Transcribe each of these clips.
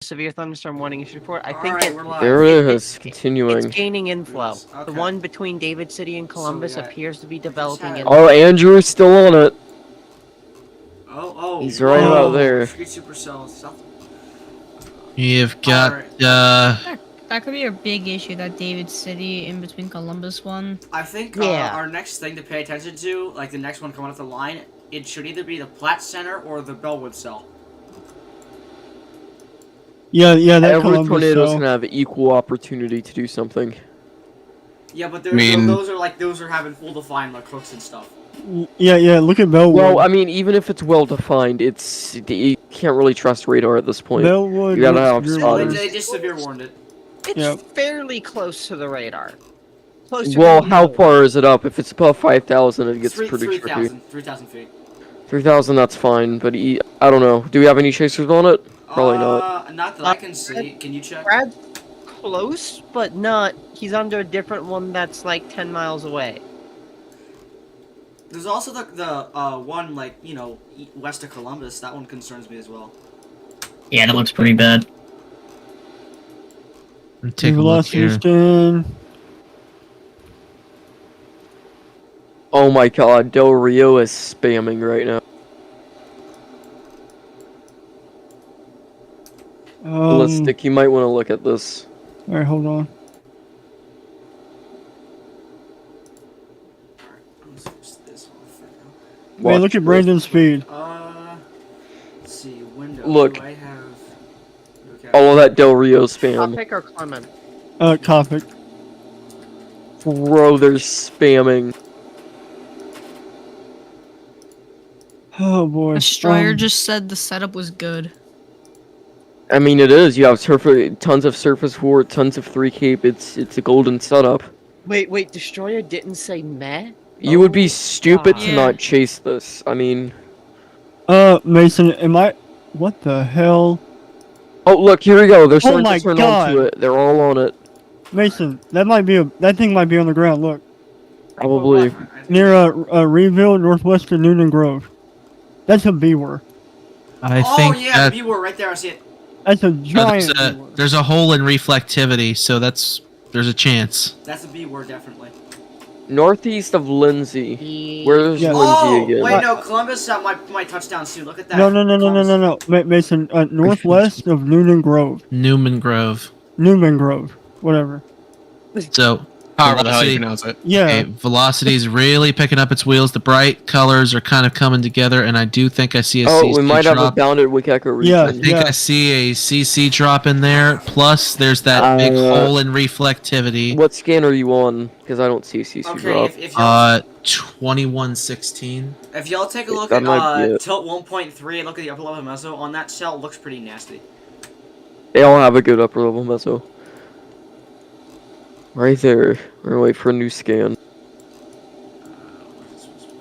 severe thunderstorm warning issued report. I think Alright, we're live. There it is, it's continuing. gaining inflow. Yes, okay. The one between David City and Columbus appears to be developing inflow. Oh, Andrew's still on it. Oh, He's right about there. Free Supercell stuff. You've got, That could be a big issue, that David City in between Columbus one. I think Yeah. our next thing to pay attention to, like the next one coming off the line, it should either be the Platt Center or the Bellwood Cell. Yeah, that Every Columbus tornado's cell. gonna have equal opportunity to do something. Yeah, but those are having full defined like hooks and stuff. Yeah, look at Bellwood. Well, I mean, even if it's well defined, you can't really trust radar at this point. Bellwood. You gotta have looks spotters. They just severe warned it. It's Yeah. fairly close to the radar. Closer Well, than how you know. far is it up? If it's above 5,000, it gets pretty tricky. 3,000 feet. 3,000, that's fine, but I don't know. Do we have any chasers on it? Probably not. Not that I can see. Can you check? Brad's close, but not. He's under a different one that's like 10 miles away. There's also the one like west of Columbus. That one concerns me as well. Yeah, that looks pretty bad. take a look here. Houston. Oh my god, Del Rio is spamming right now. Ballistic, you might want to look at this. Alright, hold on. Man, look at Brandon's speed. Let's see. Window. Look. Do I have? Okay. All of that Del Rio spam. Topic or Clement? Topic. Bro, they're spamming. Oh boy. Destroyer just said the setup was good. I mean, it is. You have tons of surface war, tons of 3 cape. It's a golden setup. Wait, Destroyer didn't say meh? You would be stupid to Yeah. not chase this. I mean... Mason, what the hell? Oh, look, here we go. They're starting my to turn God. onto it. They're all on it. Mason, that thing might be on the ground, look. Probably. Near, Reeville, northwest of Noonan Grove. That's a beaver. I Oh think yeah, that the B-word right there. I see it. That's a giant beaver. there's a hole in reflectivity, so there's a chance. That's a B-word definitely. Northeast of Lindsay. Where's Yeah. Lindsay again? Wait, no, Columbus might touchdown soon. Look at that. No. Mason, northwest of Noonan Grove. Newman Grove. Whatever. So, however the hell you pronounce it. Yeah. okay, velocity's really picking up its wheels. The bright colors are kind of coming together, and I do think I see a CC we might have a drop. bounded Wickecker region. Yeah. I think I see a CC drop in there. Plus, there's that big hole in reflectivity. What scan are you on? Because I don't see CC Okay, drop. if y'all 2116. if y'all take a look That might be at it. tilt 1.3 and look at the upper level meso on that cell, it looks pretty nasty. They all have a good upper level meso. Right there. We're gonna wait for a new scan.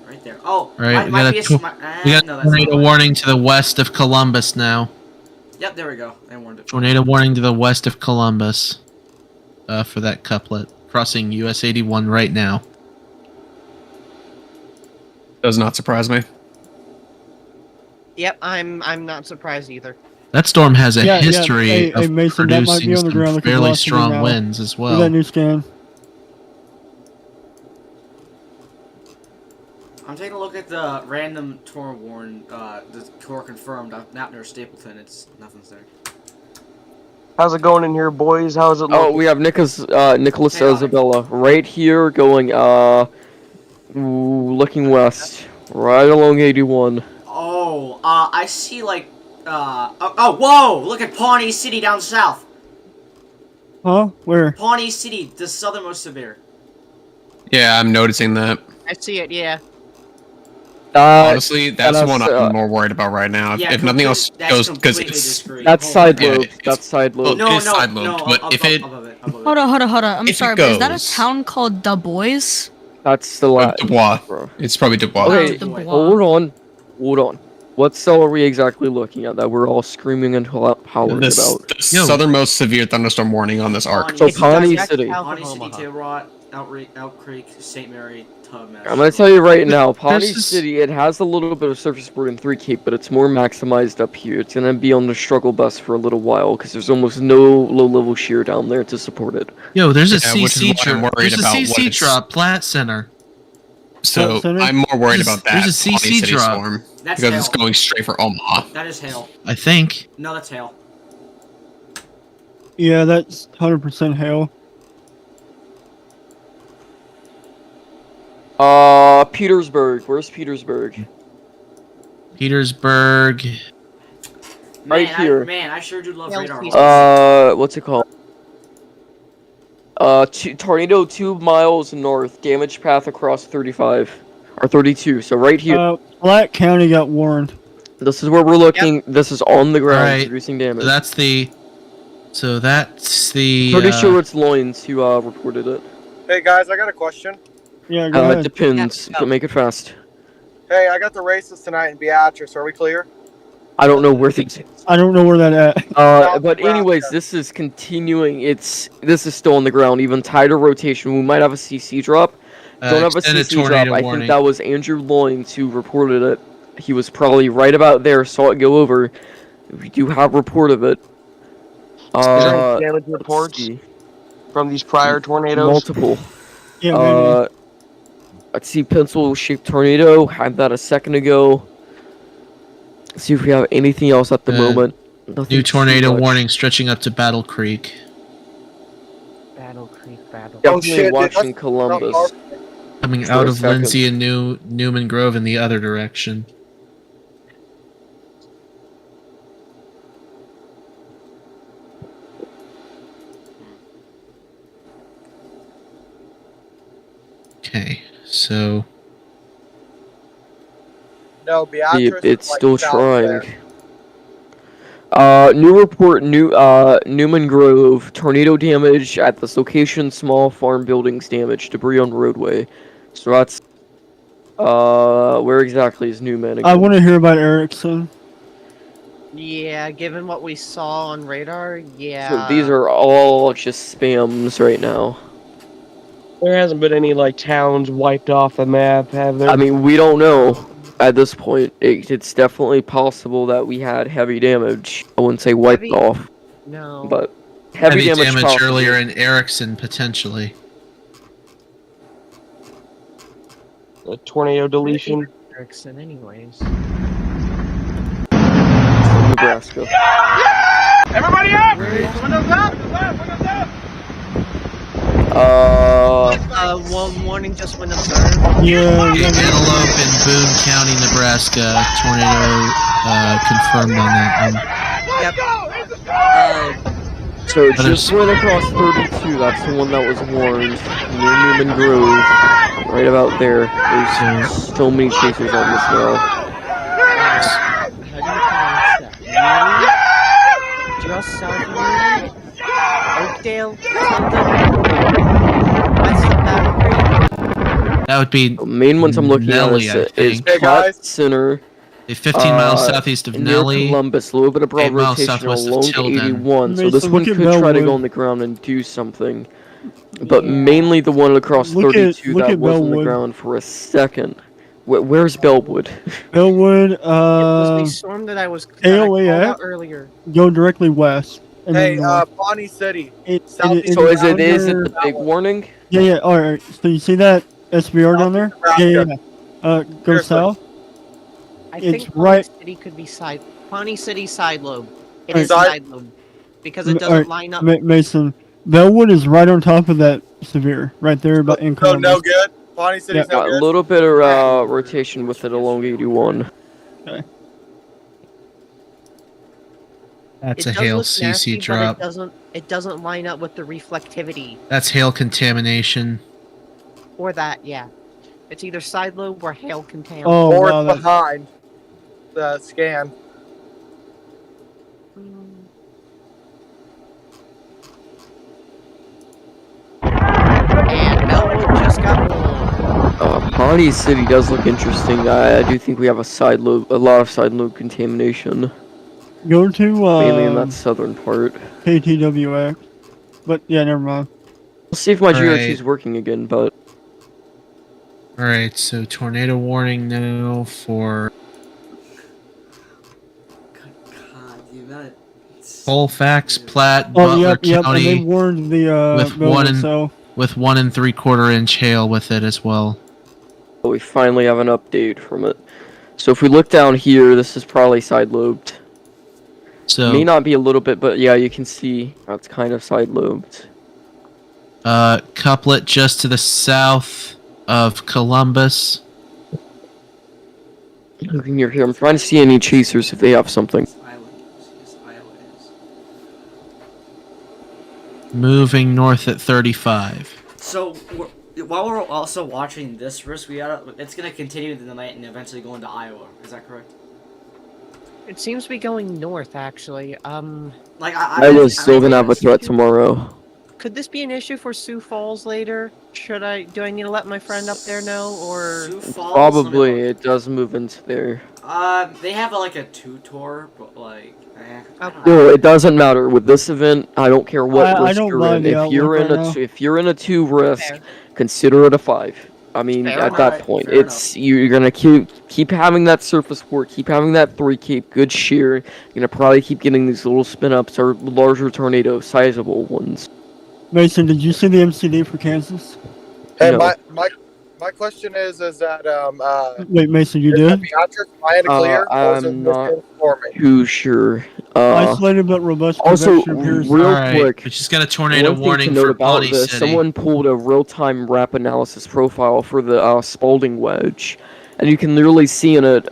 Right there. Oh, Right, might be we got no, a that's tornado not right. warning to the west of Columbus now. Yep, there we go. I warned it. Tornado warning to the west of Columbus. For that couplet. Crossing US 81 right now. Does not surprise me. Yep, I'm not surprised either. That storm has a Yeah, history hey, of Mason, that might be producing on the ground. some Look at fairly velocity strong now. winds as Do that well. new scan. I'm taking a look at the random tour warn, the tour confirmed, not near Stapleton. Nothing's there. How's it going in here, boys? How's it Oh, looking? we have Nicholas Hey, Isabella right here going, looking west. Right along 81. Oh, I see like, whoa! Look at Pawnee City down south. Huh? Where? Pawnee City, the southernmost severe. Yeah, I'm noticing that. I see it, yeah. Honestly, that's the one that's, I'm more worried about right now. Yeah, If nothing else that's goes, because completely it's discreet. That's Hold side on. Yeah, lobe. it's- That's side lobe. No, It's side lobed, but if it- above it, above it. Hold on. I'm If it sorry, but is that a goes- town called Du Bois? That's the last. Dubois. Bro. It's probably Dubois. Okay, Du Bois. hold on. What cell are we exactly looking at that we're all screaming and hollering The about? Yo. southernmost severe thunderstorm warning on this arc. So It's Pawnee direct City. south of Pawnee City, Omaha. Tailrot, Out Creek, St. Mary, mess. I'm gonna tell you right now, Pawnee this- City, it has a little bit of surface board in 3 Cape, but it's more maximized up here. It's gonna be on the struggle bus for a little while, because there's almost no low-level shear down there to support it. Yo, there's a Yeah, which is CC why I'm drop. worried There's a about what CC it's- drop, Plat Center. So Center? I'm more worried There's- about that there's a Pawnee CC City drop. storm That's because hail. it's going straight for Omaha. That is hail. I think. No, that's hail. Yeah, that's 100% hail. Petersburg. Where's Petersburg? Petersburg. Right Man, here. I sure do love Hail radar. season. alerts. What's it called? Tornado 2 miles north. Damage path across 35. Or 32, so right here. Platte County got warned. This is where we're looking. This is on the ground, Alright, reducing damage. So that's the. So that's the. Pretty sure it's Loins who reported it. Hey guys, I got a question. Yeah, go It ahead. depends, Yeah, but make it fast. Hey, I got the races tonight in Beatrice. Are we clear? I don't know where things. I don't know where that at. But anyways, this is continuing. This is still on the ground. Even tighter rotation. We might have a CC drop. Don't have a extended CC drop. tornado I warning. think that was Andrew Loins who reported it. He was probably right about there. Saw it go over. We do have report of it. Is there any let's damage reports see. from these prior tornadoes? Multiple. Yeah, maybe. Let's see. Pencil-shaped tornado. Had that a second ago. Let's see if we have anything else at the moment. Nothing New too tornado much. warning stretching up to Battle Creek. Battle Creek, Battle. Oh, Definitely shit, dude, watching that's Columbus. not Coming For out a of second. Lindsay and Newman Grove in the other direction. Okay, so No, Beatrice. It's is, like, still south trying. there. New report, Newman Grove, tornado damage at this location, small farm buildings damage, debris on roadway. So that's, where exactly is Newman again? I want to hear about Erickson. Yeah, given what we saw on radar, yeah. So these are all just spams right now. There hasn't been any like towns wiped off the map, have there? I mean, we don't know at this point. It's definitely possible that we had heavy damage. I wouldn't say wiped Heavy- off, No. but heavy, damage, possible. earlier in Erickson potentially. A tornado deletion. Erickson, anyways. Nebraska. Everybody up! Windows up! Windows up! One warning just went observed. Yeah, Okay, Antelope in Boone County, Nebraska. Tornado confirmed on that one. So But just went across 32. That's the one that was warned near Newman Grove, right about there. There's so many chasers on this now. How do you pronounce that? Neely? Just south of Neely? Oakdale? Tilden? West of Battle Creek? That would be The main ones I'm looking Nelly, at I is think. Hey, Platte guys. Center, 15 miles Uh, southeast of near Nelly. Columbus, a little bit of broad 8 miles rotation southwest of along Tilden. 81. So Mason, this one look at could try to Bellwood. go on the ground and do something. But mainly the one across Look at- 32 look that at was on the Bellwood. ground for a second. Where's Bellwood? Bellwood, It was the storm that I was that I called AOAF? out earlier. go directly west. And Hey, then north. Pawnee City. It So is it under- the big warning? Yeah, yeah. All right. So you see that SBR down there? Yeah, yeah. yeah. Go Seriously. south. I It's think right- Pawnee City could be side. Pawnee City side lobe. It Alright. is side lobe because it doesn't Alright, line up. Mason. Bellwood is right on top of that severe, right there, about in So Columbus. no good. Pawnee City's no Got a good. little bit of rotation with it along 81. That's It a does hail look CC nasty, drop. But it doesn't line up with the reflectivity That's hail contamination. or that. Yeah, it's either side lobe or hail contam. Oh, Or wow. it's That's, behind the scan. And Bellwood just got one. Pawnee City does look interesting. I do think we have a lot of side lobe contamination, go to mainly in that southern part. KTWX. But yeah, never mind. We'll see if my Alright. GRT is working again, but All right, so tornado warning now for God, the amount of... Colfax, Platte, Oh, Butler yep. And they County warned the with builder, one and so with 1 3/4 inch hail with it as well. We finally have an update from it. So if we look down here, this is probably side-lobed. So May not be a little bit, but yeah, you can see that's kind of side-lobed. couplet just to the south of Columbus. Looking here, I'm trying to see any chasers if they have something. Moving north at 35. So while we're also watching this risk, it's gonna continue in the night and eventually go into Iowa. Is that correct? It seems to be going north, actually. Like Iowa's still gonna have a threat tomorrow. Could this be an issue for Sioux Falls later? Do I need to let my friend up there know, or... Sioux Falls, Probably it does move into there. They have like a 2-tour, but like, I don't No, know. it doesn't matter with this event. I don't care what I risk don't you're mind in. the If you're outlook in right now. if you're in a 2 risk, Fair. consider it a 5. I mean, Fair at enough. that point, Fair it's you're gonna keep having that surface work, keep having that 3 cape, good shear. You're gonna probably keep getting these little spin ups or larger tornadoes, sizable ones. Mason, did you see the MCD for Kansas? Hey, No. my question is that Wait, Mason, you is did? the Beatrice Ryan clear? Or is it I'm not misinforming? too sure. Isolated but robust Also, convection appears. real Alright, quick, we just got a tornado one thing warning to note for about Pawnee this, City. someone pulled a real-time wrap analysis profile for the Spalding wedge, and you can literally see in it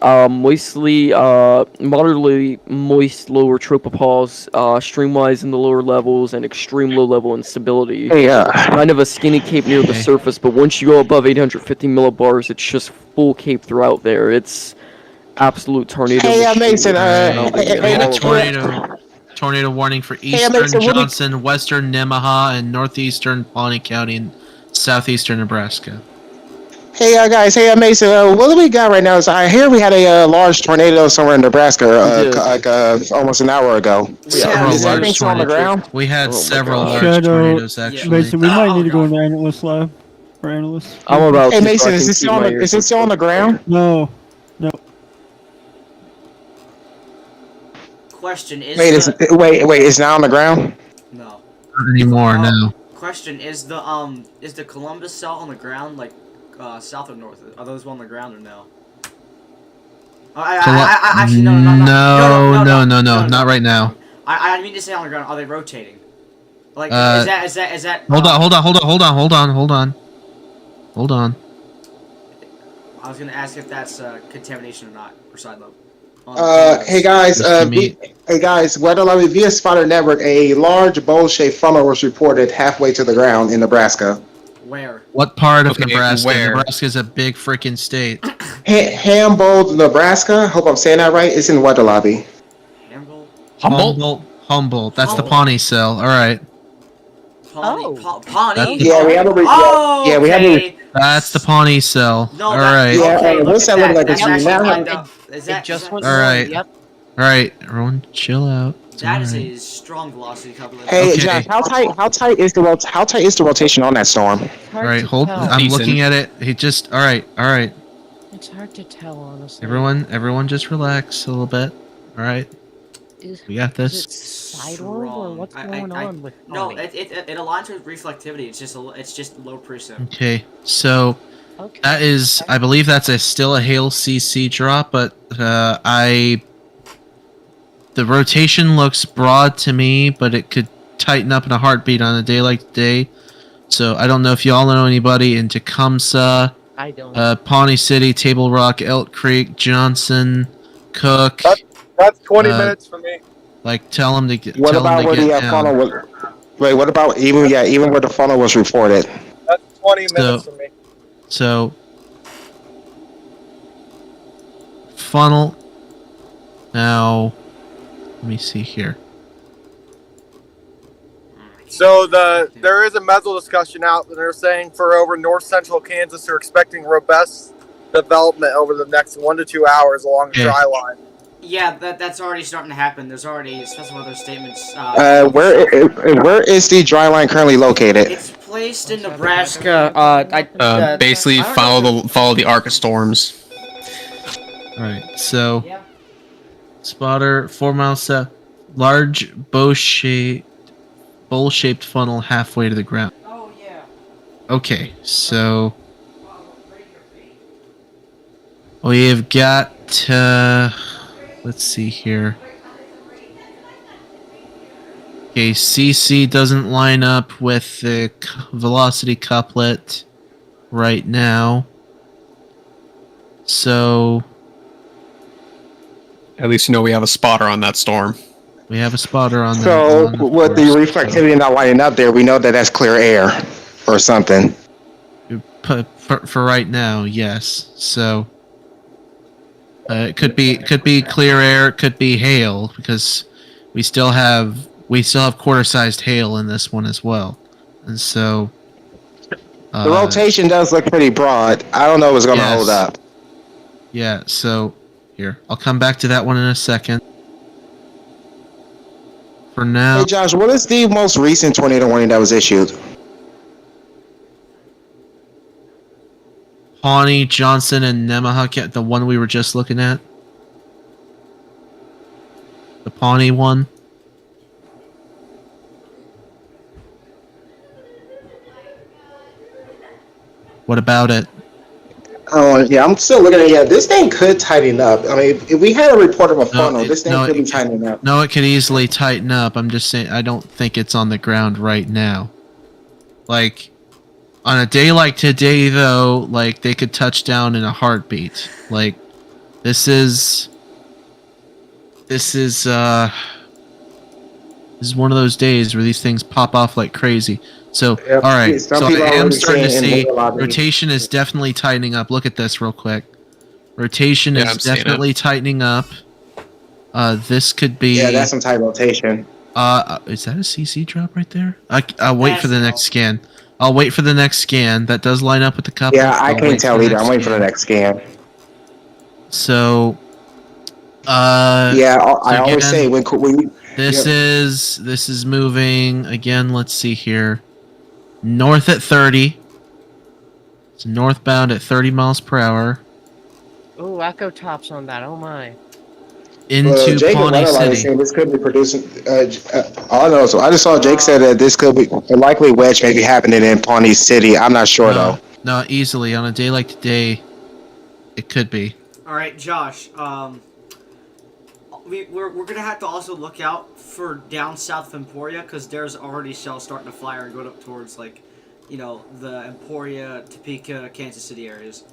moderately moist lower tropopause, streamwise in the lower levels, and extreme low level instability. Hey, Kind of a skinny cape near the Okay. surface, but once you go above 850 millibars, it's just full cape throughout there. It's absolute tornado. Hey, machine. Mason, Alright, hey, we got all a of it. tornado warning for Hey, eastern Mason, what do you- Johnson, western Nemaha, and northeastern Pawnee County and southeastern Nebraska. hey, guys. Hey, Mason. What do we got right now? Is I hear we had a large tornado somewhere in Nebraska, We did. almost an hour ago. Yeah, Is large anything still on the tornado. ground? We had Oh my several God. large Shadow- tornadoes actually. Mason, we might Oh, need to go God. in the analyst lab for analysts. I'm about Hey, to Mason, fucking is it keep still on my the? ears Is it still on the ground? No. Question is Wait, the... wait. It's not on the ground. No. Not anymore, no. Question is the Columbus cell on the ground, like south or north? Are those on the ground or no? Actually no, No, not right now. I mean to say on the ground. Are they rotating? Like is that? Hold on. I was gonna ask if that's contamination or not, or side lobe. Hey guys, Just give me- hey guys, Weather Lobby via Spotter Network, a large bowl-shaped funnel was reported halfway to the ground in Nebraska. Where? What part of Okay, Nebraska? where? Nebraska's a big freaking state. Hambold, Nebraska. Hope I'm saying that right. It's in Weather Lobby. Hamble? Humboldt. That's the Humboldt. Pawnee cell. All right. Pawnee? Oh. Pawnee? Yeah, we have a Oh, yeah, we have a okay. That's the Pawnee cell. No, All that- right. Yeah, Okay, what's look that at look like? That's It's actually now- kind of... Is It that just went All north, right. Yep. All right. Everyone, chill out. It's That all is right. a strong velocity calculator. Hey, Okay. Josh, how tight is the rotation on that storm? It's hard All right. to Hold. tell. I'm Decent. looking at it. He just. All right. It's hard to tell, honestly. Everyone, just relax a little bit. All right. We got Is this. it sideways, or what's going on with No, Pawnee? it aligns with reflectivity. It's just low precip. Okay. So Okay. that is, I believe that's still a hail CC drop, but the rotation looks broad to me, but it could tighten up in a heartbeat on a day like today. So I don't know if y'all know anybody in Tecumseh, I don't. Pawnee City, Table Rock, Elk Creek, Johnson, Cook. That's 20 Uh, minutes for me. Like tell them to get. What tell them about to where get the down. funnel was? Wait, what about even where the funnel was reported? That's 20 minutes for me. So funnel. Now, let me see here. So there is a meso discussion out that they're saying for over north central Kansas, they're expecting robust development over the next 1 to 2 hours along the Okay. dry line. Yeah, that's already starting to happen. There's already special weather statements. Where is the dry line currently located? It's placed in Nebraska. Basically follow the arc of storms. All right. So, spotter 4 miles south, large bowl-shaped funnel halfway to the ground. Oh yeah. Okay. So we've got. Let's see here. Okay, CC doesn't line up with the velocity couplet right now. So At least you know we have a spotter on that storm. we have a spotter on that. So on the with the force, reflectivity not lining up there, we know that that's clear air or something. so for right now, yes. So it could be clear air, it could be hail because we still have quarter-sized hail in this one as well, and so The rotation does look pretty broad. I don't know if it's going to Yes. hold up. Yeah, so here, I'll come back to that one in a second. For now, Hey Josh, what is the most recent tornado warning that was issued? Pawnee, Johnson, and Nemaha, the one we were just looking at. The Pawnee one. What about it? Oh yeah, I'm still looking at it. Yeah, this thing could tighten up. I mean, if we had a report of a funnel, this thing could be tightening up. No, it could easily tighten up. I'm just saying, I don't think it's on the ground right now. Like, on a day like today, though, like, they could touch down in a heartbeat. Like, this is one of those days where these things pop off like crazy. So, Yep. all right. Some So people I are am already starting to saying see in the lobby. rotation is definitely tightening up. Look at this real quick. Rotation Yeah, is I'm seeing definitely tightening up. This could be. Yeah, that's some tight rotation. Is that a CC drop right there? I'll wait for the That's next scan. I'll wait for the next scan. That does line up with the couple. Yeah, I I'll can't wait tell the either. next I'm waiting for the scan. next scan. So, Yeah, I always again, say when this is moving again. Let's see here. North at 30. It's northbound at 30 miles per hour Oh, echo tops on that. Oh my. into Jake and Pawnee Weatherlight is City. saying this could be producing. I don't know. So I just saw Jake said that this could be a likely wedge maybe happening in Pawnee City. I'm not sure though. No, easily on a day like today, it could be. All right, Josh. We're gonna have to also look out for down south of Emporia because there's already shells starting to fire and go up towards the Emporia, Topeka, Kansas City areas.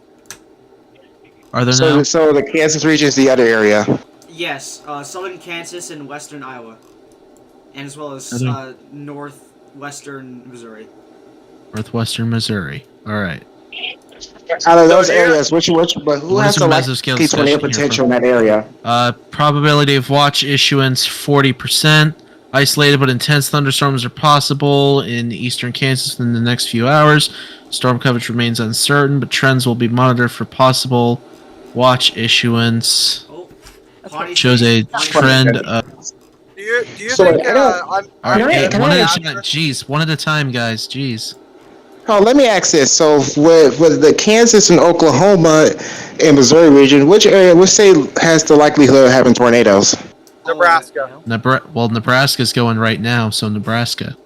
Are there now? So the Kansas region is the other area. Yes, southern Kansas and western Iowa, and as well as northwestern Missouri. Northwestern Missouri. All right. Out of those areas, who has the mesoscale likely tornado discussion here, potential in that area? Probability of watch issuance 40%. Isolated but intense thunderstorms are possible in eastern Kansas within the next few hours. Storm coverage remains uncertain, but trends will be monitored for possible watch issuance. Shows a trend of. Do you So, think I don't- I'm All right, can one I at ask- a time. Jeez, one at a time, guys. Jeez. Oh, let me ask this. So with the Kansas and Oklahoma and Missouri region, which state has the likelihood of having tornadoes? Nebraska? Nebraska's going right now, so Nebraska.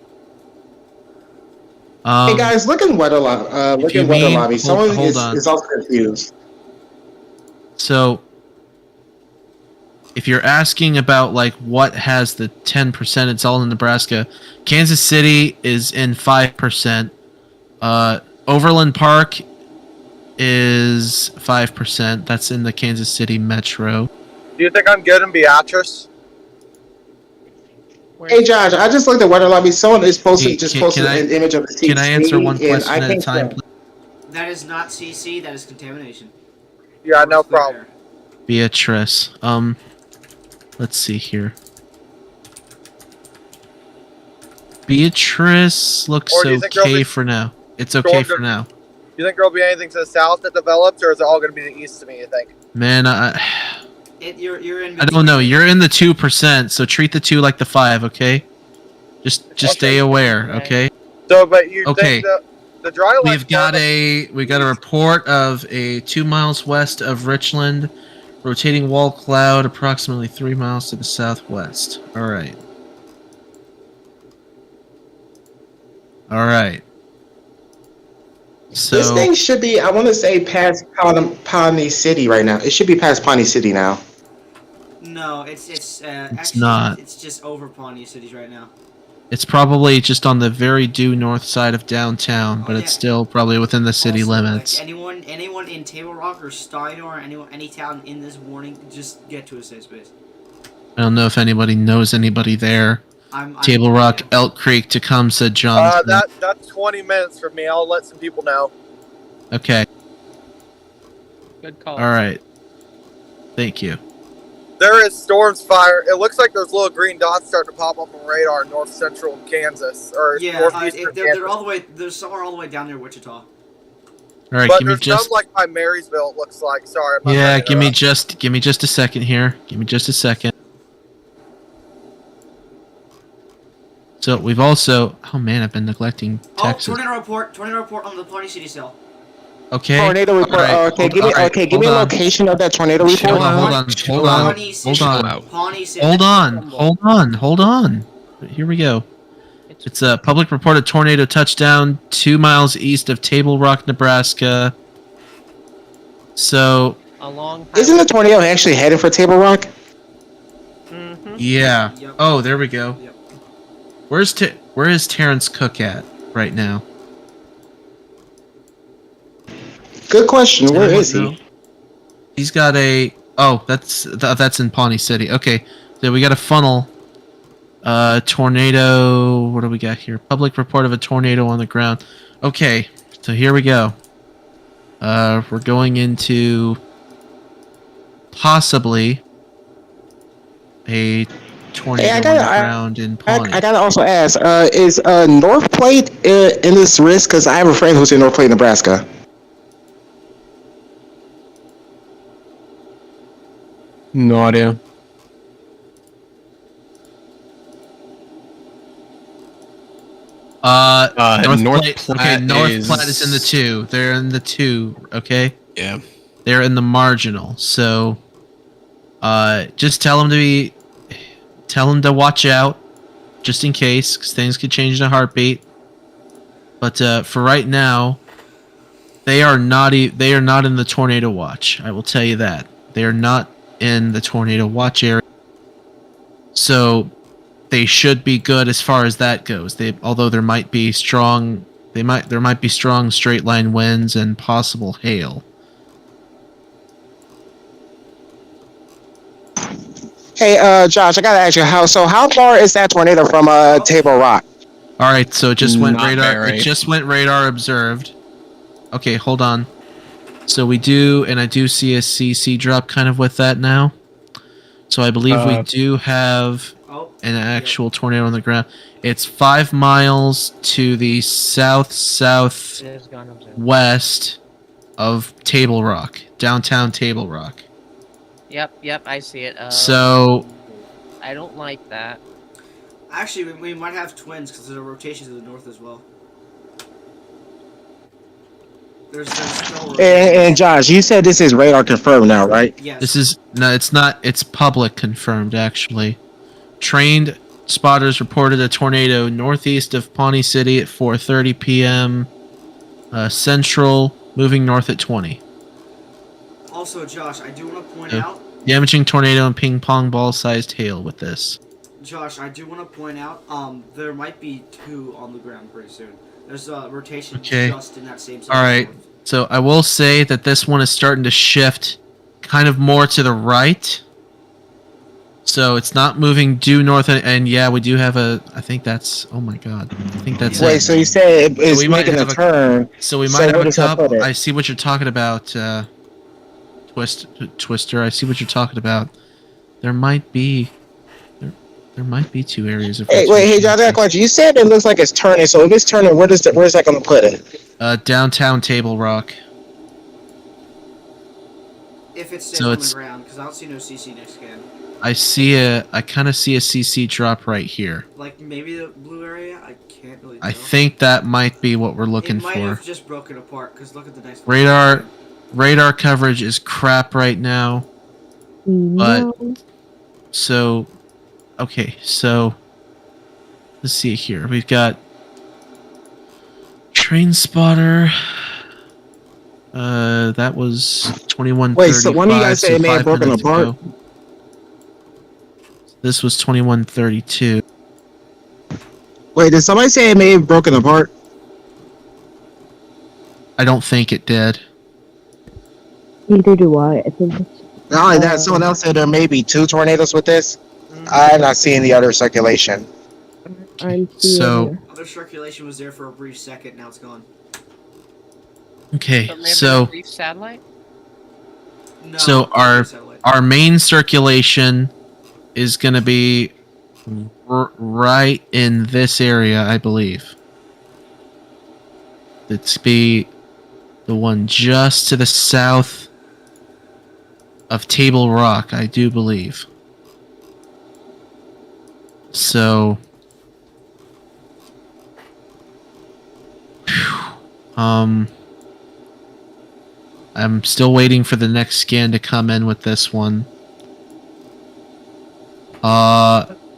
Hey guys, look in weather lobby. Someone hold on. is also confused. So, if you're asking about like what has the 10%, it's all in Nebraska. Kansas City is in 5%. Overland Park is 5%. That's in the Kansas City metro. Do you think I'm good in Beatrice? Hey Josh, I just looked at weather lobby. Someone is posted Can I- an image of the Can I answer one and question I at a think time, so. please? That is not CC. That is contamination. Yeah, no problem. Beatrice. Let's see here. Beatrice looks Or do you think there'll okay be for now. It's okay storms for now. Do you think there'll be anything to the south that develops, or is it all going to be the east to me, you think? Man, You're in. I don't know. You're in the 2%, so treat the 2 like the 5, okay? Just stay aware, okay? So, but you Okay. think the dry line? We got a report of a 2 miles west of Richland, rotating wall cloud approximately 3 miles to the southwest. All right. All right. So This thing should be, I want to say, past Pawnee City right now. It should be past Pawnee City now. No, it's actually not. It's just over Pawnee Cities right now. it's probably just on the very due north side of downtown, but it's still probably within the city Also, limits. Like anyone in Table Rock or Steiner or any town in this warning, just get to a safe space. I don't know if anybody knows anybody there. I'm Table Rock, Elk Creek, Tecumseh, Johnson. That's 20 minutes from me. I'll let some people know. Okay. Good call. All right. Thank you. There is storms fire. It looks like there's little green dots starting to pop up on radar in north central Kansas or northeastern Kansas. They're all the way. They're somewhere all the way down near Wichita. All right, But give me there's just some like by Marysville. It looks like. Sorry. I'm not yeah. trying to interrupt. Give me just a second here. Give me just a second. So we've also. Oh man, I've been neglecting Texas. Oh, tornado report on the Pawnee City cell. Okay. Tornado report. All right, Give me a location of that tornado report. Hold on. Pawnee City. Hold on. Here we go. It's a public reported tornado touchdown 2 miles east of Table Rock, Nebraska. So. Isn't the tornado actually heading for Table Rock? Yeah. Yep. Oh, there we go. Yep. Where is Terrence Cook at right now? Good question. Where is he? He's got a. Oh, that's in Pawnee City. Okay, so we got a funnel. Tornado. What do we got here? Public report of a tornado on the ground. Okay, so here we go. We're going into possibly a tornado on the ground in Pawnee. I gotta also ask, is North Platte in this risk? Because I have a friend who's in North Platte, Nebraska. No idea. North Platte Platte is in the 2. They're in the 2. Okay. Yeah. They're in the marginal. So, just tell them to watch out, just in case, because things could change in a heartbeat. But for right now, they are not in the tornado watch. I will tell you that they are not in the tornado watch area. So they should be good as far as that goes. Although there might be strong straight line winds and possible hail. Hey, Josh, I gotta ask you how far is that tornado from Table Rock? All right, so it just went Not radar. very. It just went radar observed. Okay, hold on. So I do see a CC drop kind of with that now. So I believe we do have an actual tornado on the ground. It's 5 miles to the southwest of Table Rock, downtown Table Rock. Yep, I see it. So I don't like that. Actually, we might have twins because there's a rotation to the north as well. There's still And Josh, you said this is radar confirmed now, right? Yes. this is it's not. It's public confirmed actually. Trained spotters reported a tornado northeast of Pawnee City at 4:30 p.m. Central, moving north at 20. Also, Josh, I do want to point out. Damaging tornado and ping pong ball sized hail with this. Josh, I do want to point out. There might be 2 on the ground pretty soon. There's a rotation just in that same side. All right. So I will say that this one is starting to shift kind of more to the right. So it's not moving due north, and yeah, we do have a. I think that's. Oh my god! I think that's. Wait, it. so you said it's we might making a have turn? So we might have a cup. put it? I see what you're talking about, Twister. I see what you're talking about. There might be. There might be 2 areas of. Hey, Josh, I got a question. You said it looks like it's turning. So if it's turning, where's that going to put it? Downtown Table Rock. If it stays on the ground, because I don't see no CC next scan. I kind of see a CC drop right here. Like maybe the blue area. I can't really tell. I think that might be what we're looking it might for. have just broken apart because look at the next Radar coverage is crap right now. But so okay, so let's see here. We've got train spotter. That was 2135. Wait, so when you guys say it may have 5 broken minutes apart? ago. This was 2132. Wait, did somebody say it may have broken apart? I don't think it did. Neither do I. I think it's. Not only that, someone else said there may be 2 tornadoes with this. I'm not seeing the other circulation. I'm So other circulation was there for a brief second. Now it's gone. okay, But maybe so a brief satellite. No, so not satellite. our main circulation is going to be right in this area, I believe. It's be the one just to the south of Table Rock, I do believe. So, I'm still waiting for the next scan to come in with this one.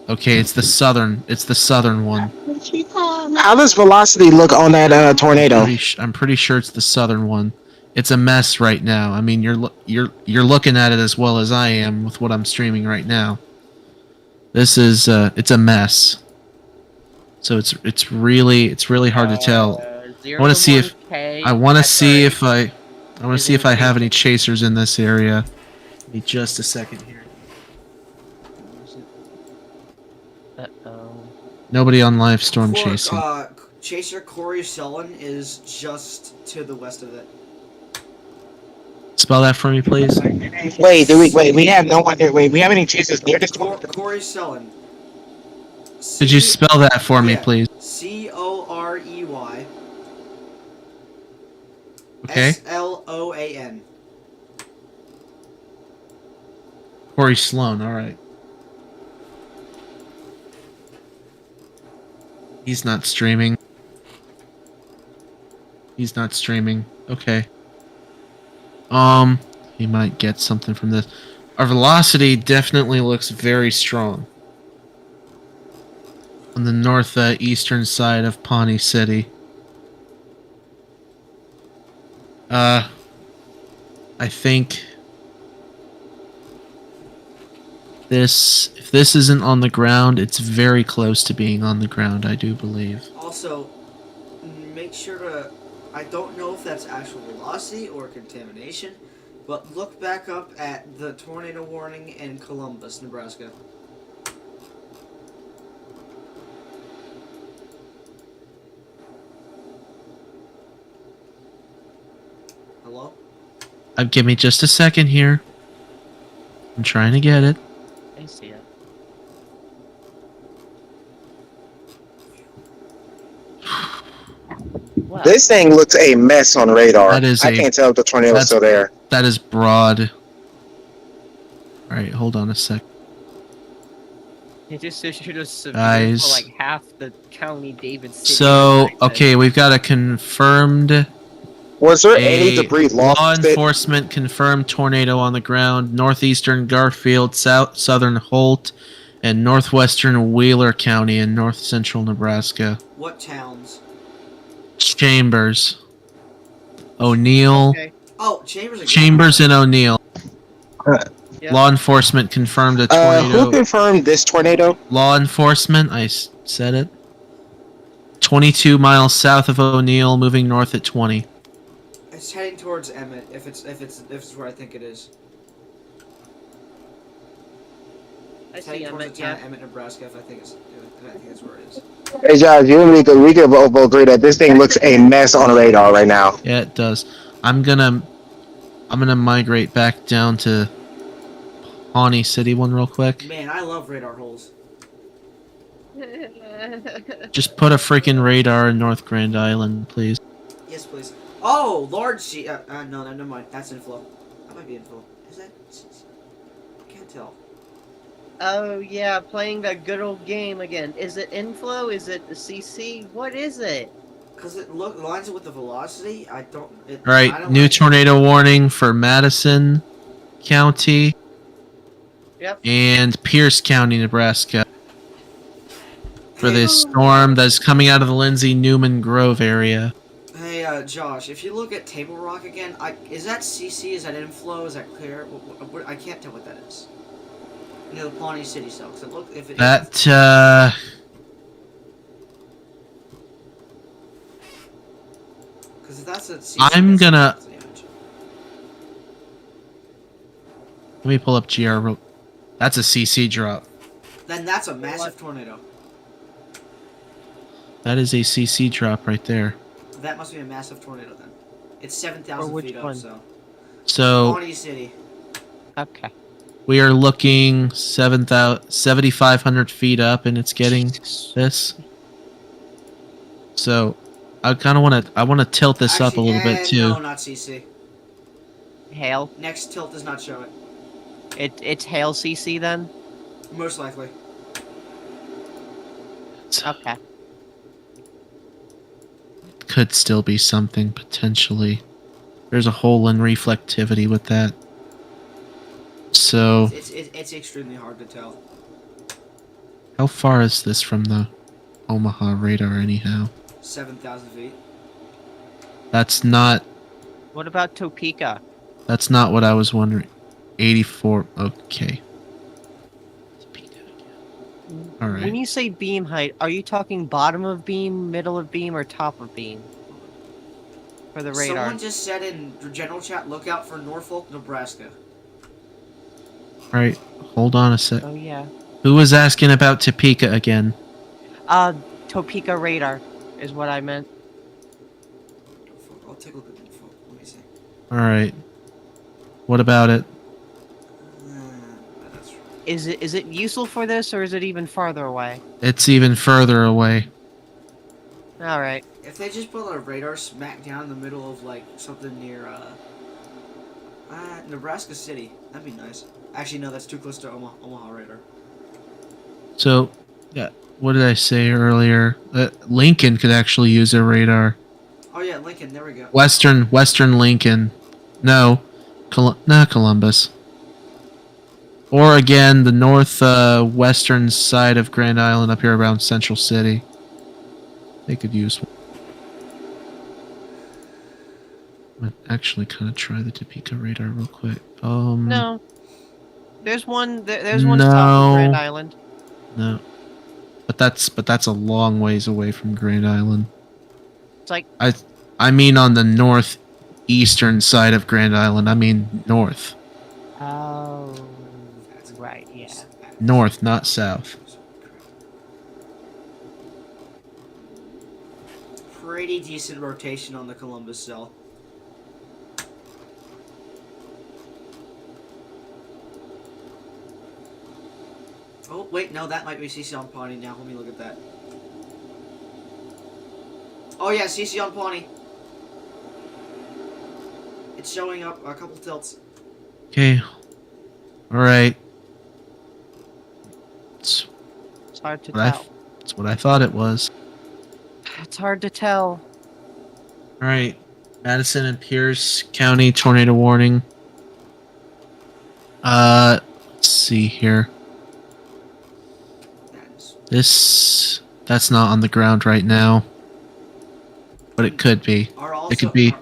Okay, it's the southern one. How does velocity look on that tornado? I'm pretty sure it's the southern one. It's a mess right now. I mean, you're looking at it as well as I am with what I'm streaming right now. This is it's a mess. So it's really hard to tell. I want to see if I have any chasers in this area. Give me just a second here. Uh-oh. Nobody on live storm chasing. Chaser Corey Sullen is just to the west of it. Spell that for me, please. Wait, we have no one there. Wait, we have any chasers near this tornado? Corey Sullen. Could you spell that for me, please? Corey. Okay. Sloan. Corey Sloan, alright. He's not streaming. Okay. He might get something from this. Our velocity definitely looks very strong. On the northeastern side of Pawnee City. I think if this isn't on the ground, it's very close to being on the ground, I do believe. Also, make sure to, I don't know if that's actual velocity or contamination, but look back up at the tornado warning in Columbus, Nebraska. Hello? Give me just a second here. I'm trying to get it. I see it. Wow. This thing looks a mess on radar. That is I can't tell if the tornado's still there. That is broad. Alright, hold on a sec. He just issued a severe Guys. for like half the county David City. So, okay, we've got a confirmed... Was there any debris lost? Law enforcement confirmed tornado on the ground. Northeastern Garfield, southern Holt, and northwestern Wheeler County in north central Nebraska. What towns? Chambers. O'Neill. Okay. Oh, Chambers again. Chambers and O'Neill. Yep. Law enforcement confirmed a tornado. Who confirmed this tornado? Law enforcement, I said it. 22 miles south of O'Neill, moving north at 20. It's heading towards Emmett. If it's where I think it is. I It's see heading towards Emmett, the town yeah. Emmett, Nebraska. If I think that's where it is. Hey, Josh, you and me we can both agree that this thing looks a mess on radar right now. Yeah, it does. I'm gonna migrate back down to Pawnee City one real quick. Man, I love radar holes. Just put a freaking radar in North Grand Island, please. Yes, please. Oh, large sea. No, never mind. That's inflow. That might be inflow. Is that? I can't tell. Oh yeah, playing that good old game again. Is it inflow? Is it the CC? What is it? Because it lines up with the velocity. I don't. It All right, kind of new tornado warning for Madison County Yep. and Pierce County, Nebraska, for Hey, this storm that's coming out of the Lindsay Newman Grove area. Hey, Josh. If you look at Table Rock again, is that CC? Is that inflow? Is that clear? I can't tell what that is. You know, the Pawnee City cell. Cause look, if it That because if that's a CC, I'm that's gonna damage. let me pull up GR. That's a CC drop. Then that's a massive tornado. That is a CC drop right there. That must be a massive tornado then. It's Or 7,000 which feet one? up, so. So Pawnee City. Okay. we are looking 7,500 feet up, and it's getting this. So I kind of want to tilt this up a little bit too. No, not CC. Hail. Next tilt does not show it. It's hail CC then. Most likely. Okay. Could still be something potentially. There's a hole in reflectivity with that. So It's extremely hard to tell. how far is this from the Omaha radar anyhow? 7,000 feet. That's not What about Topeka? what I was wondering. 84. Okay. All right. When you say beam height, are you talking bottom of beam, middle of beam, or top of beam? For the radar. Someone just said in the general chat, look out for Norfolk, Nebraska. All right. Hold on a sec. Oh yeah. Who was asking about Topeka again? Topeka radar is what I meant. I'll take a look at Norfolk. Let me see. All right. What about it? That's right. Is it useful for this, or is it even farther away? It's even further away. All right. If they just put a radar smack down in the middle of like something near Nebraska City, that'd be nice. Actually, no, that's too close to Omaha radar. So, yeah. What did I say earlier? Lincoln could actually use a radar. Oh yeah, Lincoln. There we go. Western Lincoln. No, Columbus. Or again, the north western side of Grand Island up here around Central City. They could use one. I'd actually kind of try the Topeka radar real quick. No. There's one. There's one south of Grand Island. No. But that's a long ways away from Grand Island. It's like I mean on the northeastern side of Grand Island. I mean north. Oh. Right. Yeah. North, not south. Pretty decent rotation on the Columbus cell. Oh, wait, no, that might be CC on Pawnee now. Let me look at that. Oh, yeah, CC on Pawnee. It's showing up a couple tilts. Okay. Alright. It's hard to tell. That's what I thought it was. It's hard to tell. Alright. Madison and Pierce County tornado warning. Let's see here. That's not on the ground right now. But it could be. It could be.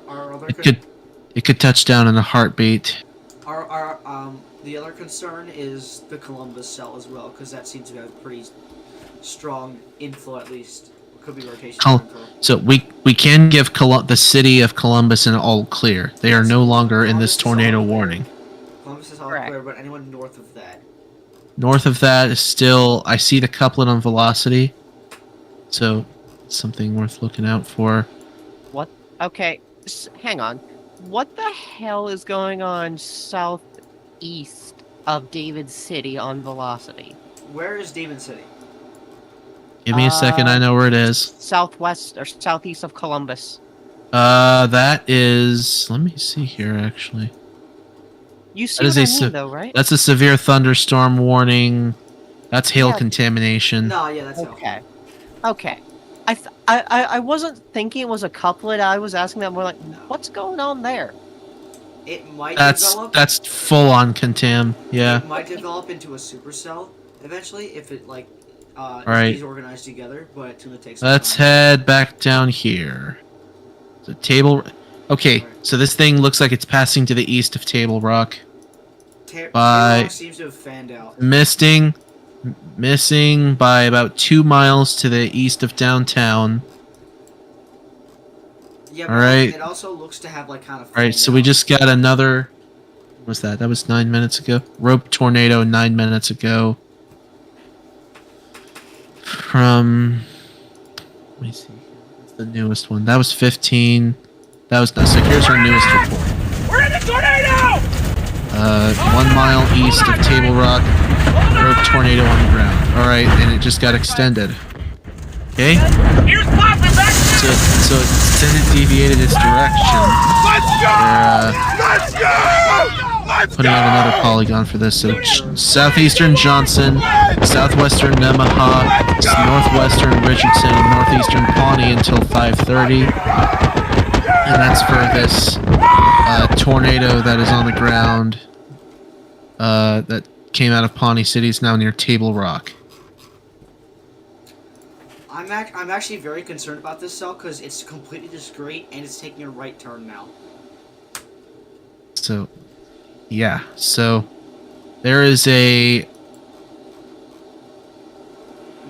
It could touch down in a heartbeat. The other concern is the Columbus cell as well, because that seems to have pretty strong inflow at least. Could be rotation. So we can give the city of Columbus an all clear. They are no longer in this tornado warning. Columbus is all clear, but anyone north of that? North of that is still, I see the couplet on velocity. So something worth looking out for. What? Okay, hang on. What the hell is going on southeast of David City on velocity? Where is David City? Give me a second, I know where it is. Southwest or southeast of Columbus. That is, let me see here actually. You see what I mean though, right? That's a severe thunderstorm warning That's hail Yeah. contamination. No, yeah, that's Okay. Okay. I wasn't thinking it was a couplet. I was asking them more like, what's going on there? It might That's develop. full on contam. Yeah. It might develop into a supercell eventually if it like Right. is organized together, but it's gonna take some Let's time. head back down here. The table. Okay, so this thing looks like it's passing to the east of Table Rock. By Rock seems to have fanned out. missing by about 2 miles to the east of downtown. Yeah, All right. It also looks to have like kind of. All right, so we just got another. What was that? That was 9 minutes ago. Rope tornado 9 minutes ago. From. Let me see. What's the newest one? That was 15. That was. So here's our newest report. We're in the tornado! 1 mile east of Table Rock. Rope tornado on the ground. All right, and it just got extended. Okay. Here's popping back. So it extended, deviated its direction. Let's go! Let's go! Let's Putting out another polygon for this. So southeastern Johnson, southwestern Nemaha, northwestern Richardson, and northeastern Pawnee until 5:30. And that's for this tornado that is on the ground that came out of Pawnee City. Is now near Table Rock. I'm actually very concerned about this cell because it's completely discreet and it's taking a right turn now. So, yeah. So, there is a...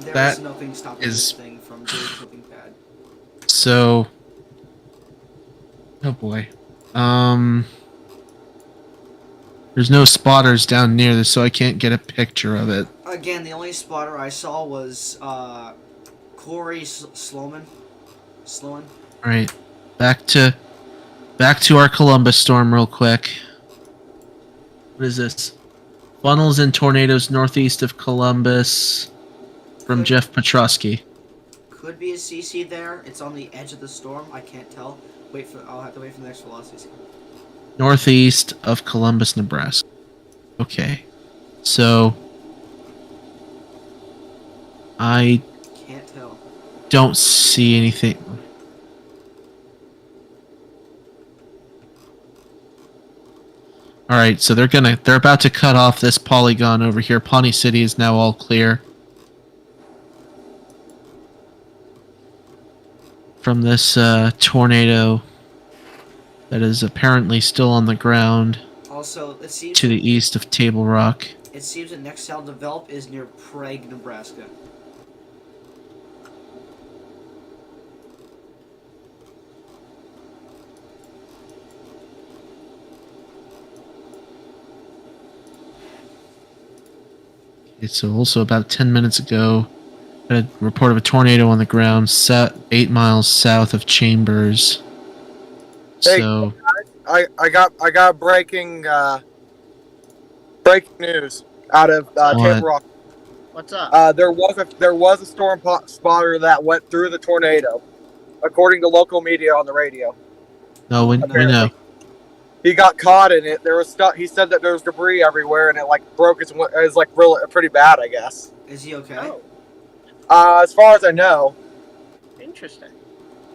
There is nothing stopping this thing from doing something bad. So... Oh boy. There's no spotters down near this, so I can't get a picture of it. Again, the only spotter I saw was Corey Sloan. Alright. Back to our Columbus storm real quick. What is this? Funnels and tornadoes northeast of Columbus from Jeff Petrosky. Could be a CC there. It's on the edge of the storm. I can't tell. I'll have to wait for the next velocity. Northeast of Columbus, Nebraska. Okay. So I can't tell. Don't see anything. All right, so they're about to cut off this polygon over here. Pawnee City is now all clear from this tornado that is apparently still on the ground. Also, it seems to the east of Table Rock. It seems the next cell develop is near Prague, Nebraska. So also about 10 minutes ago, a report of a tornado on the ground 8 miles south of Chambers. Hey, So I got breaking news out of Table Rock. What's up? There was a storm spotter that went through the tornado, according to local media on the radio. no, we know. He got caught in it. There was stuff. He said that there was debris everywhere, and it like broke his. It was like really pretty bad, I guess. Is he okay? As far as I know. Interesting.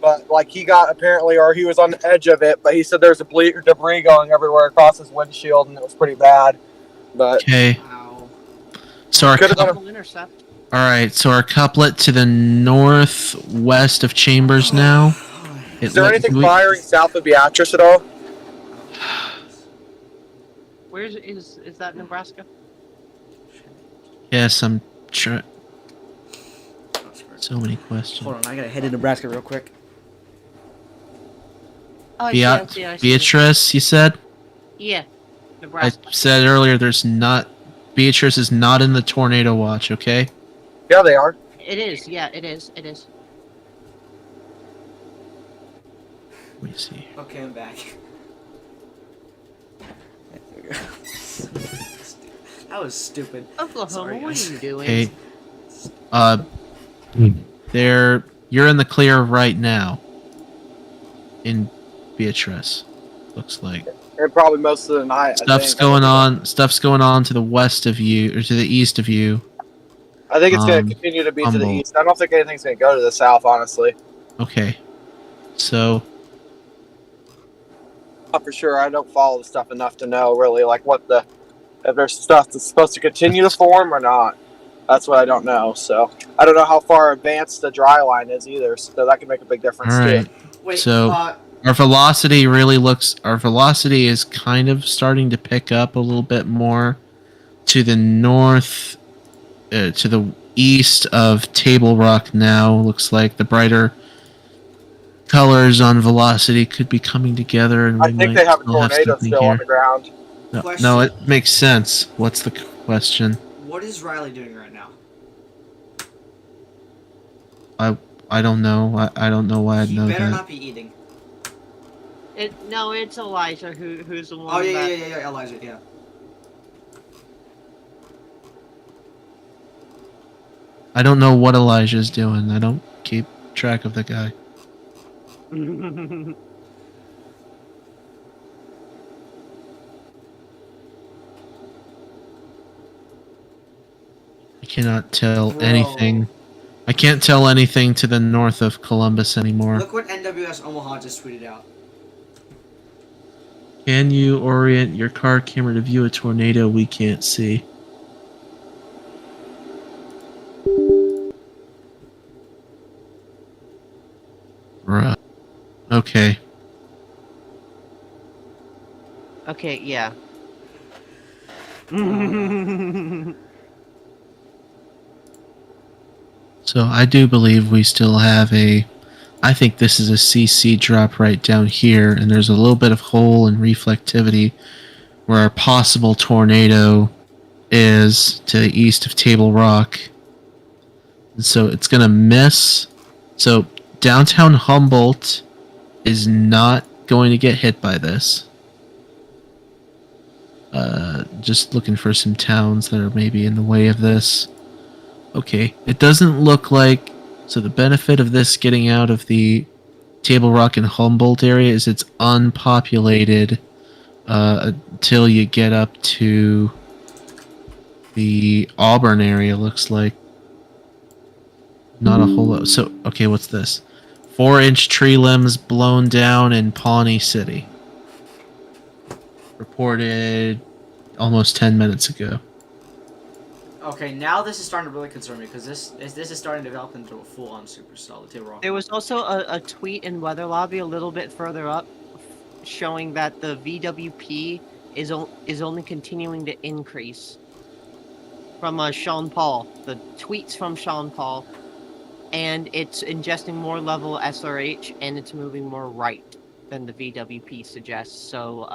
But like he got apparently, or he was on the edge of it. But he said there's debris going everywhere across his windshield, and it was pretty bad. But okay. So our all right. So our couplet to the northwest of Chambers now. Is there anything firing south of Beatrice at all? Where is that Nebraska? Yes, I'm sure. So many questions. Hold on, I gotta head to Nebraska real quick. Oh, Beatrice, you said? Yeah, Nebraska. I said earlier Beatrice is not in the tornado watch, okay? Yeah, they are. It is, yeah, it is. Let me see. Okay, I'm back. That was stupid. Oklahoma, Sorry, what guys. are you doing? Okay. You're in the clear right now. In Beatrice, looks like. And probably most of the night. Stuff's going on to the west of you, or to the east of you. I think it's going to continue to be to the Humboldt. east. I don't think anything's going to go to the south, honestly. Okay. So Not for sure. I don't follow the stuff enough to know really like if there's stuff that's supposed to continue to form or not. That's what I don't know. So I don't know how far advanced the dry line is either. So that can make a big difference all right. too. Wait, So our velocity is kind of starting to pick up a little bit more to the north, to the east of Table Rock now. Looks like the brighter colors on velocity could be coming together, and I think they have a tornado still on the ground. No, it makes sense. What's the question? What is Riley doing right now? I don't know. I don't know why I'd know He better that. not be eating. No, it's Elijah who's the one. Oh yeah, Elijah, yeah. I don't know what Elijah's doing. I don't keep track of the guy. I cannot tell anything. I can't tell anything to the north of Columbus anymore. Look what NWS Omaha just tweeted out. Can you orient your car camera to view a tornado we can't see? Right. Okay. Okay, yeah. So I do believe we still have I think this is a CC drop right down here, and there's a little bit of hole and reflectivity where our possible tornado is to the east of Table Rock. And so it's going to miss. So downtown Humboldt is not going to get hit by this. Just looking for some towns that are maybe in the way of this. Okay, it doesn't look like... So the benefit of this getting out of the Table Rock and Humboldt area is it's unpopulated until you get up to the Auburn area, looks like. Not a whole lot. So, okay, what's this? 4-inch tree limbs blown down in Pawnee City. Reported almost 10 minutes ago. Okay, now this is starting to really concern me because this is starting to develop into a full-on supercell. The Table Rock. There was also a tweet in Weather Lobby a little bit further up showing that the VWP is only continuing to increase. From Sean Paul. The tweets from Sean Paul. And it's ingesting more level SRH and it's moving more right than the VWP suggests. So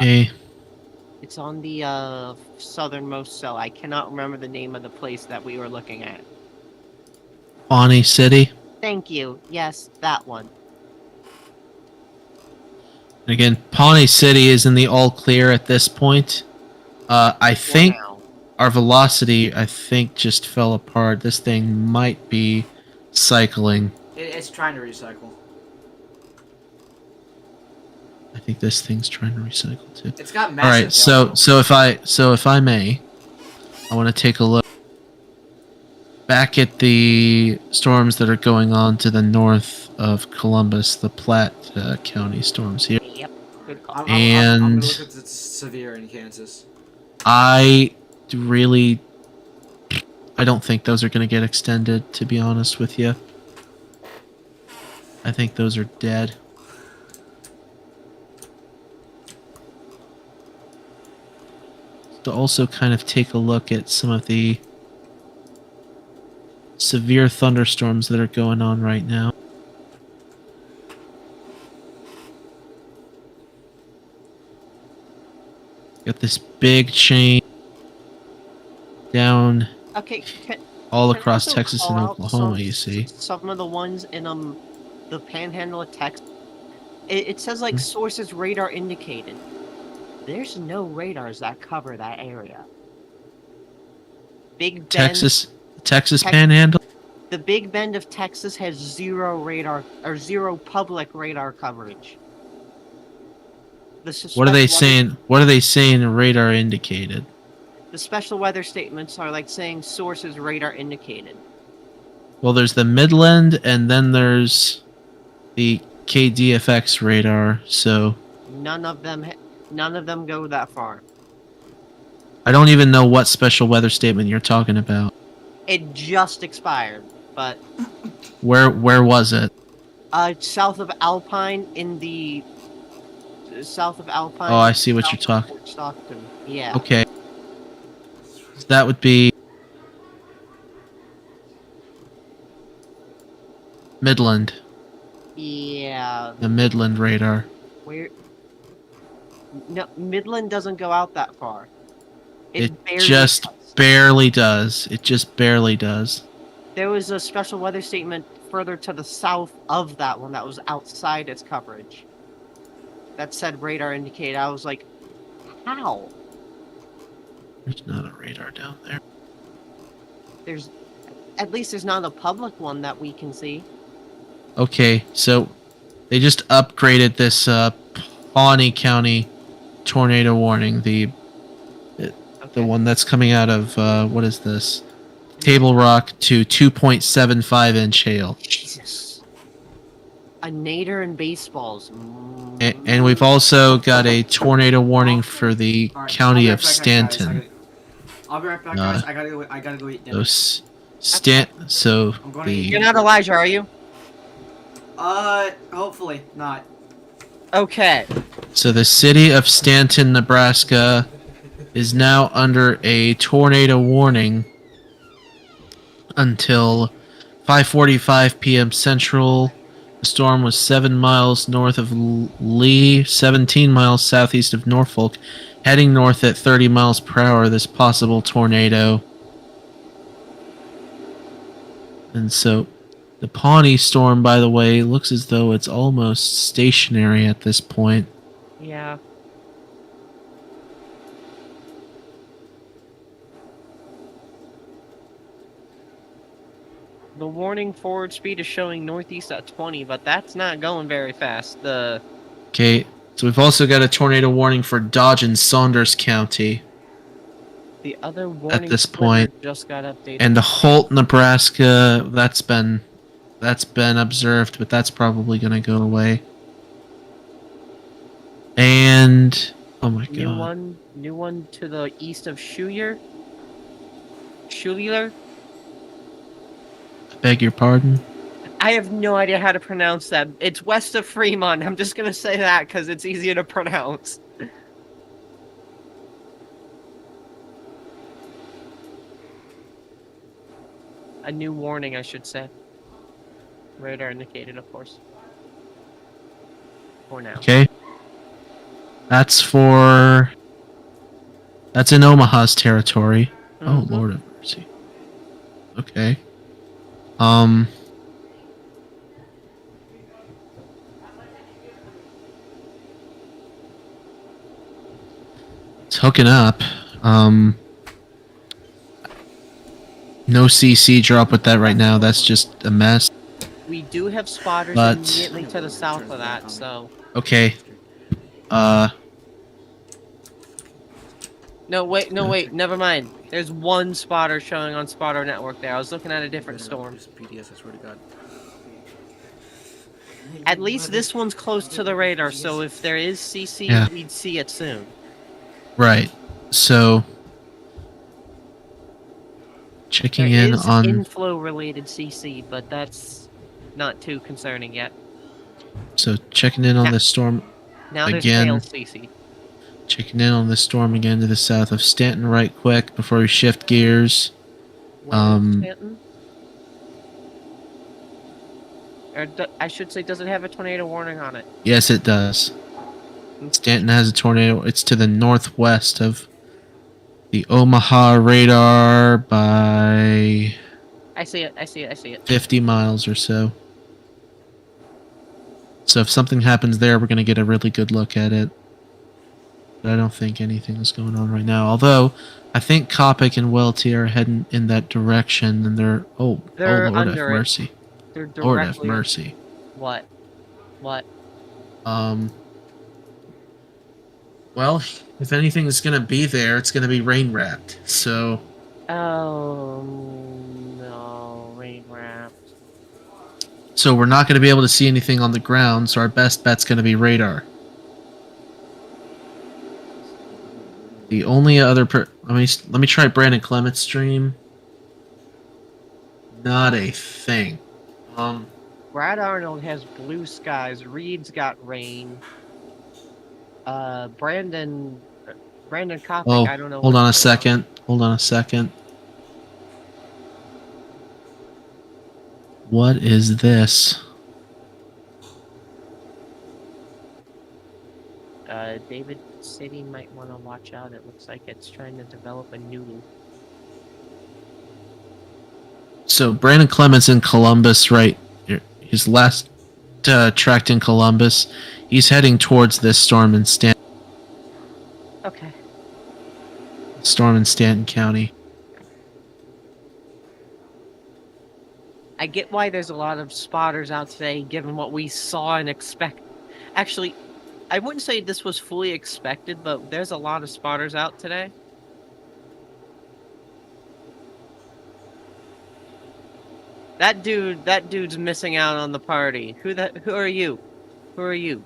it's on the southernmost cell. I cannot remember the name of the place that we were looking at. Pawnee City. Thank you. Yes, that one. Again, Pawnee City is in the all clear at this point. I think our velocity, just fell apart. This thing might be cycling. It's trying to recycle. I think this thing's trying to recycle too. It's got massive. All right, so if I may, I want to take a look back at the storms that are going on to the north of Columbus, the Platte County storms here. Yep, good call. I'm gonna look at the severe in Kansas. I don't think those are going to get extended, to be honest with you. I think those are dead. To also kind of take a look at some of the severe thunderstorms that are going on right now. Got this big chain down all across Texas and Oklahoma, you see. Some of the ones in the panhandle of Texas. It says like sources radar indicated. There's no radars that cover that area. Big Bend, Texas Panhandle. The Big Bend of Texas has zero radar or zero public radar coverage. What are they saying? What are they saying? Radar indicated. The special weather statements are like saying sources radar indicated. Well, there's the Midland, and then there's the KDFX radar. So None of them go that far. I don't even know what special weather statement you're talking about. It just expired, but Where was it? south of Alpine in the south of Alpine. Oh, I see what south you're of talking. Fort Stockton. Yeah. Okay. So that would be Midland. Yeah. The Midland radar. Where? No, Midland doesn't go out that far. It barely just does. barely does. It just barely does. There was a special weather statement further to the south of that one that was outside its coverage. That said radar indicated. I was like, how? There's not a radar down there. At least there's not a public one that we can see. Okay, so they just upgraded this Pawnee County tornado warning. The one that's coming out of what is this? Table Rock to 2.75 inch hail. Jesus. A nader and baseballs. And we've also got a tornado warning for the county of Stanton. I'll be right back, guys. I gotta go eat dinner. You're not Elijah, are you? Hopefully not. Okay. So the city of Stanton, Nebraska is now under a tornado warning until 5:45 p.m. Central. The storm was 7 miles north of Lee, 17 miles southeast of Norfolk, heading north at 30 miles per hour. This possible tornado. And so the Pawnee storm, by the way, looks as though it's almost stationary at this point. Yeah. The warning forward speed is showing northeast at 20, but that's not going very fast. Okay, so we've also got a tornado warning for Dodge and Saunders County The other warning at this point, just got updated. and the Holt, Nebraska, that's been observed, but that's probably going to go away. And oh my god, new one to the east of Schuler. Schuler. beg your pardon. I have no idea how to pronounce that. It's west of Fremont. I'm just gonna say that because it's easier to pronounce. A new warning, I should say. Radar indicated, of course. For now. Okay, that's in Omaha's territory. Oh Lord of mercy. Okay. It's hooking up. No CC drop with that right now. That's just a mess. We do have spotters But- immediately to the south of that, so... Okay. No, wait, never mind. There's one spotter showing on Spotter Network there. I was looking at a different storm. PDS, I swear to God. At least this one's close to the radar, so if there is CC, Yeah. we'd see it soon. Right. So checking There in is on inflow-related CC, but that's not too concerning yet. checking in on this storm Now there's again. hail CC. Checking in on this storm again to the south of Stanton right quick before we shift gears. Stanton? Or I should say, does it have a tornado warning on it? Yes, it does. Stanton has a tornado. It's to the northwest of the Omaha radar by I see it. 50 miles or so. So if something happens there, we're going to get a really good look at it. But I don't think anything is going on right now. Although, I think Coppock and Welty are heading in that direction, and they're Lord have under it. mercy. They're Lord have directly... mercy. What? Well, if anything is going to be there, it's going to be rain wrapped. So. Oh no, rain wrapped. So we're not going to be able to see anything on the ground. So our best bet's going to be radar. The only other let me try Brandon Clement's stream. Not a thing. Brad Arnold has blue skies. Reed's got rain. Brandon Kopic, Oh, I don't know. hold on a what's going second. Hold on a second. What is this? David City might want to watch out. It looks like it's trying to develop a new. So Brandon Clements in Columbus, right? His last tracked in Columbus. He's heading towards this storm in Stanton. Okay. Storm in Stanton County. I get why there's a lot of spotters out today, given what we saw and expect. Actually, I wouldn't say this was fully expected, but there's a lot of spotters out today. That dude's missing out on the party. Who are you? Who are you?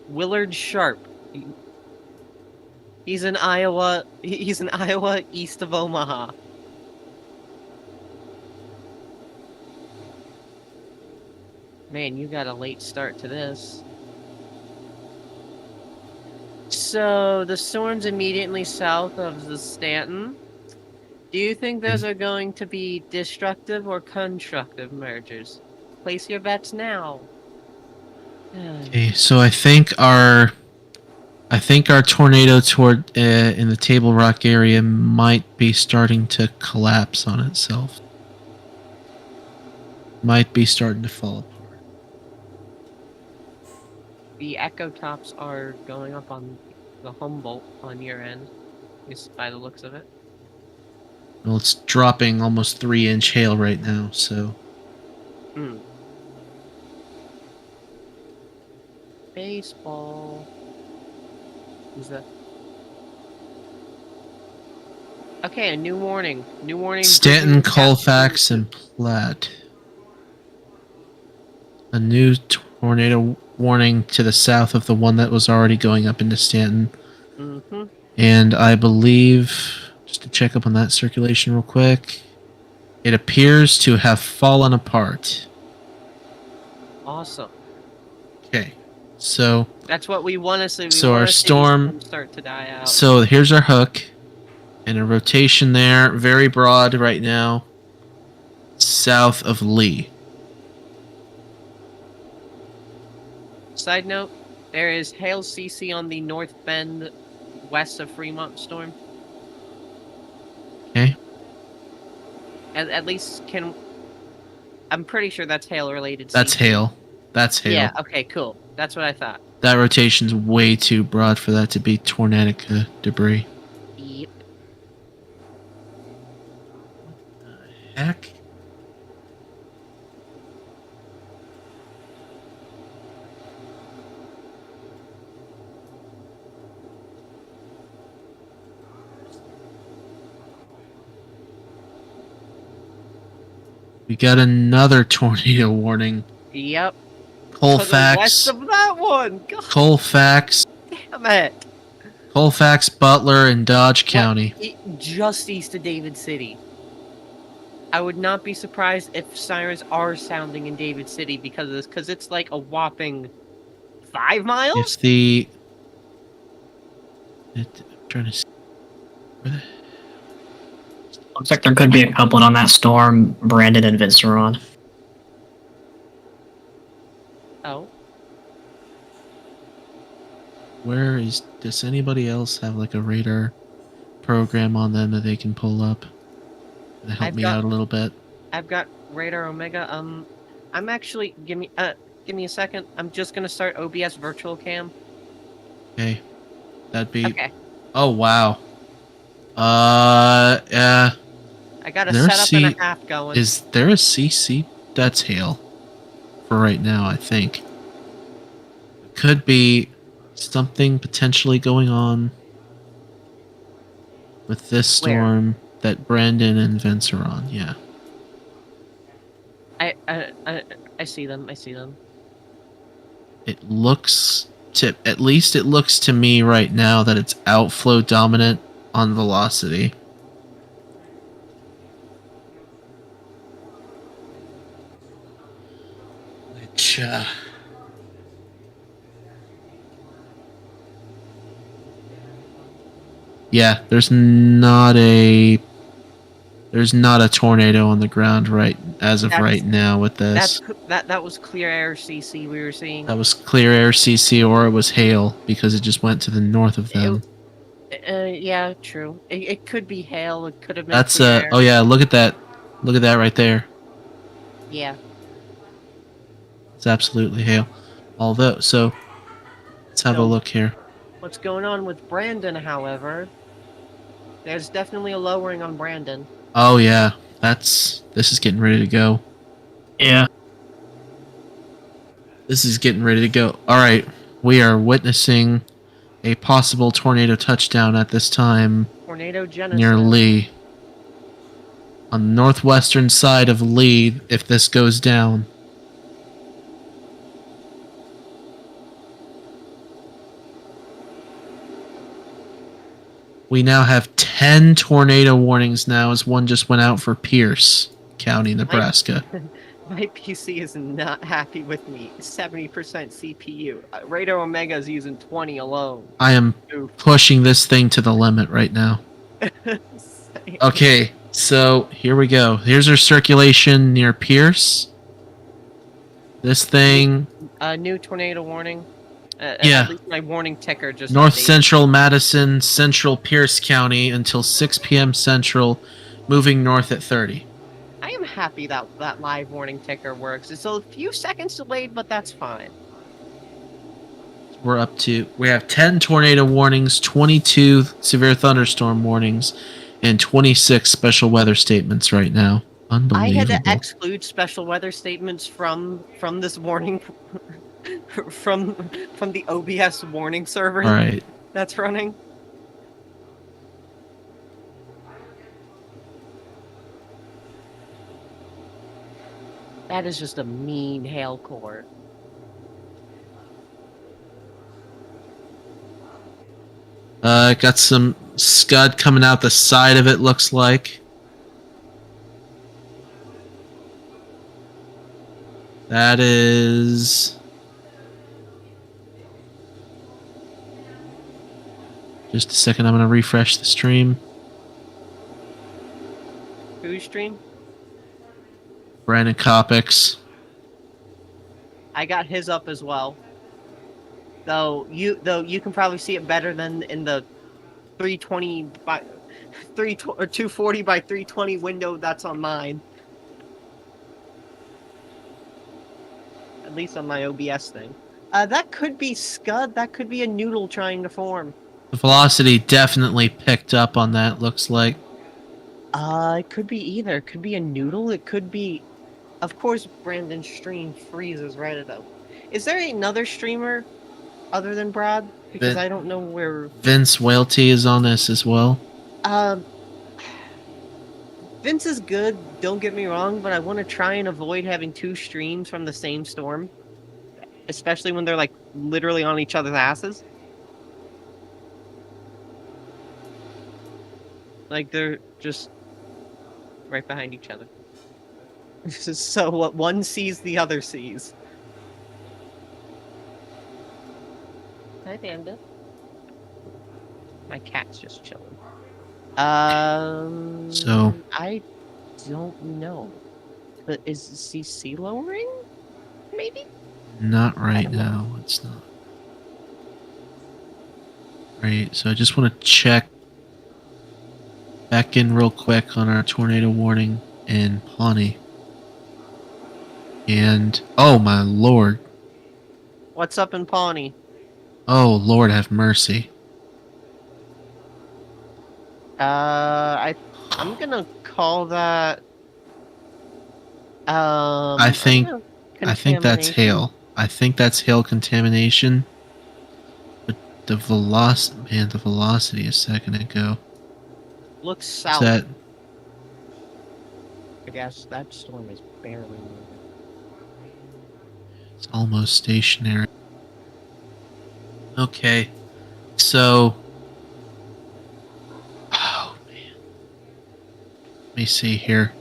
Willard Sharp. He's in Iowa. He's in Iowa, east of Omaha. Man, you got a late start to this. So, the storm's immediately south of the Stanton. Do you think those are going to be destructive or constructive mergers? Place your bets now. Okay, so I think our tornado toward in the Table Rock area might be starting to collapse on itself. Might be starting to fall apart. The echo tops are going up on the Humboldt on your end, just by the looks of it. Well, it's dropping almost 3-inch hail right now, so. Baseball. Who's that? Okay, a new warning. New warning. Stanton, Colfax, and Platte. A new tornado warning to the south of the one that was already going up into Stanton. And I believe, just to check up on that circulation real quick, it appears to have fallen apart. Awesome. Okay, so that's what we want to see. So our storm start to die out. So here's our hook, and a rotation there, very broad right now, south of Lee. Side note: there is hail CC on the North Bend, west of Fremont storm. Okay. At least I'm pretty sure that's hail related. That's hail. That's hail. Yeah. Okay. Cool. That's what I thought. That rotation's way too broad for that to be tornadic debris. Yep. What the heck? We got another tornado warning. Yep. Colfax. West of that one. God. Colfax. Damn it. Colfax, Butler, and Dodge County. Just east of David City. I would not be surprised if sirens are sounding in David City because of this, because it's like a whopping 5 miles. If the, I'm trying to see. Looks like there could be a coupling on that storm, Brandon and Vince are on. Oh. Does anybody else have like a radar program on them that they can pull up? To help me out a little bit. I've got Radar Omega. I'm actually give me a second. I'm just gonna start OBS virtual cam. Okay. That'd be okay. Oh wow. I got a setup and a half going. Is there a CC? That's hail. For right now, I think. could be something potentially going on with this storm that Brandon and Vince are on. Yeah. I see them. I see them. It looks at least it looks to me right now that it's outflow dominant on velocity. Which yeah, there's not a tornado on the ground right now with this. That was clear air CC we were seeing. That was clear air CC, or it was hail because it just went to the north of them. Yeah, true. It could be hail. It could have been. That's clear air. oh yeah, look at that right there. Yeah. It's absolutely hail. Although, so let's have a look here. What's going on with Brandon, however? There's definitely a lowering on Brandon. Oh yeah, this is getting ready to go. Yeah. This is getting ready to go. All right, we are witnessing a possible tornado touchdown at this time. Tornado Genesis. Near Lee. On the northwestern side of Lee, if this goes down. We now have 10 tornado warnings now, as one just went out for Pierce County, Nebraska. My PC is not happy with me. 70% CPU. Radar Omega is using 20 alone. I am pushing this thing to the limit right now. Okay, so here we go. Here's our circulation near Pierce. This thing... new tornado warning. Yeah. At least my warning ticker just North updated. Central Madison, Central Pierce County until 6 p.m. Central, moving north at 30. I am happy that that live warning ticker works. It's a few seconds delayed, but that's fine. We have 10 tornado warnings, 22 severe thunderstorm warnings, and 26 special weather statements right now. Unbelievable. I had to exclude special weather statements from this warning from the OBS warning server. All right. That's running. That is just a mean hail core. Got some scud coming out the side of it, looks like. That is... Just a second, I'm going to refresh the stream. Whose stream? Brandon Copics. I got his up as well. Though you can probably see it better than in the 320 by 240 by 320 window that's on mine. At least on my OBS thing. That could be Scud. That could be a noodle trying to form. The velocity definitely picked up on that, looks like. It could be either. It could be a noodle. It could be... Of course, Brandon's stream freezes right at them. Is there another streamer other than Brad? Because I don't know where... Vince Whalety is on this as well. Vince is good, don't get me wrong, but I want to try and avoid having two streams from the same storm. Especially when they're, like, literally on each other's asses. Like, they're just right behind each other. So what one sees, the other sees. Hi, Panda. My cat's just chilling. So I don't know. But is CC lowering? Maybe? Not right now. It's not. Right, so I just want to check back in real quick on our tornado warning in Pawnee. And, oh my lord. What's up in Pawnee? Oh, Lord have mercy. I'm gonna call that... I think that's hail. I think that's hail contamination. But the velocity a second ago. Looks Is south. that I guess that storm is barely moving. it's almost stationary. Okay. So oh man. Let me see here.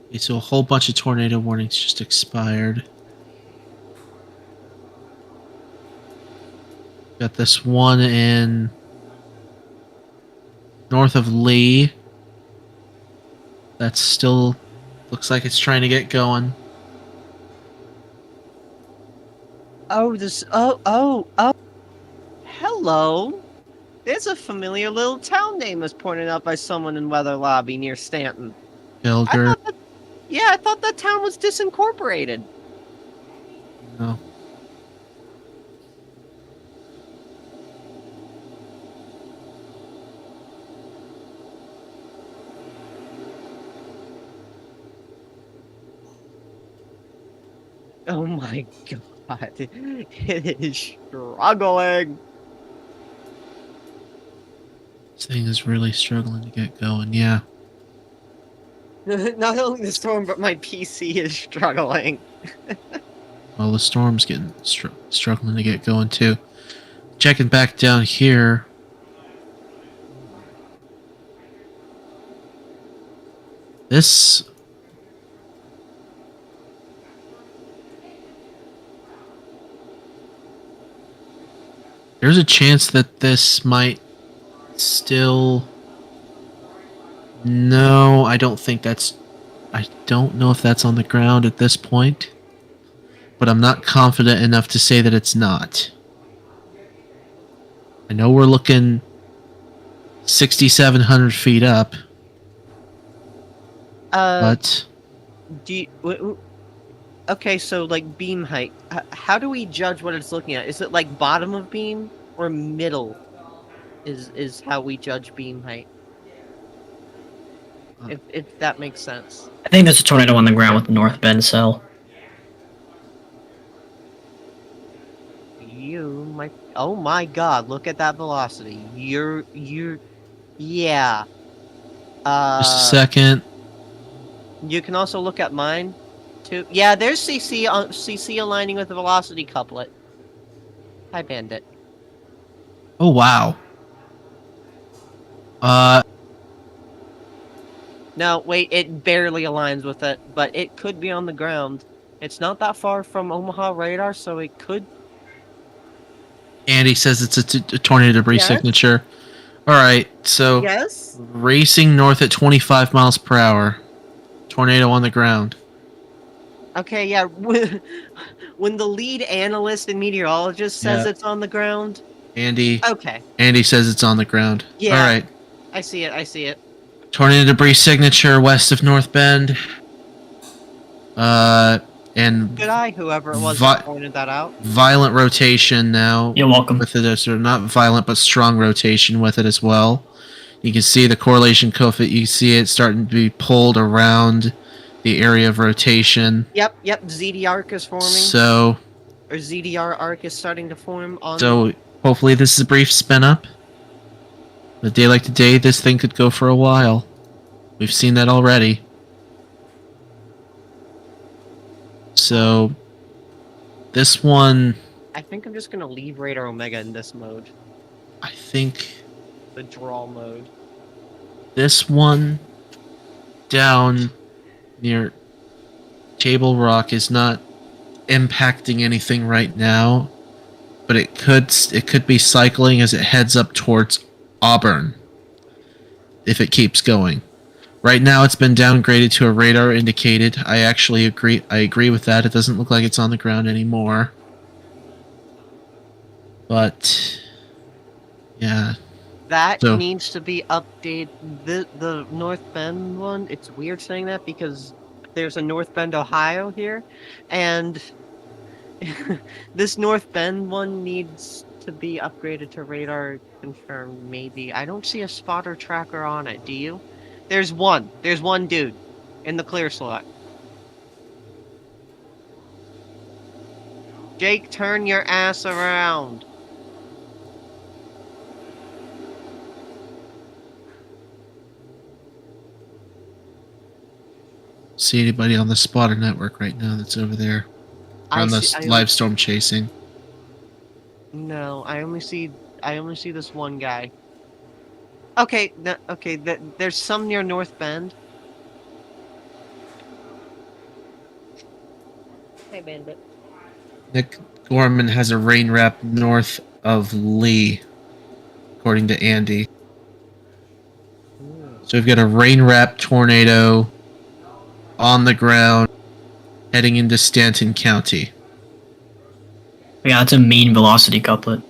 Okay, so a whole bunch of tornado warnings just expired. Got this one in north of Lee. That still looks like it's trying to get going. Oh, hello. There's a familiar little town name that's pointed out by someone in Weather Lobby near Stanton. Bilger. I thought that town was disincorporated. No. Oh my god. It is struggling. This thing is really struggling to get going, yeah. Not only the storm, but my PC is struggling. Well, the storm's getting struggling to get going too. Checking back down here. This there's a chance that this might still... No, I don't think that's... I don't know if that's on the ground at this point. But I'm not confident enough to say that it's not. I know we're looking 6,700 feet up. But... Okay, so like beam height. How do we judge what it's looking at? Is it like bottom of beam or middle? Is how we judge beam height. If that makes sense. I think there's a tornado on the ground with the North Bend cell. Oh my god, look at that velocity. Yeah. Just a second. You can also look at mine, too. Yeah, there's CC aligning with the velocity couplet. Hi, Bandit. Oh, wow. No, wait, it barely aligns with it, but it could be on the ground. It's not that far from Omaha radar, so it could... Andy says it's a tornado debris signature. Alright, so... Yes? Racing north at 25 miles per hour. Tornado on the ground. Okay, yeah. When the lead analyst and meteorologist says it's on the ground... Andy... Okay. Andy says it's on the ground. Yeah. Alright. I see it. Tornado debris signature west of North Bend. And Good eye, whoever it was that pointed that out. Violent rotation now. You're welcome. With it, so not violent, but strong rotation with it as well. You can see the correlation coefficient. You can see it starting to be pulled around the area of rotation. Yep. ZD arc is forming. So... Or ZDR arc is starting to form on... So, hopefully this is a brief spin up. A day like today, this thing could go for a while. We've seen that already. So, this one... I think I'm just going to leave Radar Omega in this mode. I think... The draw mode. This one down near Table Rock is not impacting anything right now, but it could be cycling as it heads up towards Auburn if it keeps going. Right now it's been downgraded to a radar indicated. I actually agree with that. It doesn't look like it's on the ground anymore. But yeah. That needs to be updated. The North Bend one, it's weird saying that because there's a North Bend, Ohio here, and this North Bend one needs to be upgraded to radar confirmed, maybe. I don't see a spotter tracker on it, do you? There's one. There's one dude in the clear slot. Jake, turn your ass around. See anybody on the spotter network right now that's over there on this live storm chasing? No, I only see this one guy. Okay, there's some near North Bend. Hey, Bandit. Nick Gorman has a rain wrap north of Lee, according to Andy. So we've got a rain wrap tornado on the ground heading into Stanton County. Yeah, it's a mean velocity couplet.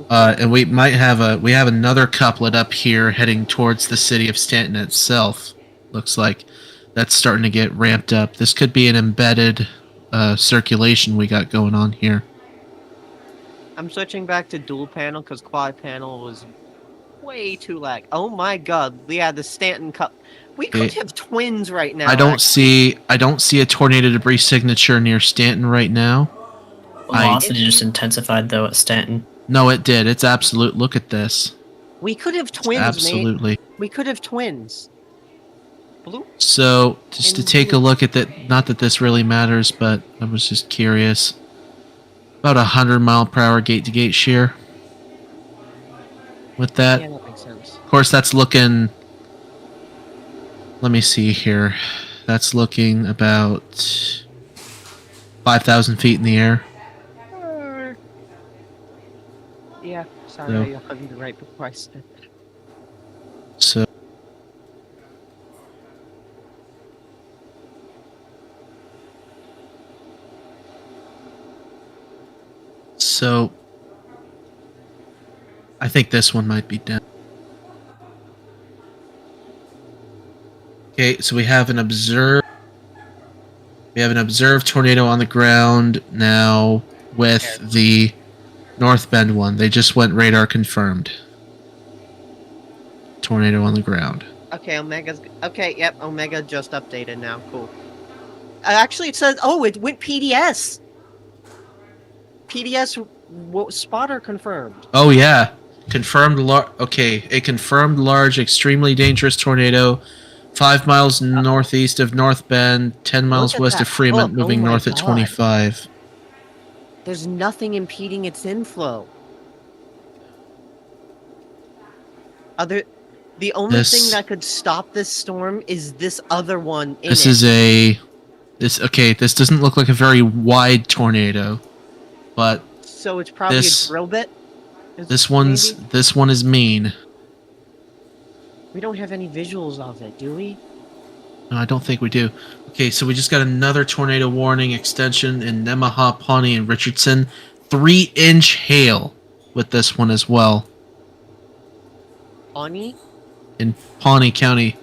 And we have another couplet up here heading towards the city of Stanton itself. Looks like that's starting to get ramped up. This could be an embedded circulation we got going on here. I'm switching back to dual panel because quad panel was way too lag. Oh my god, yeah, the Stanton Cup. We could have twins right now. I don't see a tornado debris signature near Stanton right now. Velocity just intensified though at Stanton. No, it did. It's absolute. Look at this. We could have twins, Absolutely. mate. We could have twins. Blue? So, just to take a look at that, not that this really matters, but I was just curious. About 100 mile per hour gate to gate shear. With that. Yeah, that makes sense. Of course, that's looking. Let me see here. That's looking about 5,000 feet in the air. Yeah, sorry, I hugged you right before I said that. So. So. I think this one might be down. Okay, so we have an observed tornado on the ground now with the North Bend one. They just went radar confirmed. Tornado on the ground. Okay, Omega's... Okay, yep, Omega just updated now. Cool. Actually, it says... Oh, it went PDS! PDS spotter confirmed. Oh, yeah. Confirmed a confirmed large, extremely dangerous tornado 5 miles northeast of North Bend, 10 miles west of Fremont, moving north at 25. There's nothing impeding its inflow. The only thing that could stop this storm is this other one in This doesn't look like a very wide tornado, but so it's probably a drill bit. This one is mean. We don't have any visuals of it, do we? No, I don't think we do. Okay, so we just got another tornado warning extension in Nemaha, Pawnee, and Richardson. 3-inch hail with this one as well. Pawnee? In Pawnee County.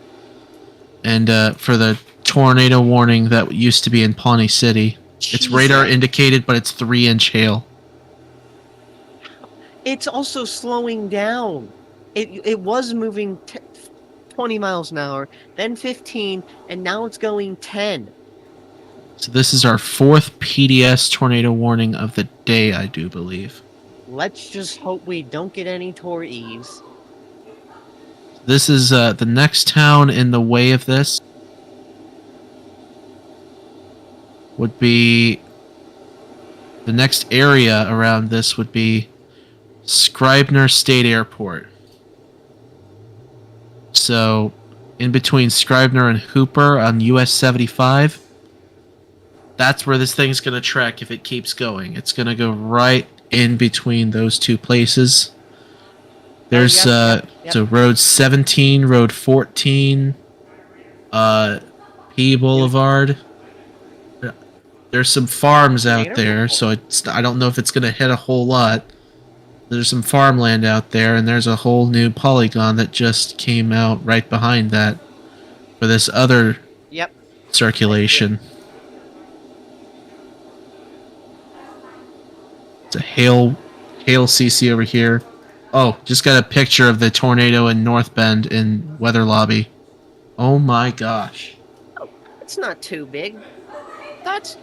And for the tornado warning that used to be in Pawnee City. It's radar indicated, but it's 3-inch hail. It's also slowing down. It was moving 20 miles an hour, then 15, and now it's going 10. So this is our 4th PDS tornado warning of the day, I do believe. Let's just hope we don't get any tornadoes. This is the next town in the way of this would be the next area around this would be Scribner State Airport. So, in between Scribner and Hooper on US 75, that's where this thing's going to trek if it keeps going. It's going to go right in between those two places. There's so Road 17, Road 14, P Boulevard. There's some farms out there, so I don't know if it's going to hit a whole lot. There's some farmland out there, and there's a whole new polygon that just came out right behind that for this other circulation. It's a hail Hail CC over here. Oh, just got a picture of the tornado in North Bend in weather lobby. Oh my gosh. It's not too big. That's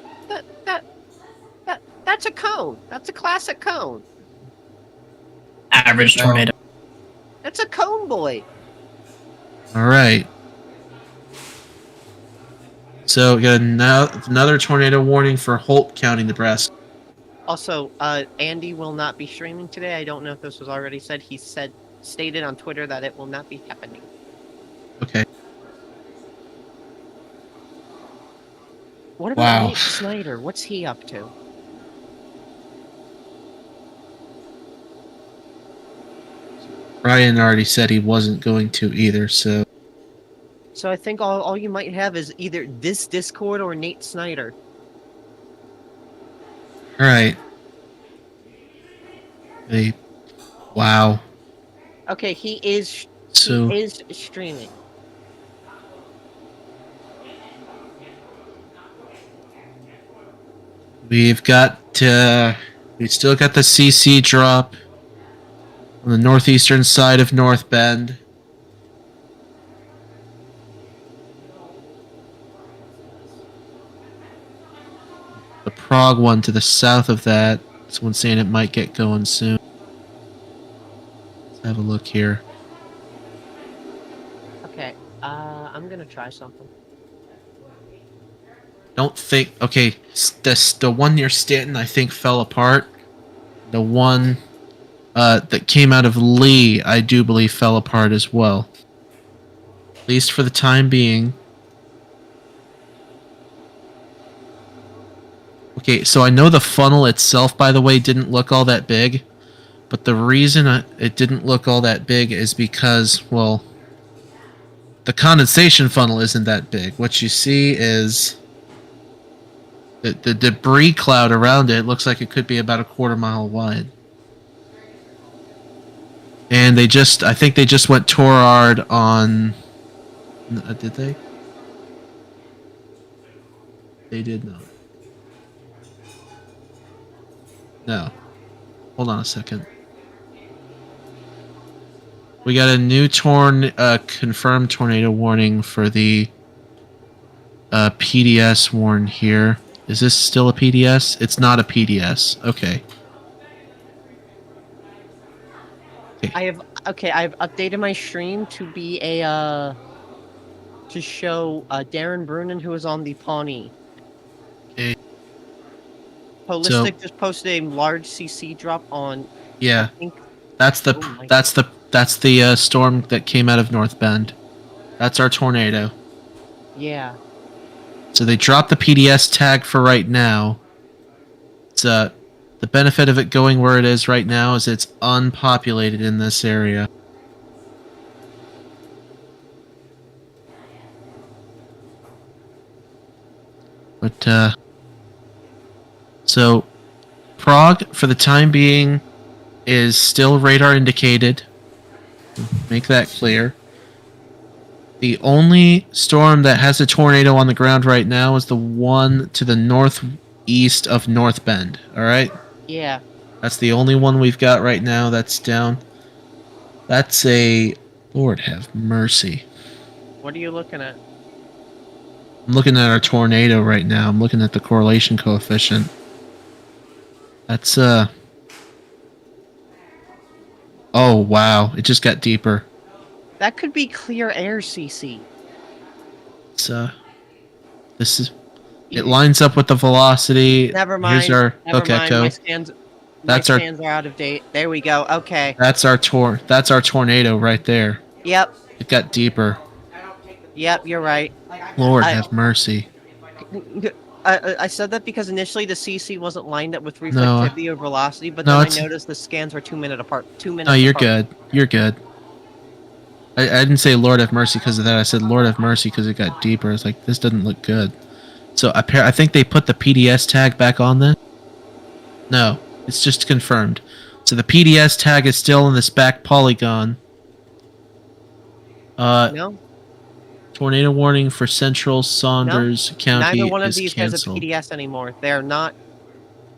that's a cone. That's a classic cone. Average tornado. That's a cone boy. All right. So we got another tornado warning for Holt County, Nebraska. Also, Andy will not be streaming today. I don't know if this was already said. He stated on Twitter that it will not be happening. Okay. What about Nate Snyder? What's he up to? Ryan already said he wasn't going to either, so... So I think all you might have is either this Discord or Nate Snyder. Alright. Wow. Okay, he is streaming. We've got, we still got the CC drop on the northeastern side of North Bend. The Prague one to the south of that. Someone's saying it might get going soon. Let's have a look here. Okay, I'm gonna try something. Don't think... Okay, the one near Stanton, I think, fell apart. The one that came out of Lee, I do believe, fell apart as well. At least for the time being. Okay, so I know the funnel itself, by the way, didn't look all that big. But the reason it didn't look all that big is because, well, the condensation funnel isn't that big. What you see is... The debris cloud around it looks like it could be about a quarter-mile wide. And I think they just went Torard on... did they? They did not. No. Hold on a second. We got a new confirmed tornado warning for the PDS warn here. Is this still a PDS? It's not a PDS. Okay. I've updated my stream to be a to show Darren Brunin, who is on the Pawnee. Okay. Holistic just posted a large CC drop on. Yeah. I think, that's the storm that came out of North Bend. That's our tornado. Yeah. So they dropped the PDS tag for right now. It's the benefit of it going where it is right now is it's unpopulated in this area. But so Prague for the time being is still radar indicated. Make that clear. The only storm that has a tornado on the ground right now is the one to the northeast of North Bend. Alright? Yeah. That's the only one we've got right now that's down. That's a... Lord have mercy. What are you looking at? I'm looking at our tornado right now. I'm looking at the correlation coefficient. That's, Oh, wow. It just got deeper. That could be clear air CC. It's, this is... It lines up with the velocity. Never mind. Here's our... Never okay, mind. go. My scans are out of date. There we go. Okay. That's our tornado right there. Yep. It got deeper. Yep, you're right. Lord have mercy. I said that because initially the CC wasn't lined up with reflectivity or velocity, but then I noticed the scans were 2 minutes apart. 2 minutes. No, you're apart. good. You're good. I didn't say Lord have mercy because of that. I said Lord have mercy because it got deeper. It's like, this doesn't look good. So I think they put the PDS tag back on then? No, it's just confirmed. So the PDS tag is still in this back polygon. No. Tornado warning for Central Saunders County Neither one of is these canceled. has a PDS anymore. They're not.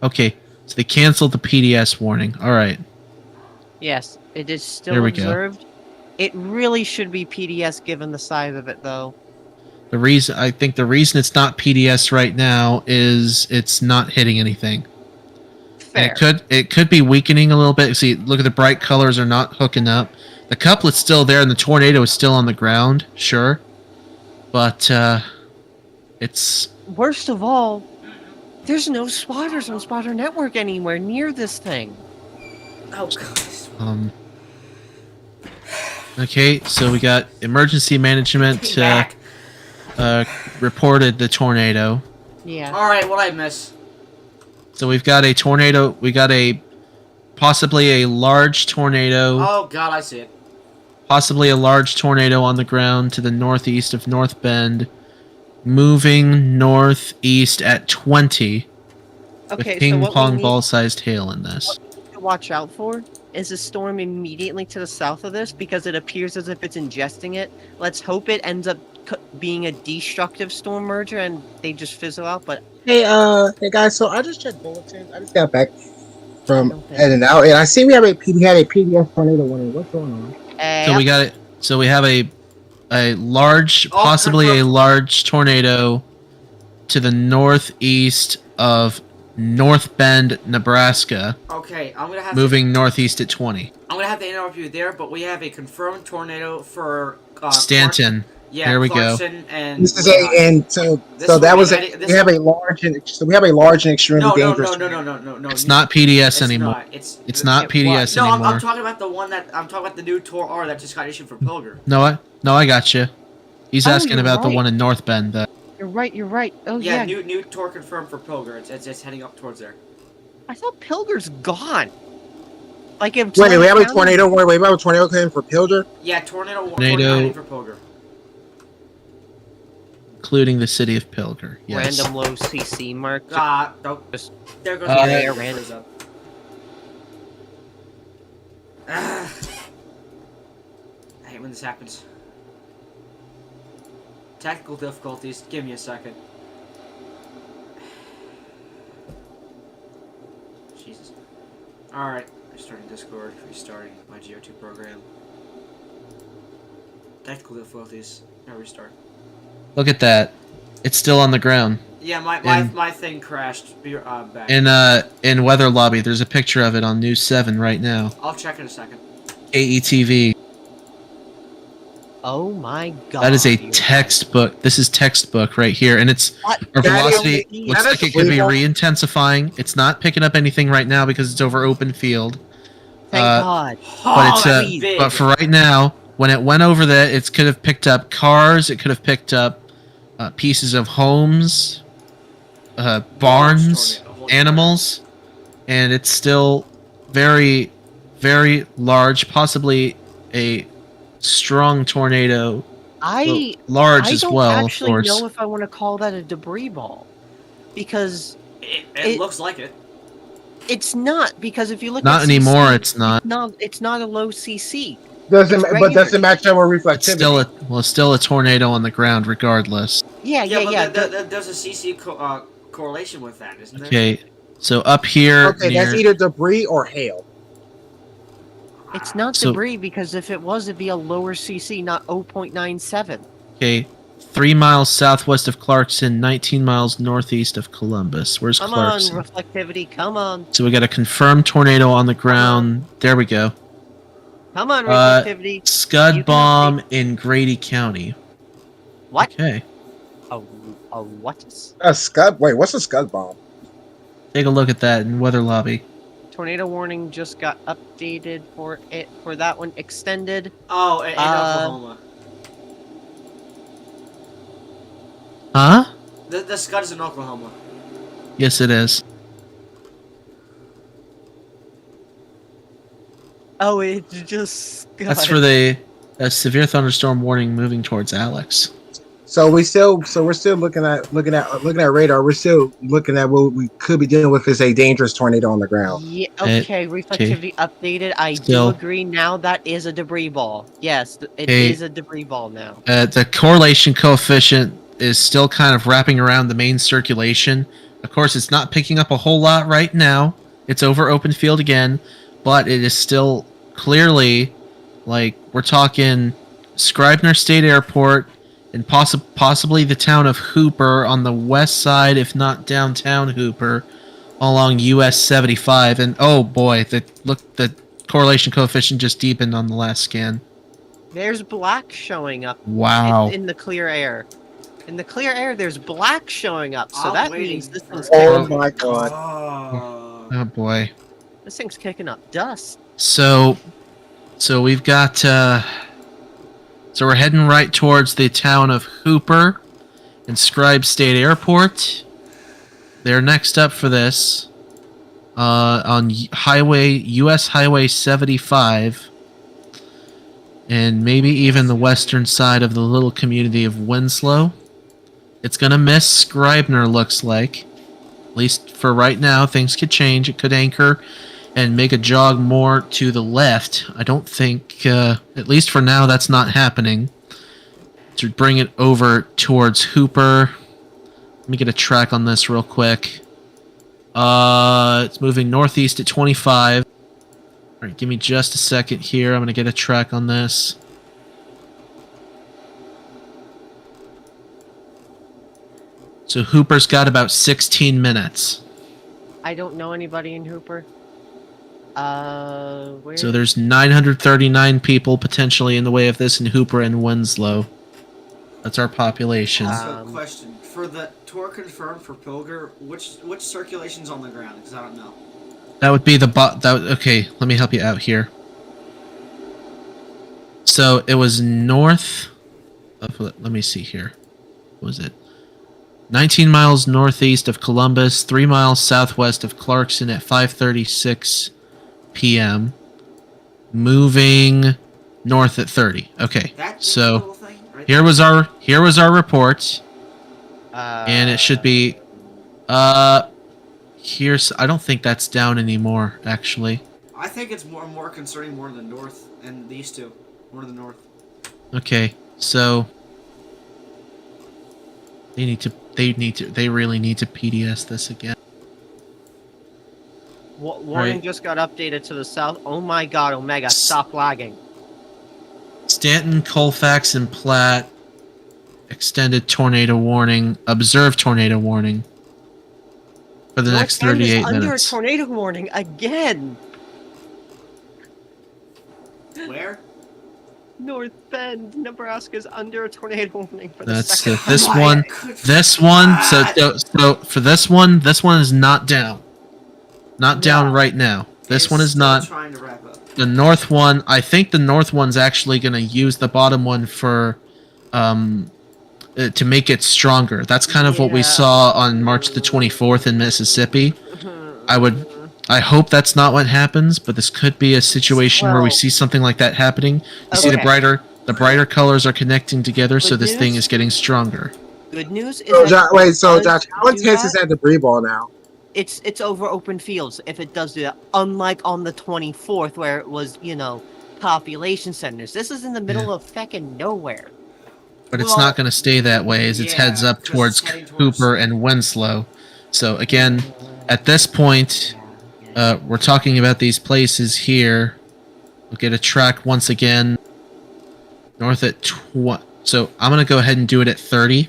Okay, So they canceled the PDS warning. All right. Yes, it is still There we go. observed. It really should be PDS given the size of it, though. I think the reason it's not PDS right now is it's not hitting anything. Fair. And it could be weakening a little bit. See, look at the bright colors are not hooking up. The couplet's still there and the tornado is still on the ground, sure. But it's Worst of all, there's no spotters on Spotter Network anywhere near this thing. Oh god. Okay, so we got emergency management reported the tornado. Yeah. Alright, what'd I miss? So we've got a tornado. We got possibly a large tornado. Oh god, I see it. Possibly a large tornado on the ground to the northeast of North Bend, moving northeast at 20. Okay, with so ping what we pong need- ball-sized hail in this. What we need to watch out for is a storm immediately to the south of this because it appears as if it's ingesting it. Let's hope it ends up being a destructive storm merger and they just fizzle out. But Hey guys, so I just checked bulletins. I just got back from heading out, and I see we had a PDS tornado warning. What's going on? So we got it. So we have a large, possibly a large tornado to the northeast of North Bend, Nebraska. Okay, I'm gonna have moving northeast at 20. I'm gonna have to interrupt you there, but we have a confirmed tornado for Stanton. There we Clarkson go. And This is that was we have a large and extremely dangerous. No. It's not PDS anymore. Not. It's not PDS no, anymore. I'm talking about the one that I'm talking about the new Tor R that just got issued for Pilger. No, I got you. He's asking you're about the right. one in North Bend. You're right. Oh Yeah, yeah. new Tor confirmed for Pilger. It's heading up towards there. I thought Pilger's gone. Like if Wait, we have a tornado. Wait, we have a tornado coming for Pilger. Yeah, tornado for Pilger. Including the city of Pilger. Yes. Random low CC mark. Just, there goes random. I hate when this happens. Technical difficulties. Give me a second. Jesus. Alright. Restarting Discord. Restarting my GO2 program. Technical difficulties. Now restart. Look at that. It's still on the ground. Yeah, my thing crashed. Back. In Weather Lobby, there's a picture of it on News 7 right now. I'll check in a second. AETV. Oh my god. That is a textbook. This is textbook right here, and it's our velocity looks like it could be re-intensifying. It's not picking up anything right now because it's over open field. Thank God. But for right now, when it went over that, it could have picked up cars. It could have picked up pieces of homes, barns, animals, and it's still very, very large. Possibly a strong tornado. Large as well. I don't actually of course. know if I want to call that a debris ball, because it looks like it. It's not, because if you look not at anymore. CC, It's not. It's not a low CC. Does it match up with reflectivity? It's still a tornado on the ground, regardless. Yeah. There's a CC correlation with that, isn't there? Okay, so up here. Okay, that's either debris or hail. It's not debris, because if it was, it'd be a lower CC, not 0.97. Okay, 3 miles southwest of Clarkson, 19 miles northeast of Columbus. Where's Clarkson? Come on, reflectivity, come on. So we got a confirmed tornado on the ground. There we go. Come on, reflectivity. Scud bomb in Grady County. What? Okay. A what? A scud? Wait, what's a scud bomb? Take a look at that in Weather Lobby. Tornado warning just got updated for that one, extended. Oh, in Oklahoma. Huh? The Scud is in Oklahoma. Yes, it is. Oh, it's just. That's for the severe thunderstorm warning moving towards Alex. So we're still looking at radar. We're still looking at what we could be dealing with is a dangerous tornado on the ground. Yeah. Okay. Reflectivity updated. I do agree. Now that is a debris ball. Yes, it is a debris ball now. The correlation coefficient is still kind of wrapping around the main circulation. Of course, it's not picking up a whole lot right now. It's over open field again, but it is still clearly, like, we're talking Scribner State Airport and possibly the town of Hooper on the west side, if not downtown Hooper, along US 75. And oh boy, the correlation coefficient just deepened on the last scan. There's black showing up. Wow. In the clear air. In the clear air, there's black showing up. So I'm that waiting means this for one's it. Oh kicking. my god. Oh boy. This thing's kicking up dust. So we've got so we're heading right towards the town of Hooper and Scribe State Airport. They're next up for this on US Highway 75, and maybe even the western side of the little community of Winslow. It's gonna miss Scribner, looks like. At least for right now. Things could change. It could anchor and make a jog more to the left. I don't think, at least for now, that's not happening. To bring it over towards Hooper. Let me get a track on this real quick. It's moving northeast at 25. Alright, give me just a second here. I'm going to get a track on this. So Hooper's got about 16 minutes. I don't know anybody in Hooper. Where? So there's 939 people potentially in the way of this in Hooper and Winslow. That's our population. So, question for the tour confirmed for Pilger. Which circulation's on the ground? Because I don't know. That would be the okay, let me help you out here. So it was north of, let me see here. What was it? 19 miles northeast of Columbus, 3 miles southwest of Clarkson at 5:36 p.m. Moving north at 30. Okay. So here was our report. And it should be here's, I don't think that's down anymore, actually. I think it's more concerning more the north and these two. More to the north. Okay, so they really need to PDS this again. Warning Right. just got updated to the south. Oh my god, Omega, stop lagging. Stanton, Colfax, and Platte. Extended tornado warning. Observed tornado warning. For the next North Bend is 38 under minutes. a tornado warning again. Where? North Bend, Nebraska's under a tornado warning for the That's second this time. one. This one. So for this one is not down. Not down right now. This one is not. Trying to wrap up. The north one, I think the north one's actually going to use the bottom one for, to make it stronger. That's kind of what we saw on March the 24th in Mississippi. I hope that's not what happens, but this could be a situation where we see something like that happening. You see the brighter colors are connecting together, so this thing is getting stronger. Good news is So, that Josh, how intense is that debris ball now? it's over open fields if it does do that. Unlike on the 24th where it was, population centers. This is in the middle of feckin' nowhere. But it's not going to stay that way as it heads up towards Hooper and Winslow. So again, at this point, we're talking about these places here. We'll get a track once again. North at so I'm going to go ahead and do it at 30.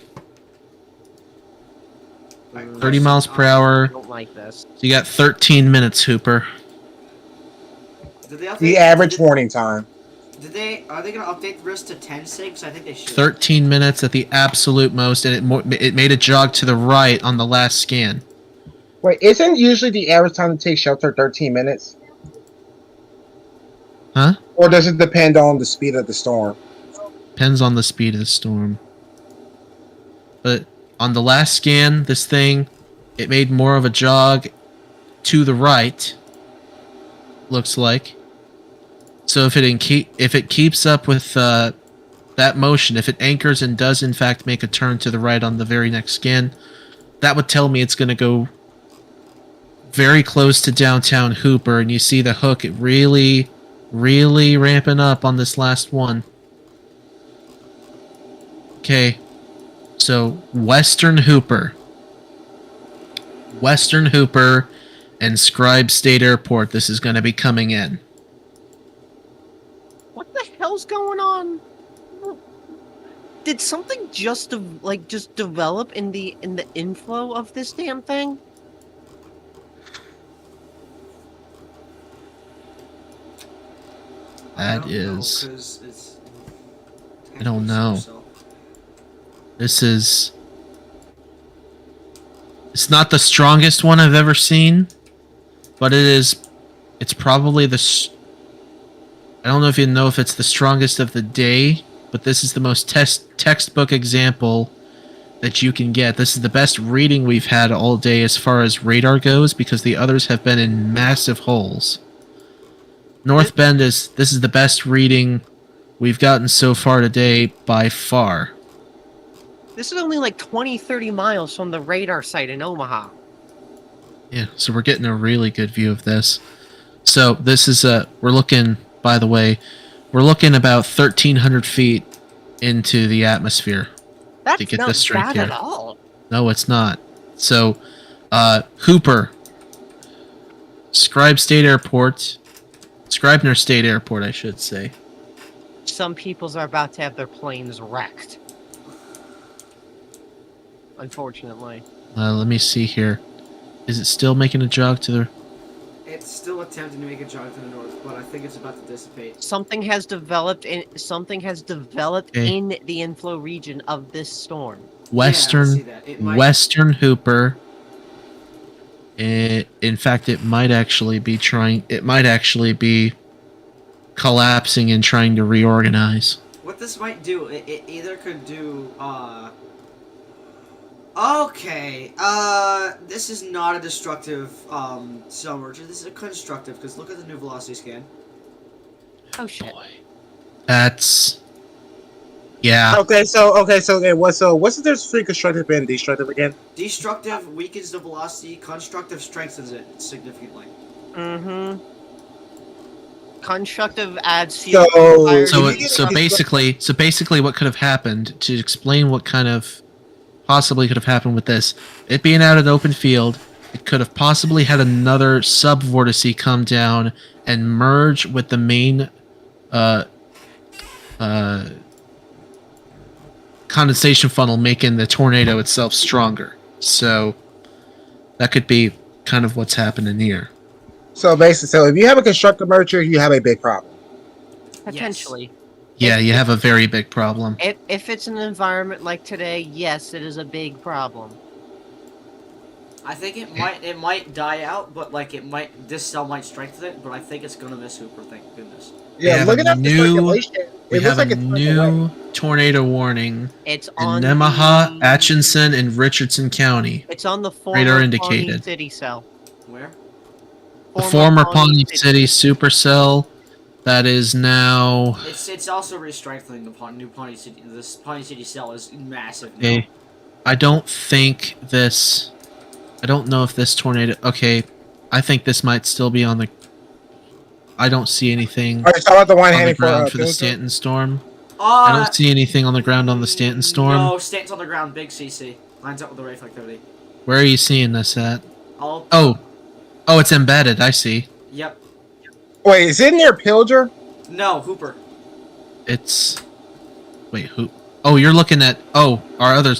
30 miles per hour. I don't like this. So you got 13 minutes, Hooper. The average warning time. Are they gonna update the risk to 10 sigs? I think they should. 13 minutes at the absolute most, and it made a jog to the right on the last scan. Wait, isn't usually the average time to take shelter 13 minutes? Huh? Or does it depend on the speed of the storm? Depends on the speed of the storm. But on the last scan, this thing, it made more of a jog to the right. Looks like. So if it keeps up with that motion, if it anchors and does in fact make a turn to the right on the very next scan, that would tell me it's going to go very close to downtown Hooper, and you see the hook it really ramping up on this last one. Okay, so Western Hooper and Scribe State Airport. This is going to be coming in. What the hell's going on? Did something just develop in the inflow of this damn thing? That is. I don't know. This is. It's not the strongest one I've ever seen, but it is. It's probably the. I don't know if it's the strongest of the day, but this is the most textbook example that you can get. This is the best reading we've had all day as far as radar goes, because the others have been in massive holes. North Bend this is the best reading we've gotten so far today by far. This is only like 20-30 miles from the radar site in Omaha. Yeah, so we're getting a really good view of this. So this is we're looking, by the way, we're looking about 1,300 feet into the atmosphere. That's to get not this straight bad here. at all. No, it's not. So, Hooper, Scribner State Airport, I should say. Some peoples are about to have their planes wrecked. Unfortunately. Let me see here. Is it still making a jog to the... It's still attempting to make a jog to the north, but I think it's about to dissipate. Something has developed in the inflow region of this storm. Western Hooper. In fact, it might actually be collapsing and trying to reorganize. What this might do, it either could do, okay, this is not a destructive, cell merger. This is a constructive, because look at the new velocity scan. Oh, shit. Boy. That's... Yeah. What's the difference between constructive and destructive again? Destructive weakens the velocity, constructive strengthens it significantly. Mm-hmm. Constructive adds fuel. So basically what could have happened, to explain what kind of possibly could have happened with this, it being out of the open field, it could have possibly had another sub-vortice come down and merge with the main condensation funnel, making the tornado itself stronger. So that could be kind of what's happening here. So basically, if you have a constructive merger, you have a big problem. Potentially. Yeah, you have a very big problem. If it's an environment like today, yes, it is a big problem. I think it might die out, but like this cell might strengthen it, but I think it's gonna miss Hooper, thank goodness. Yeah, looking at the circulation, we have a new tornado warning. It's in on Nemaha, Atchison, and Richardson County. It's on the former radar Pawnee indicated. City cell. Where? The former Pawnee City supercell that is now. It's also re-strengthening the new Pawnee City. This Pawnee City cell is massive now. Okay, I don't know if this tornado. Okay, I think this might still be on the. I don't see anything Are you talking about the one on the heading ground for the Stanton storm. I don't see anything on the ground on the Stanton storm. No, Stanton's on the ground. Big CC lines up with the Wraith activity. Where are you seeing this at? Oh, it's embedded. I see. Yep. Wait, is it near Pilger? No, Hooper. It's. Wait, who? Oh, you're looking at. Oh, our other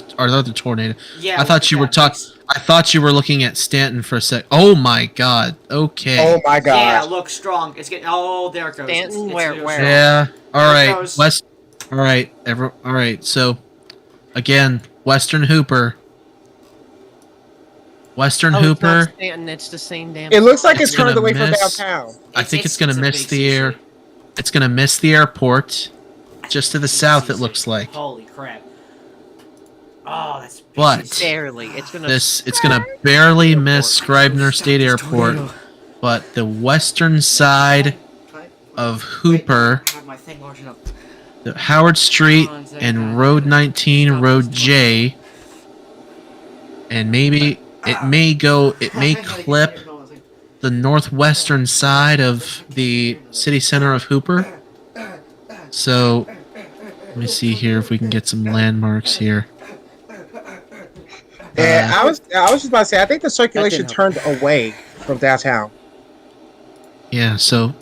tornado. Yeah. I thought you were talking. I thought you were looking at Stanton for a sec. Oh my God. Okay. Oh my God. Yeah, look strong. It's getting. Oh, there it goes. Stanton, It's where? Yeah. All There it right. goes. All right. All right. So, again, Western Hooper. Western It's Hooper. not Stanton, it's the same damn. It looks like it's gonna turned away from miss- downtown. I think it's going to a miss big the air. CC. It's going to miss the airport. Just to the south, it looks like. Holy crap. Oh, that's big But CC. Barely. It's gonna. it's going to barely miss Scribner State Airport, but the western side of Hooper, I have my thing large enough. the Howard Street and Road 19, Road J, and maybe it may clip the northwestern side of the city center of Hooper. So let me see here if we can get some landmarks here. Yeah, I was just about to say, I think the circulation turned away from downtown. Yeah, so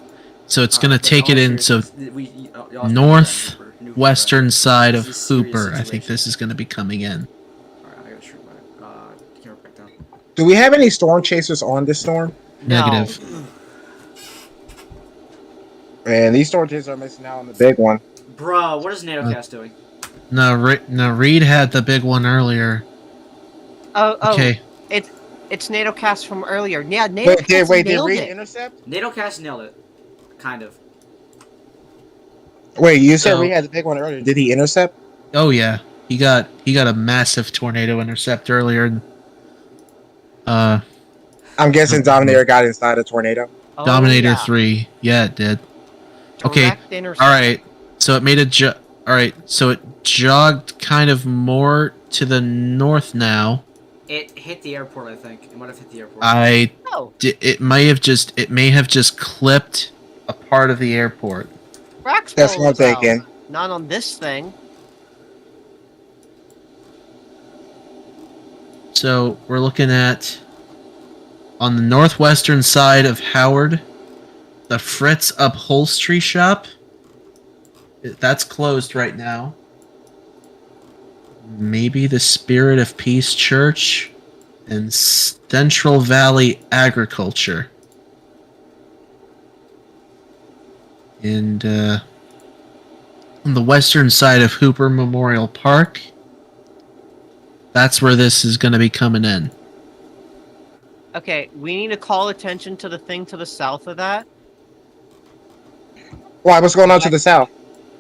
it's gonna But take all it in. So y'all spend northwestern side This of is a serious Hooper. I think situation. this is gonna be coming in. Alright, I gotta shrink my camera back down. Do we have any storm chasers on this storm? Negative. Man, these storm chasers are missing out on the big one. Bruh, what is NatoCast doing? No, Reed had the big one earlier. Oh, Okay. it's NatoCast from earlier. Yeah, NatoCast Did nailed Reed it. intercept? NatoCast nailed it. Kind of. Wait, you said So- Reed had the big one earlier. Did he intercept? Oh yeah, he got a massive tornado intercept earlier. And, I'm guessing Dominator got inside a tornado. Oh, Dominator yeah. 3. Yeah, it did. Okay. Direct intercept. All right. So it made a all right. So it jogged kind of more to the north now. It hit the airport, I think. It might have hit the airport. Oh, It may have just clipped a part of the airport. Braxville That's what I'm is out. thinking. Not on this thing. So we're looking at on the northwestern side of Howard, the Fritz Upholstery Shop. That's closed right now. Maybe the Spirit of Peace Church and Central Valley Agriculture. And on the western side of Hooper Memorial Park, that's where this is going to be coming in. Okay, we need to call attention to the thing to the south of that. Why? What's going on to the south?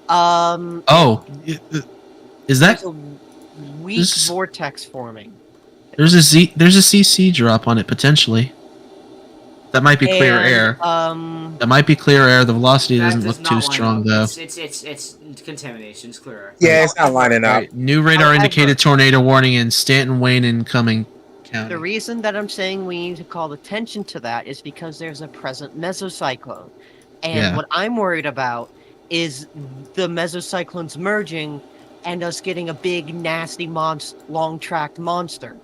Oh, is that There's a weak This- vortex forming. there's a CC drop on it potentially? That might be clear And, air. That might be clear air. The velocity That doesn't does look not too line strong up. though. It's contamination. It's clear air. Yeah, it's not lining up. Right, new radar However- indicated tornado warning in Stanton, Wayne incoming county. The reason that I'm saying we need to call attention to that is because there's a present mesocyclone. And Yeah. what I'm worried about is the mesocyclones merging and us getting a big, nasty, long-tracked monster.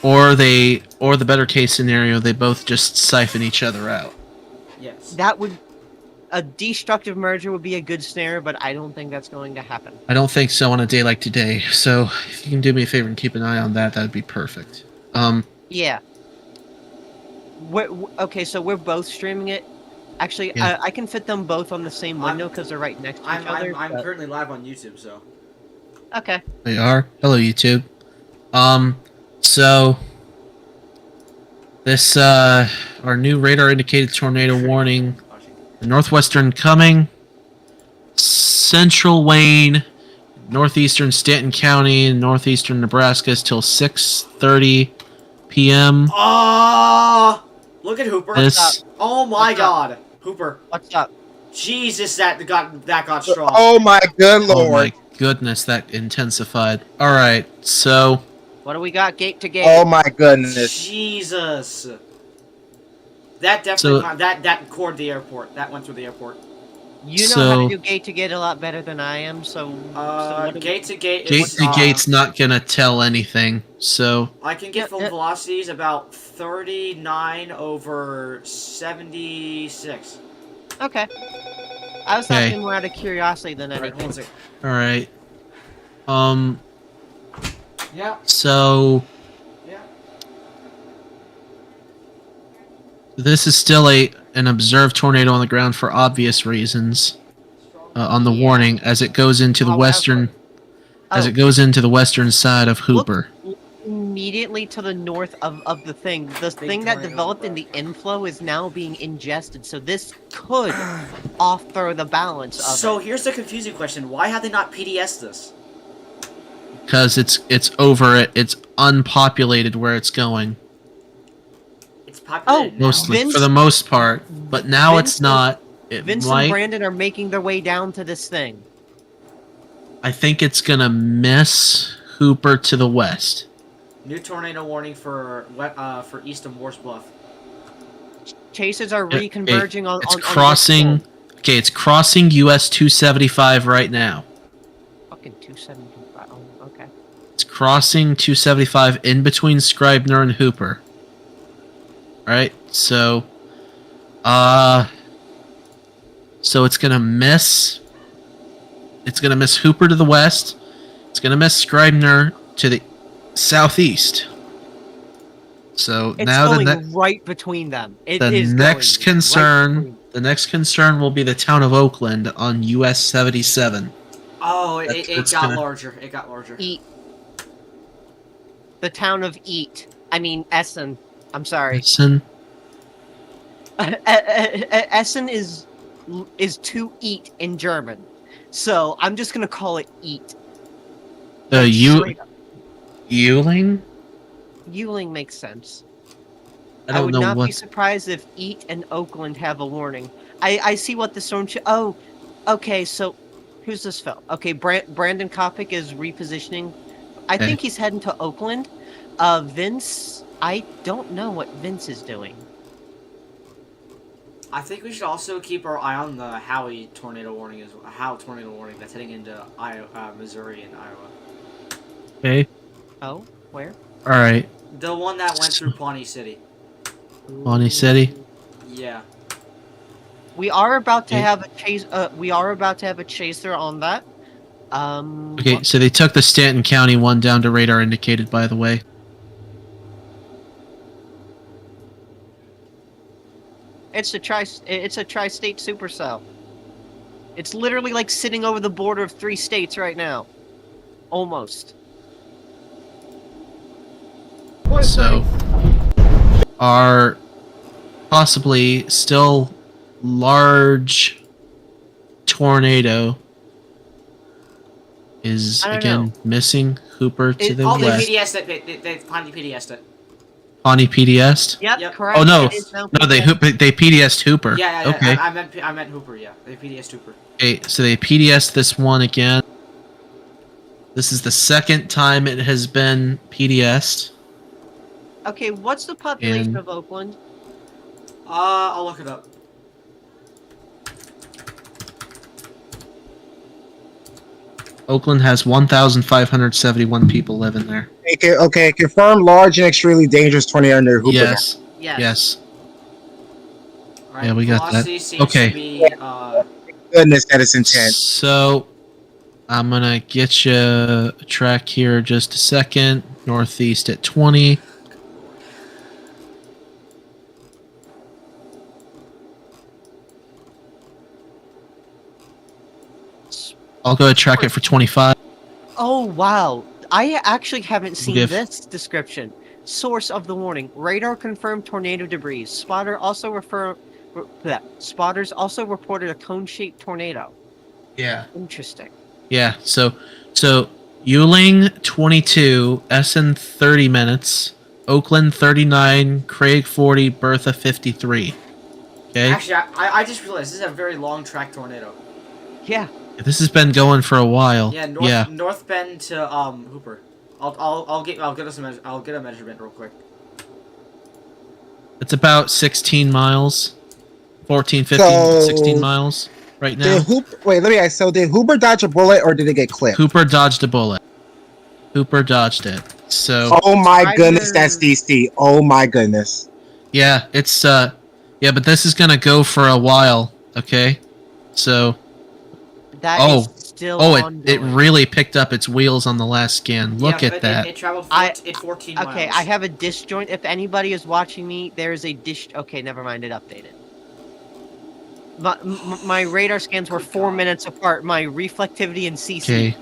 Or the better case scenario, they both just siphon each other out. Yes. That would... A destructive merger would be a good snare, but I don't think that's going to happen. I don't think so on a day like today. So if you can do me a favor and keep an eye on that, that'd be perfect. Yeah. Okay, so we're both streaming it. Actually, Yeah. I can fit them both on the same window because they're right next to each other. I'm but- currently live on YouTube, so. Okay. They are. Hello, YouTube. So this our new radar indicated tornado warning. Northwestern coming. Central Wayne, northeastern Stanton County, northeastern Nebraska is till 6:30 p.m. Look at Hooper. This Oh my What's up? God, Hooper. What's up? Jesus, that got strong. Oh my good Oh lord. my goodness, that intensified. All right, so What do we got? Gate to gate. Oh my goodness. Jesus. That definitely that cored the airport. That went through the airport. You know how so- to do gate to gate a lot better than I am, so. what do Gate to gate. gate is, to gate's not gonna tell anything. So I can get full velocities about 39 over 76. Okay. I was Okay. asking more out of curiosity than Alright, anything. one second. all right. Yeah. So Yeah. this is still an observed tornado on the ground for obvious reasons. On the warning, as it goes into the However- western, as Oh. it goes into the western side of Hooper. Immediately to the north of the thing. The thing that tornado developed in the inflow is now being ingested, so this could off-throw the balance of So it. here's the confusing question: why have they not PDS this? Because it's over it. It's unpopulated where it's going. It's populated now. Mostly, Vince- for the most part. But now Vince it's not. It Vince might. and Brandon are making their way down to this thing. I think it's gonna miss Hooper to the west. New tornado warning for east of Morse Bluff. Chases are Okay, reconverging on. It's on crossing. this field. Okay, it's crossing US 275 right now. Fucking 275. Oh, okay. It's crossing 275 in between Scribner and Hooper. Alright, so it's gonna miss. It's gonna miss Hooper to the west. It's gonna miss Scribner to the southeast. So It's now going right between them. It the is next going concern, right between- the next concern will be the town of Oakland on US 77. Oh, it That's got gonna- larger. It got larger. Eat. The town of Essen. I'm sorry. Listen, Essen is to eat in German, so I'm just gonna call it eat. Straight up. Euling? Yuling makes sense. I I don't would know not what. be surprised if Eat and Oakland have a warning. I see what the storm. Oh, okay. So, who's this fell? Okay, Brandon Kopic is repositioning. I Okay. think he's heading to Oakland. Vince, I don't know what Vince is doing. I think we should also keep our eye on the Howie tornado warning that's heading into Missouri and Iowa. Okay. Oh, where? All right. The one that went through Pawnee City. Pawnee City. Yeah. We are about to Okay. have a chase. We are about to have a chaser on that. Okay, so they took the Stanton County one down to radar indicated, by the way. It's a tri-state supercell. It's literally like sitting over the border of 3 states right now. Almost. So, our possibly still large tornado is I don't again know. missing Hooper to the Oh, they west. PDS'd it. They finally PDS'd it. Pawnee PDS'd? Yep, correct. Oh no, It is now no, they PDS'd Hooper. Yeah, Okay. I meant Hooper. Yeah, they PDS'd Hooper. Okay, so they PDS'd this one again. This is the second time it has been PDS'd. Okay, what's the population And- of Oakland? I'll look it up. Oakland has 1,571 people living there. Okay, confirm large and extremely dangerous tornado under Hooper. Yes. Yes. Yes. Alright, Yeah, we got that. velocity seems Okay. to be, Goodness, that is intense. So, I'm gonna get you a track here just a second. Northeast at 20. I'll go ahead track it for 25. Oh wow! I actually haven't seen Give. this description. Source of the warning: radar confirmed tornado debris. Spotters also reported a cone-shaped tornado. Yeah. Interesting. Yeah, so Yuling 22, Essen 30 minutes, Oakland 39, Craig 40, Bertha 53. Okay? actually, I just realized this is a very long track tornado. Yeah. This has been going for a while. Yeah, North Bend to Hooper. I'll get a measurement real quick. It's about 16 miles. 14, 15, So- 16 miles right now. Wait, let me ask. So did Hooper dodge a bullet or did it get clipped? Hooper dodged a bullet. Hooper dodged it. So Oh my goodness, that's DC. Oh my goodness. yeah, it's yeah, but this is going to go for a while, okay? So That is still it ongoing. really picked up its wheels on the last scan. Look Yeah, at that. It traveled 14 miles. Okay, I have a disjoint. If anybody is watching me, there is a dish. Okay, never mind. It updated. My radar scans were 4 minutes apart. My reflectivity and CC.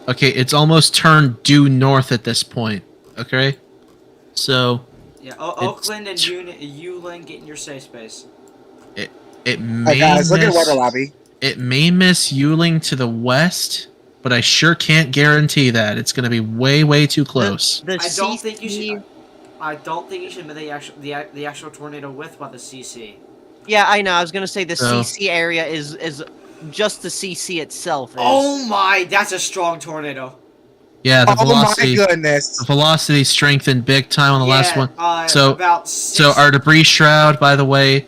Okay, it's almost turned due north at this point. Okay? So Yeah, Oakland and Yuling, get in your safe space. it may Hey guys, look at miss, weather lobby. it may miss Yuling to the west, but I sure can't guarantee that. It's going to be way too close. The I don't think you CC should. I don't think you should admit the actual tornado width by the CC. Yeah, I know. I was gonna say the So- CC area is just the CC itself. Is, Oh my, that's a strong tornado. Yeah, the Oh velocity my goodness. the velocity strengthened big time on the last Yeah, one. So about So our debris shroud, by the way,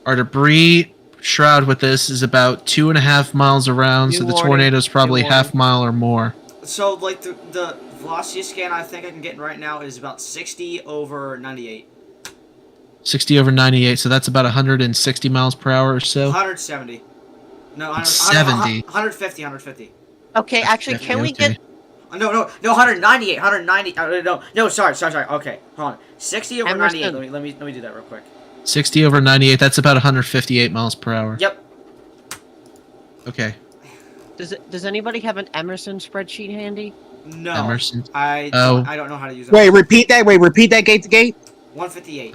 our debris shroud with this is about 2.5 miles around, so New the warning, tornado's probably new half mile or more. So like the velocity scan I think I can get right now is about 60 over 98. 60 over 98, so that's about 160 miles per hour or so. 170. No, 70. 150. 150. Okay, actually, can we get? No, 198. 190. No. Sorry. Okay, hold on. 60 over Emerson. 98. Let me do that real quick. 60 over 98, that's about 158 miles per hour. Yep. Okay. Does anybody have an Emerson spreadsheet handy? No. Emerson. I Oh. don't know how to use it. Wait, repeat that. Repeat that gate to gate. 158.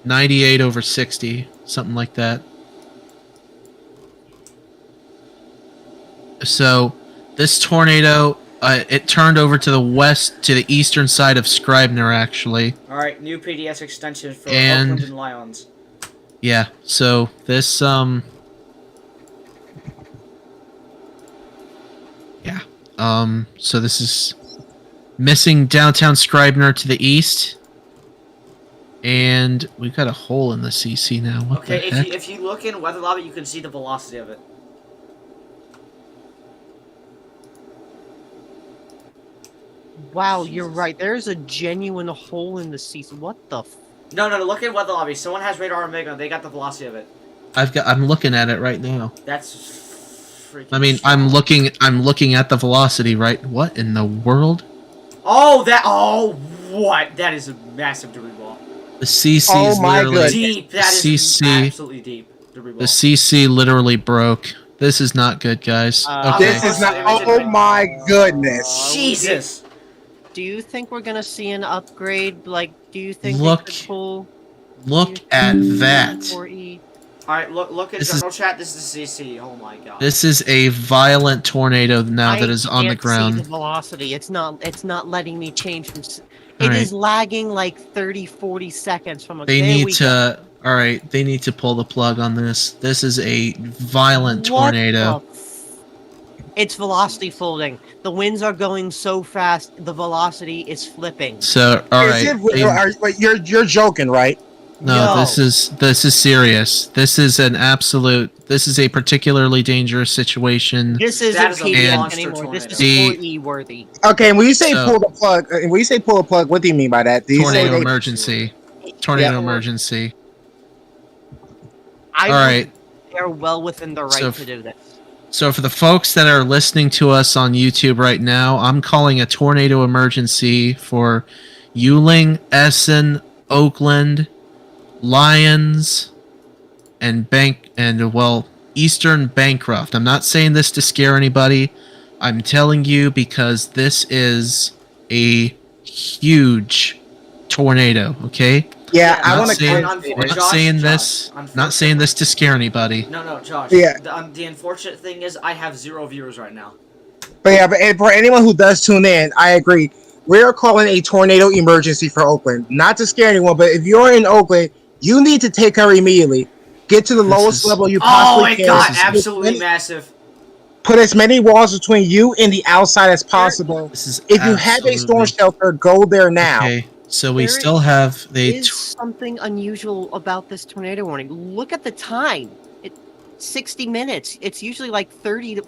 98 over 60, something like that. So, this tornado, it turned over to the eastern side of Scribner, actually. All right, new PDS extension for And- Oakland and Lions. Yeah, so this, yeah. So this is missing downtown Scribner to the east. And we've got a hole in the CC now. What Okay, the heck? if you look in Weather Lobby, you can see the velocity of it. Wow, you're right. There's a genuine hole in the CC. What the? No, look in Weather Lobby. Someone has radar Omega. They got the velocity of it. I'm looking at it right now. That's freaking. I mean, I'm looking at the velocity, right? What in the world? Oh, what? That is a massive debris ball. The CC Oh is my literally Deep. That is CC. absolutely deep. Debris ball. The CC literally broke. This is not good, guys. Okay. This is not. Oh my goodness. Jesus. Do you think we're gonna see an upgrade? Like, do you think Look. they could pull? Look at that. 4E? All right, look at This general chat. This is CC. Oh my god. This is a violent tornado now that is on the can't see ground. the velocity. It's not letting me change from. All It right. is lagging like 30, 40 seconds from a. They there need we to. All right, they need to pull the plug on this. This is a violent What tornado. the It's velocity folding. The winds are going so fast, the velocity is flipping. So, all right. You're joking, right? No, this is serious. This is a particularly dangerous situation. This isn't That is a PDS monster anymore. This is tornado. 4E worthy. Okay, when you say So- pull the plug, what do you mean by that? Do you say Tornado they- emergency. Tornado Yeah. emergency. I All right. They're well within the right So- to do this. So for the folks that are listening to us on YouTube right now, I'm calling a tornado emergency for Ewing, Essen, Oakland, Lyons, and Eastern Bancroft. I'm not saying this to scare anybody. I'm telling you because this is a huge tornado, okay? Yeah, I Not want to. saying- Unfor- Not Josh, saying Josh, this. Not unfortunately- saying this to scare anybody. No, Josh. Yeah. The unfortunate thing is I have 0 viewers right now. But for anyone who does tune in, I agree. We are calling a tornado emergency for Oakland. Not to scare anyone, but if you're in Oakland, you need to take her immediately. Get to the lowest level you Oh, possibly it can. got absolutely massive. Put as many walls between you and the outside as possible. If you have a storm shelter, go there now. Okay, so we There still have is something unusual about this tornado warning. Look at the time. It's 60 minutes. It's usually like 30 to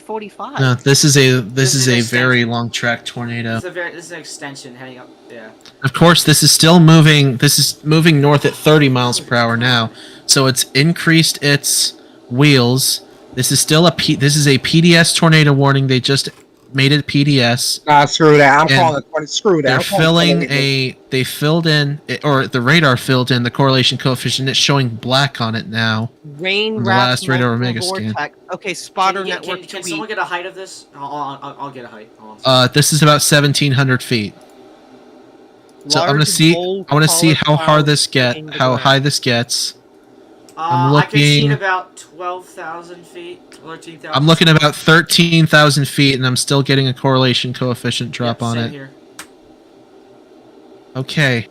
45. No, this is a an very long track tornado. This is an extension heading up. Yeah. Of course, this is still moving. This is moving north at 30 miles per hour now. So it's increased its wheels. This is still this is a PDS tornado warning. They just made it PDS. Screw that. I'm And calling it. Screw that. They're I'm calling filling it. they filled in, or the radar filled in the correlation coefficient. It's showing black on it now. Rain on the wrapped last radar multiple Omega scan. vortex. Okay, spotter Can network. can tweet. someone get a height of this? I'll get a height. Hold on. This is about 1,700 feet. So I'm gonna Large see. bold I want to see how hard this hitting the how ground. high this gets. I'm I can see looking. about 12,000 feet, 13,000. I'm looking at about 13,000 feet, and I'm still getting a correlation coefficient drop on Same it. Here. Okay.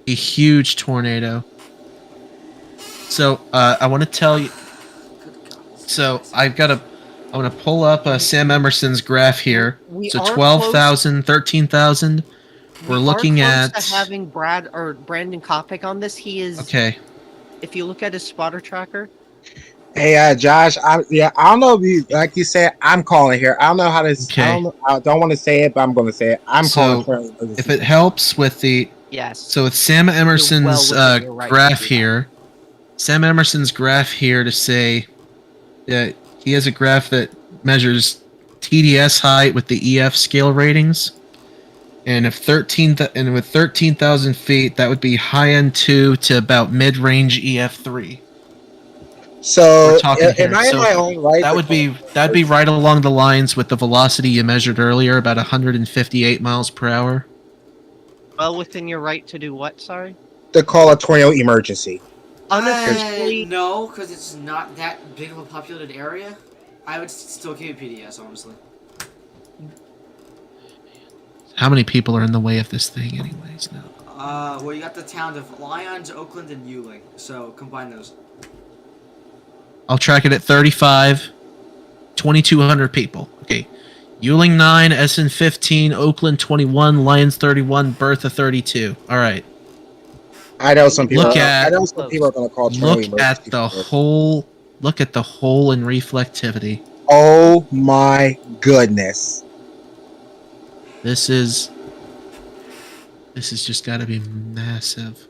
A huge tornado. So I want to tell you. So I want to pull up Sam Emerson's graph here. We So are 12,000, 13,000. We're looking close at. to having Brandon Kopic on this. He is. Okay. If you look at his spotter tracker. Hey, Josh. I don't know if you, like you said, I'm calling here. I don't know how this. Okay. I don't want to say it, but I'm going to say it. I'm So, calling. if it helps with the Yes. So with Sam Emerson's within your right to graph do that. here, Sam Emerson's graph here to say that he has a graph that measures TDS height with the EF scale ratings, and with 13,000 feet, that would be high end 2 to about mid range EF 3. So, We're talking here. am I in So my own right? that'd be right along the lines with the velocity you measured earlier, about 158 miles per hour. Well within your right to do what? Sorry. To call a tornado emergency. Unofficially, No, because it's not that big of a populated area. I would still give it PDS, honestly. How many people are in the way of this thing, anyways? Now. Well, you got the towns of Lyons, Oakland, and Ewing. So combine those. I'll track it at 35, 2,200 people. Okay. Ewing 9, Essen 15, Oakland 21, Lyons 31, Bertha 32. All right. I know some people. I know some people are going to call tornado emergency. Look at the whole. Look at the hole in reflectivity. Oh my goodness! This is just got to be massive.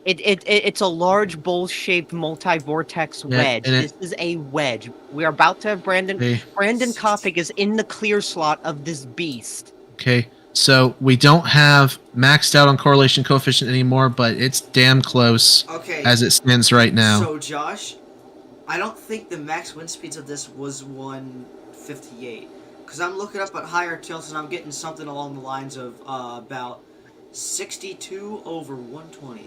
It's a large bowl-shaped multi-vortex wedge. This is a wedge. We're about to have Brandon. Okay. Brandon Kopic is in the clear slot of this beast. Okay, so we don't have maxed out on correlation coefficient anymore, but it's damn close as it stands right now. So Josh, I don't think the max wind speeds of this was 158, because I'm looking up at higher tilts and I'm getting something along the lines of about 62 over 120.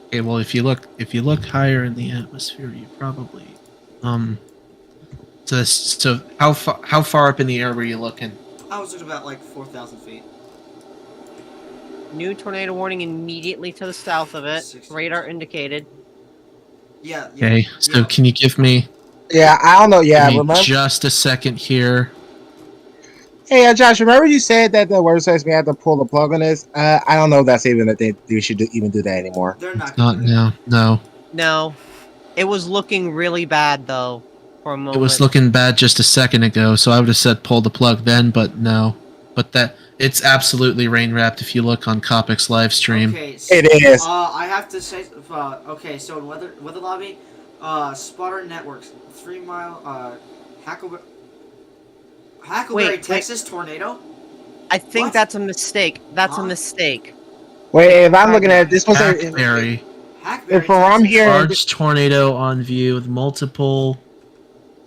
Okay, well if you look higher in the atmosphere, you probably so how far up in the air were you looking? I was looking about like 4,000 feet. New tornado warning immediately to the south of it. Radar indicated. Yeah. Okay, so can you give me? Yeah, I don't know. Yeah, give me remember? just a second here. Hey, Josh, remember you said that the word says we have to pull the plug on this? I don't know if that's even that they should even do that anymore. They're not. Not now. No. No, it was looking really bad though for a moment. It was looking bad just a second ago, so I would have said pull the plug then, but no. But that it's absolutely rain wrapped if you look on Kopic's live stream. Okay, so, it is. I have to say, okay, so in weather lobby, spotter networks, 3 mile, Hackleberry, Texas tornado. I think that's a mistake. That's a mistake. Wait, if I'm looking at it, this was Hackberry. If I'm here, Large tornado on view with multiple.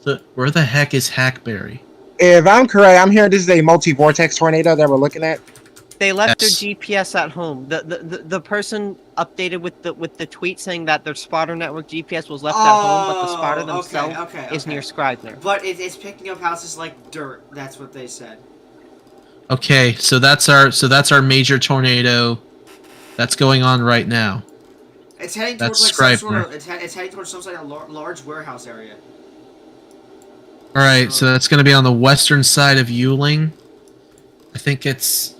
So where the heck is Hackberry? If I'm correct, I'm hearing this is a multi-vortex tornado that we're looking at. They left their GPS at home. The person updated with the tweet saying that their spotter network GPS was left at home, but the spotter themselves is near Scribner. But it's picking up houses like dirt. That's what they said. Okay, so that's our major tornado that's going on right now. It's heading That's towards like some Scribner. sort of it's heading towards some sort of large warehouse area. All right, so that's going to be on the western side of Ewing. I think it's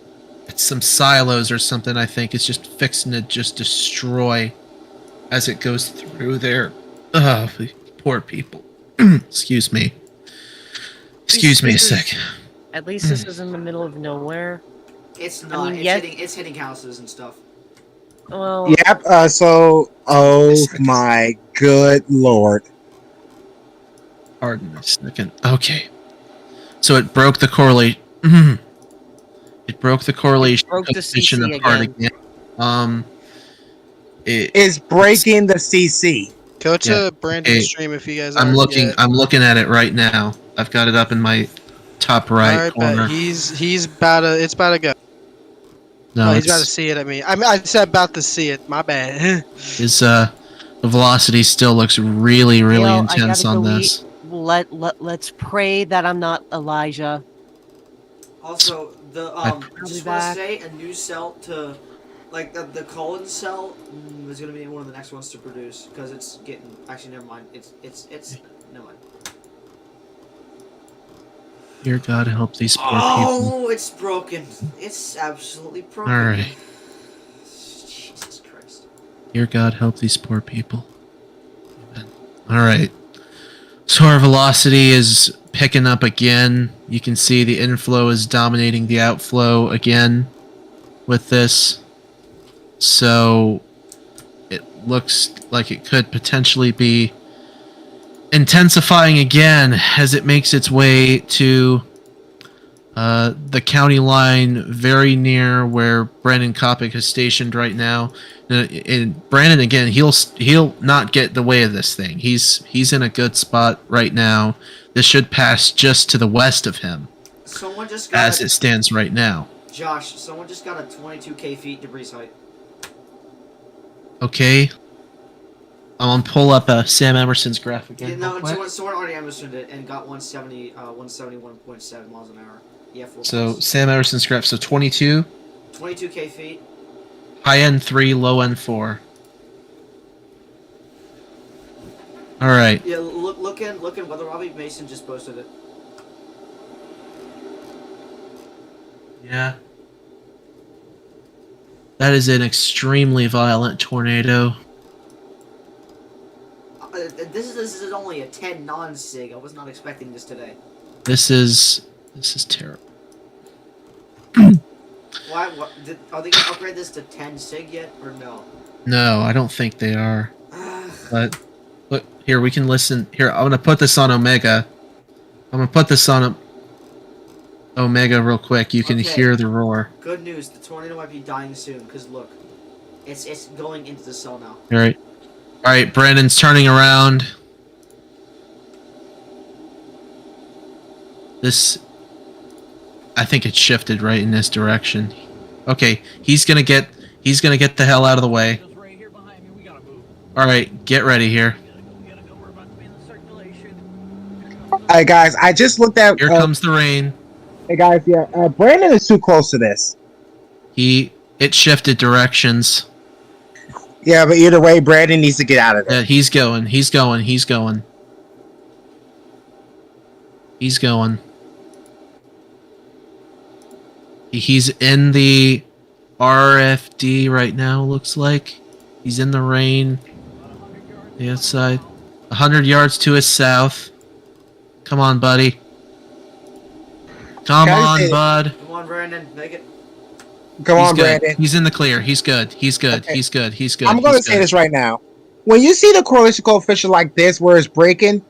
some silos or something. I think it's just fixing to just destroy as it goes through there. Ugh, poor people. Excuse me. Excuse me a sec. At least this is in the middle of nowhere. It's not. I mean, It's hitting houses and stuff. Well. Yep. Oh my good lord. Pardon me a second. Okay. So it broke the correlation. It broke the correlation. It broke the CC apart again. It's breaking the CC. Go to Brandon's stream if you guys. I'm looking. Yet. I'm looking at it right now. I've got it up in my top right corner. He's about to. It's about to go. No, he's about to see it. I said about to see it. My bad. The velocity still looks really intense on this. Let's pray that I'm not Elijah. Also, just want to say a new cell to, like the colon cell is going to be one of the next ones to produce because it's getting. Actually, never mind. It's never mind. Dear God, help these poor people. Oh, it's broken. It's absolutely broken. All right. Jesus Christ. Dear God, help these poor people. Amen. All right. So our velocity is picking up again. You can see the inflow is dominating the outflow again. with this. So it looks like it could potentially be intensifying again as it makes its way to the county line very near where Brandon Kopic is stationed right now. And Brandon, again, he'll not get the way of this thing. He's in a good spot right now. This should pass just to the west of him Someone just got as it stands right now. Josh, someone just got a 22k feet debris height. Okay. I'm gonna pull up Sam Emerson's graph again. Yeah, no, someone already Emersoned it and got 171.7 miles an hour. Yeah, 4 So plus. Sam Emerson's graph. So 22. 22k feet. High end 3, low end 4. All right. Yeah, look in whether Robbie Mason just posted it. Yeah. That is an extremely violent tornado. This is only a 10 non-sig. I was not expecting this today. This is terrible. Why? What? Are they gonna upgrade this to 10 sig yet, or no? No, I don't think they are. But look here, we can listen. Here, I'm gonna put this on Omega. I'm gonna put this on Omega real quick. You can hear the roar. Good news. The tornado might be dying soon. Cause look, it's going into the cell now. All right. All right, Brandon's turning around. I think it shifted right in this direction. Okay, he's gonna get the hell out of the way. All right, get ready here. Alright, guys, I just looked at. Here comes the rain. Hey guys, yeah, Brandon is too close to this. It shifted directions. Yeah, but either way, Brandon needs to get out of there. Yeah, he's going. He's going. He's in the RFD right now, looks like. He's in the rain. The outside. 100 yards to his south. Come on, buddy. Come on, bud. Come on, Brandon. Make it. Come on, good. Brandon. He's in the clear. He's good. Okay. He's good. I'm going to say this right now. When you see the correlation coefficient like this, where it's breaking,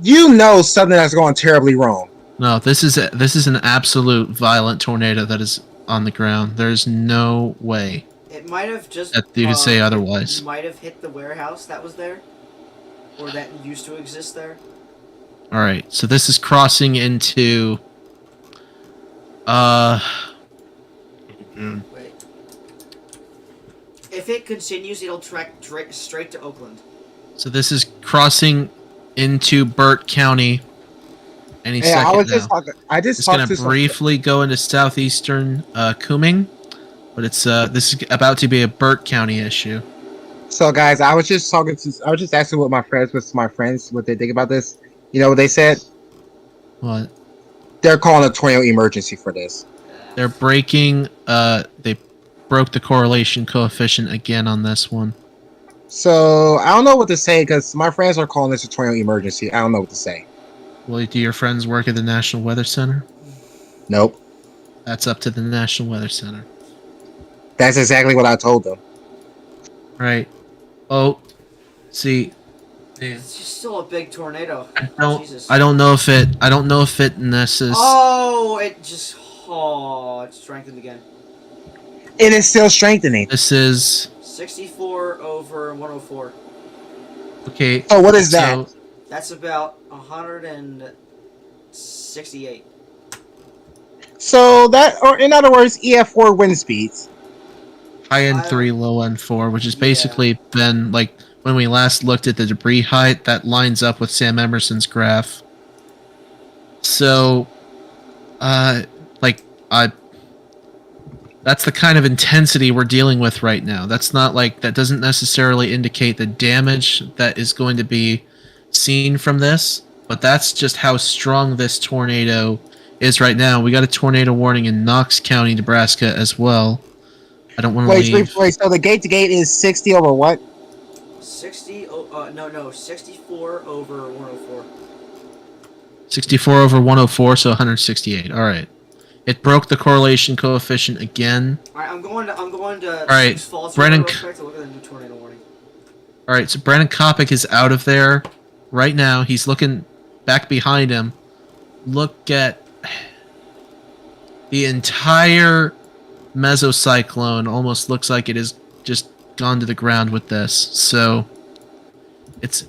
you know something that's going terribly wrong. No, this is an absolute violent tornado that is on the ground. There's no way It might have just. that you could say otherwise. It might have hit the warehouse that was there, or that used to exist there. All right, so this is crossing into. Wait. If it continues, it'll track straight to Oakland. So this is crossing into Burt County. Any second now. It's going to briefly go into southeastern Cooming, but it's this is about to be a Burt County issue. So, guys, I was just asking what my friends what they think about this. You know what they said? What? They're calling a tornado emergency for this. They're breaking. They broke the correlation coefficient again on this one. So I don't know what to say because my friends are calling this a tornado emergency. I don't know what to say. Well, do your friends work at the National Weather Center? Nope. That's up to the National Weather Center. That's exactly what I told them. Right. Oh, see. It's just still a big tornado. I don't know if it misses. Oh, it's strengthened again. It is still strengthening. This is 64 over 104. Okay. Oh, what is that? That's about 168. So that, or in other words, EF4 wind speeds. High end 3, low end 4, which has basically been like when we last looked at the debris height. That lines up with Sam Emerson's graph. So, that's the kind of intensity we're dealing with right now. That's not that doesn't necessarily indicate the damage that is going to be seen from this, but that's just how strong this tornado is right now. We got a tornado warning in Knox County, Nebraska as well. I don't want to leave. Wait, so the gate to gate is 60 over what? 64 over 104. 64 over 104, so 168. All right. It broke the correlation coefficient again. All right, I'm going to right, Sioux Falls Brennan- real quick to look at the new tornado warning. All right, so Brandon Kopic is out of there right now. He's looking back behind him. Look at the entire mesocyclone. Almost looks like it has just gone to the ground with this. So it's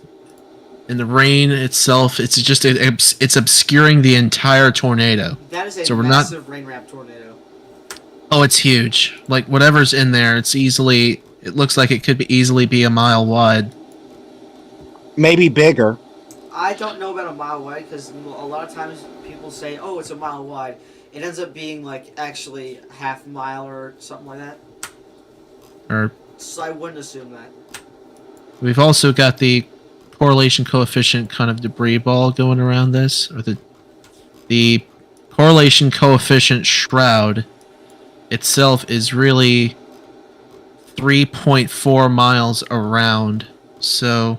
in the rain itself. It's just it's obscuring the entire tornado. That is a So we're massive rain wrap tornado. Oh, it's huge. Like whatever's in there, it's easily. It looks like it could easily be a mile wide. Maybe bigger. I don't know about a mile wide because a lot of times people say, "Oh, it's a mile wide." It ends up being like actually half mile or something like that. Or So I wouldn't assume that. we've also got the correlation coefficient kind of debris ball going around this, or the correlation coefficient shroud itself is really 3.4 miles around. So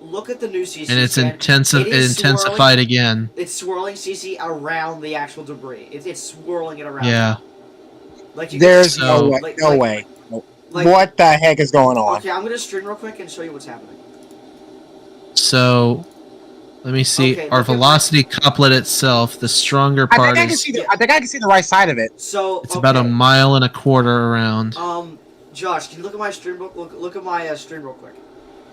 Look at the new CC. and it's again. intensified swirling, again. It's swirling CC around the actual debris. It's swirling it around. Yeah. Like you There's can, no way. No way. What the heck is going on? Okay, I'm gonna stream real quick and show you what's happening. So let me see. Okay, Our look at velocity couplet itself, the stronger I part think I can is see. I think I can see the right side of it. So it's about 1.25 miles around. Josh, can you look at my stream? Look at my stream real quick.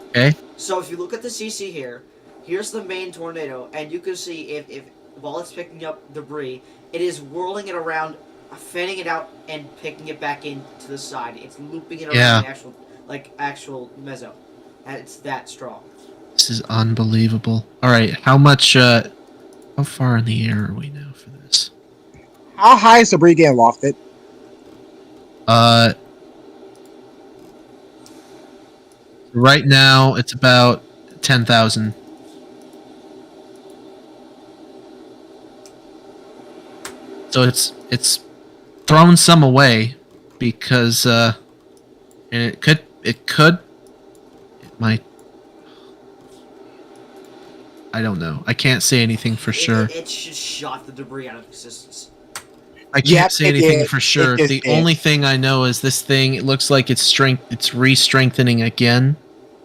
Okay. So if you look at the CC here, here's the main tornado, and you can see if while it's picking up debris, it is whirling it around, fanning it out, and picking it back into the side. It's looping it around the actual meso. And it's that strong. This is unbelievable. All right, how much? How far in the air are we now for this? How high is debris getting lofted? Right now it's about 10,000. So it's thrown some away because and it might. I don't know. I can't say anything for sure. It just shot the debris out of existence. I can't say anything for sure. The only thing I know is this thing. It looks like it's re-strengthening again.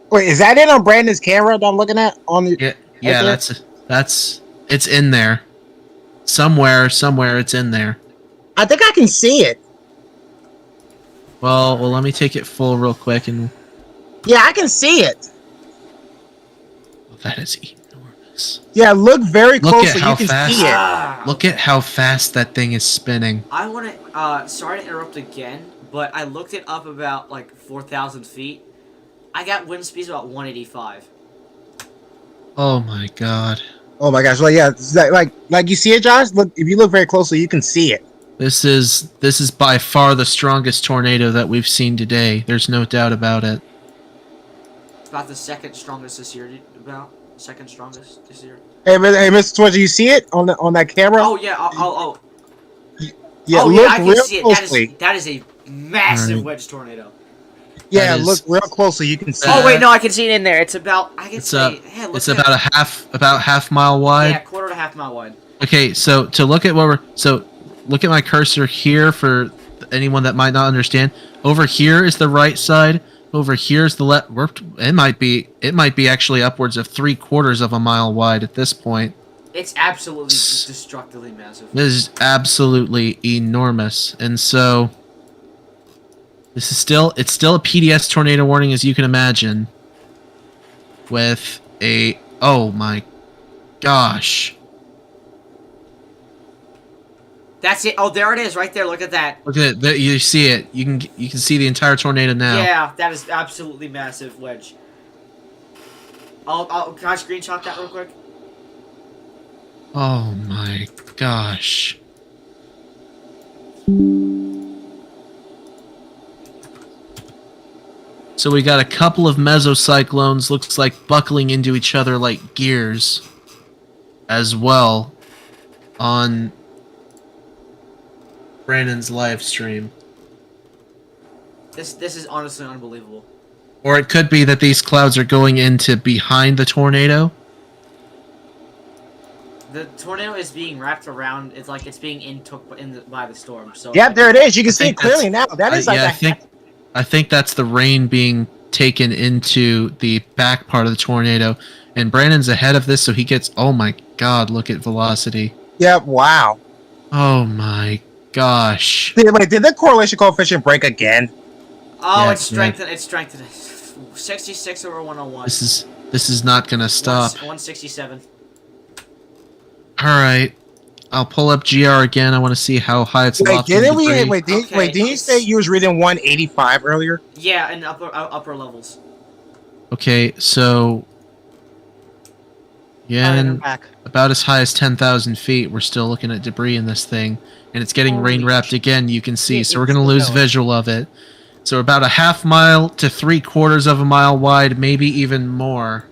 Wait, is that it on Brandon's camera that I'm looking at on the? Yeah, that's it's in there. Somewhere, it's in there. I think I can see it. Well, let me take it full real quick and. Yeah, I can see it. That is enormous. Yeah, look very Look closely. at how You can fast. see it. Look at how fast that thing is spinning. I want to. Sorry to interrupt again, but I looked it up about like 4,000 feet. I got wind speeds about 185. Oh my god. Oh my gosh! Well, yeah, like you see it, Josh. Look, if you look very closely, you can see it. This is by far the strongest tornado that we've seen today. There's no doubt about it. It's about the second strongest this year. About second strongest this year. Hey, Mr. Twitch, do you see it on that camera? Oh yeah. Oh. Yeah, oh look yeah, I can real see it. closely. That is a massive Right. wedge tornado. Yeah, That look is- real closely. You can see. Oh it. wait, no, I can see it in there. It's about. I can It's say. Hey, look it's at about a half mile wide. Yeah, quarter to half mile wide. Okay, so to look at look at my cursor here for anyone that might not understand. Over here is the right side. Over here is the left. It might be actually upwards of 3/4 of a mile wide at this point. It's absolutely destructively massive. This is absolutely enormous, and so it's still a PDS tornado warning, as you can imagine. With a oh my gosh. That's it. Oh, there it is, right there. Look at that. Look at it. You see it. You can see the entire tornado now. Yeah, that is absolutely massive wedge. Can I screenshot that real quick? Oh my gosh. So we got a couple of mesocyclones, looks like buckling into each other like gears as well on Brandon's live stream. This is honestly unbelievable. Or it could be that these clouds are going into behind the tornado. The tornado is being wrapped around. It's like it's being by the storm. So Yep, there it is. You can see it clearly now. That is like I think that's the rain being taken into the back part of the tornado, and Brandon's ahead of this, so he gets. Oh my God! Look at velocity. Yep. Wow. Oh my gosh. Wait, did the correlation coefficient break again? Oh, Yeah, it's strengthened. It's strengthened. 66 over 101. This is not gonna stop. 167. All right, I'll pull up GR again. I want to see how high it's lofted. Didn't you say you was reading 185 earlier? Yeah, in upper levels. Okay, so yeah, about as high as 10,000 feet. We're still looking at debris in this thing, and it's getting rain wrapped again. You can see, so we're gonna lose visual of it. So about a half mile to 3/4 of a mile wide, maybe even more.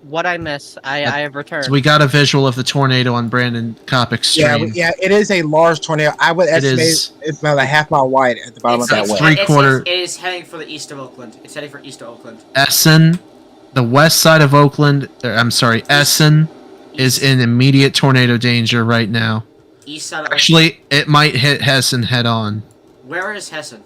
What I miss, I have returned. So we got a visual of the tornado on Brandon Copic's stream. Yeah, it is a large tornado. I would estimate it's about a half mile wide at the bottom of that way. It is heading for the east of Oakland. It's heading for east of Oakland. Essen, the west side of Oakland. I'm sorry, Essen is in immediate tornado danger right now. East side of Actually, it might hit Hessen head on. Where is Hessen?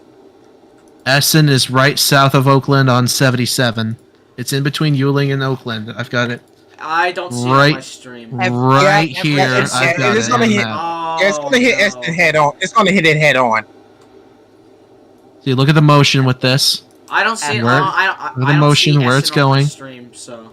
Essen is right south of Oakland on 77. It's in between Ewing and Oakland. I've got it. I don't see it on my stream. Right here. I've got it's it. gonna hit. Oh, It's gonna hit Essen head on. It's gonna hit it head on. See, look at the motion with this. I don't see it. Where the motion, where it's going. Stream, so.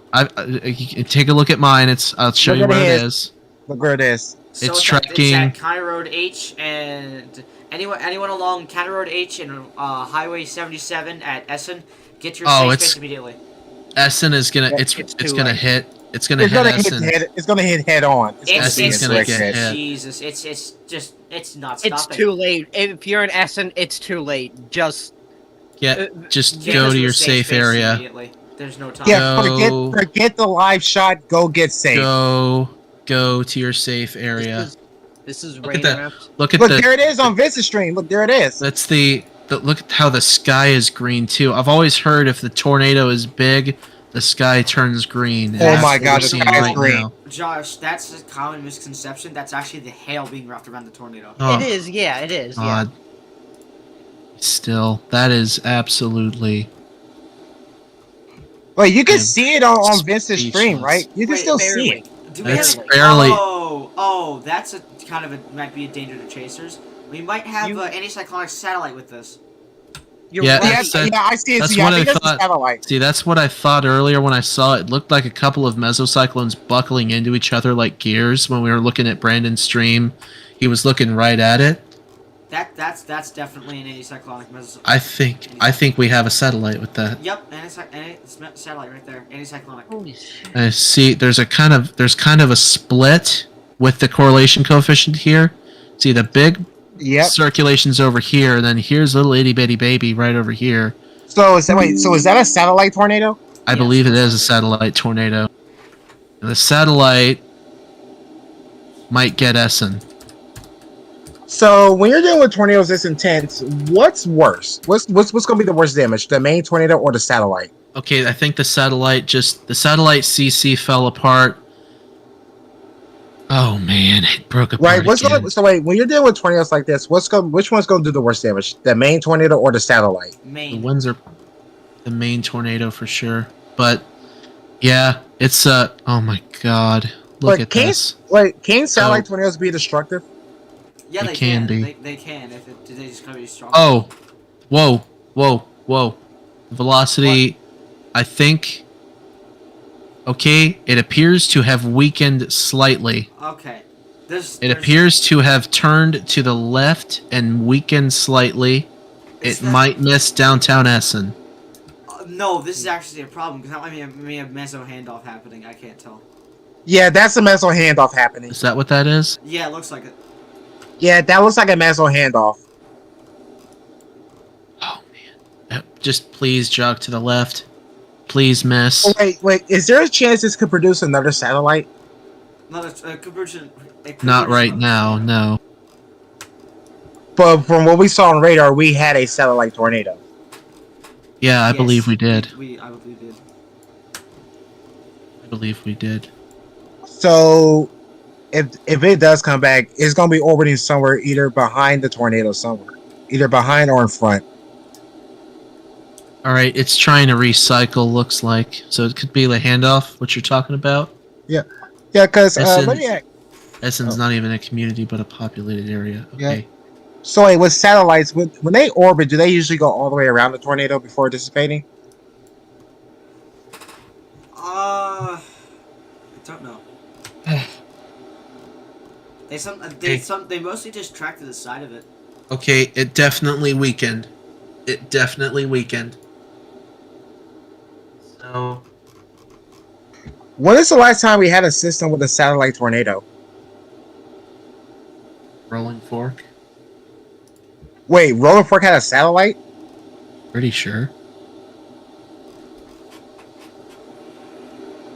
Take a look at mine. I'll show you where it is. Look where it is. So it's tracking. It's at County Road H, and anyone along County Road H and Highway 77 at Essen, get your safe space immediately. Essen is gonna. It's gonna hit. It's gonna hit Essen. It's gonna hit head on. It's gonna get hit. Jesus, it's not stopping. It's too late. If you're in Essen, it's too late. Just go to your safe area. There's no time. Yeah, forget the live shot. Go get safe. Go to your safe area. This is look rain at wrapped. Look, there it is on Vincent's stream. Look, there it is. That's look at how the sky is green too. I've always heard if the tornado is big, the sky turns green. Oh my God, the sky is green. Now. Josh, that's a common misconception. That's actually the hail being wrapped around the tornado. Oh, it is, yeah, it is. God. Yeah. Still, that is absolutely. Well, you can see it on Vincent's stream, right? You can still barely. see it. It's barely. Oh, that's a kind of might be a danger to chasers. We might have anticyclonic satellite with this. I see it. That's See, what I think I that's thought. a satellite. See, that's what I thought earlier when I saw it. It looked like a couple of mesocyclones buckling into each other like gears. When we were looking at Brandon's stream, he was looking right at it. That's definitely an anticyclonic mesocyclone. I think we have a satellite with that. Yep, satellite right there. Anticyclonic. Holy shit. I see. There's kind of a split with the correlation coefficient here. See, the big circulation's over here, and then here's a little itty bitty baby right over here. So is that a satellite tornado? I believe it is a satellite tornado. And the satellite might get Essen. So when you're dealing with tornadoes this intense, what's worse? What's going to be the worst damage? The main tornado or the satellite? Okay, I think the satellite CC fell apart. Oh man, it broke apart. Right. When you're dealing with tornadoes like this, which one's going to do the worst damage? The main tornado or the satellite? Main. The ones are the main tornado for sure. But yeah, it's oh my God, look at this. Can satellite tornadoes be destructive? Yeah, they can be. They can if they just gotta be strong. Oh, whoa! Velocity, I think. Okay, it appears to have weakened slightly. Okay. It appears to have turned to the left and weakened slightly. It might miss downtown Essen. No, this is actually a problem because that might be a meso handoff happening. I can't tell. Yeah, that's a meso handoff happening. Is that what that is? Yeah, it looks like it. Yeah, that looks like a meso handoff. Oh man! Just please jog to the left. Please miss. Oh, wait. Is there a chance this could produce another satellite? Not right now, no. But from what we saw on radar, we had a satellite tornado. Yeah, I believe we did. I believe we did. I believe we did. So, if it does come back, it's gonna be orbiting somewhere either behind the tornado somewhere, either behind or in front. All right, it's trying to recycle. Looks like so it could be the handoff. What you're talking about? Yeah, because let me. Essen's not even a community, but a populated area. Okay. Yeah. So wait, with satellites, when they orbit, do they usually go all the way around the tornado before dissipating? I don't know. They mostly just track to the side of it. Okay, it definitely weakened. So. When is the last time we had a system with a satellite tornado? Rolling Fork. Wait, Rolling Fork had a satellite? Pretty sure.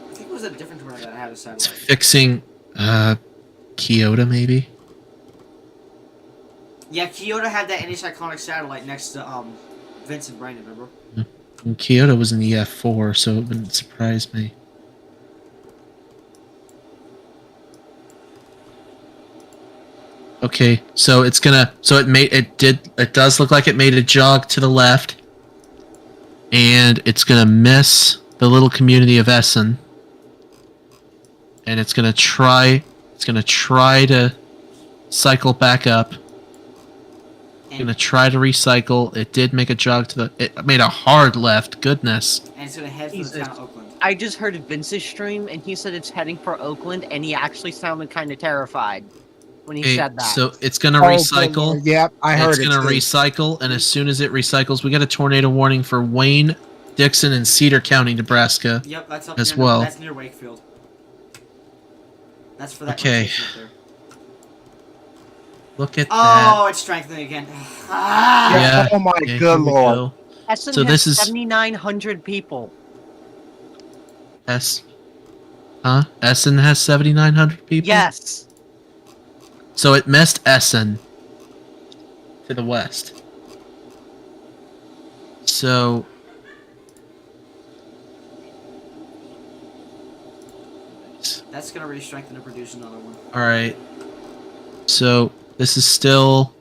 I think it was a different tornado that had a satellite. It's fixing Kyoto maybe. Yeah, Kyoto had that anticyclonic satellite next to Vincent Brandon, remember? And Kyoto was in the F4, so it wouldn't surprise me. Okay, so it's gonna it does look like it made a jog to the left. And it's gonna miss the little community of Essen. And it's gonna try to cycle back up. It's gonna try to recycle. It did make a jog to it made a hard left, goodness. And it's gonna head for the town of Oakland. I just heard Vince's stream, and he said it's heading for Oakland, and he actually sounded kind of terrified when he said that. So it's gonna recycle. Yep, I heard it's gonna recycle, and as soon as it recycles, we get a tornado warning for Wayne, Dixon, and Cedar County, Nebraska. Yep, that's up as near, well. That's near Wakefield. That's for that. Okay. Right there. Look at that. Oh, it's strengthening again. Yeah. Oh my Okay, good here we lord. go. Essen So has this is 7,900 people. Essen has 7,900 people. Yes. So it missed Essen to the west. So That's gonna re-strengthen and produce another one. all right. So this is still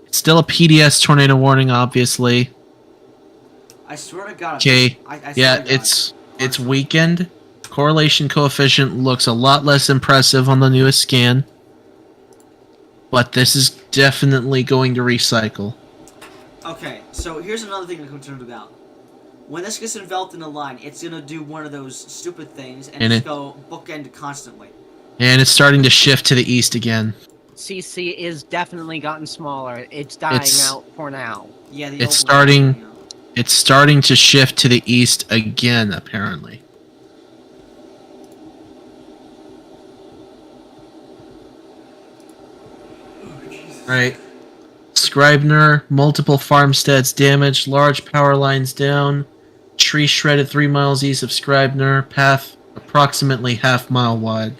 a PDS tornado warning, obviously. I swear to God. Okay. I swear Yeah, to God. it's weakened. Correlation coefficient looks a lot less impressive on the newest scan. But this is definitely going to recycle. Okay, so here's another thing I'm concerned about. When this gets enveloped in a line, it's gonna do one of those stupid things and just go bookend constantly. And it's starting to shift to the east again. CC is definitely gotten smaller. It's dying out for now. Yeah, It's starting to shift to the east again, apparently. Right. Scribner, multiple farmsteads damaged, large power lines down, tree shredded 3 miles east of Scribner, path approximately half-mile wide.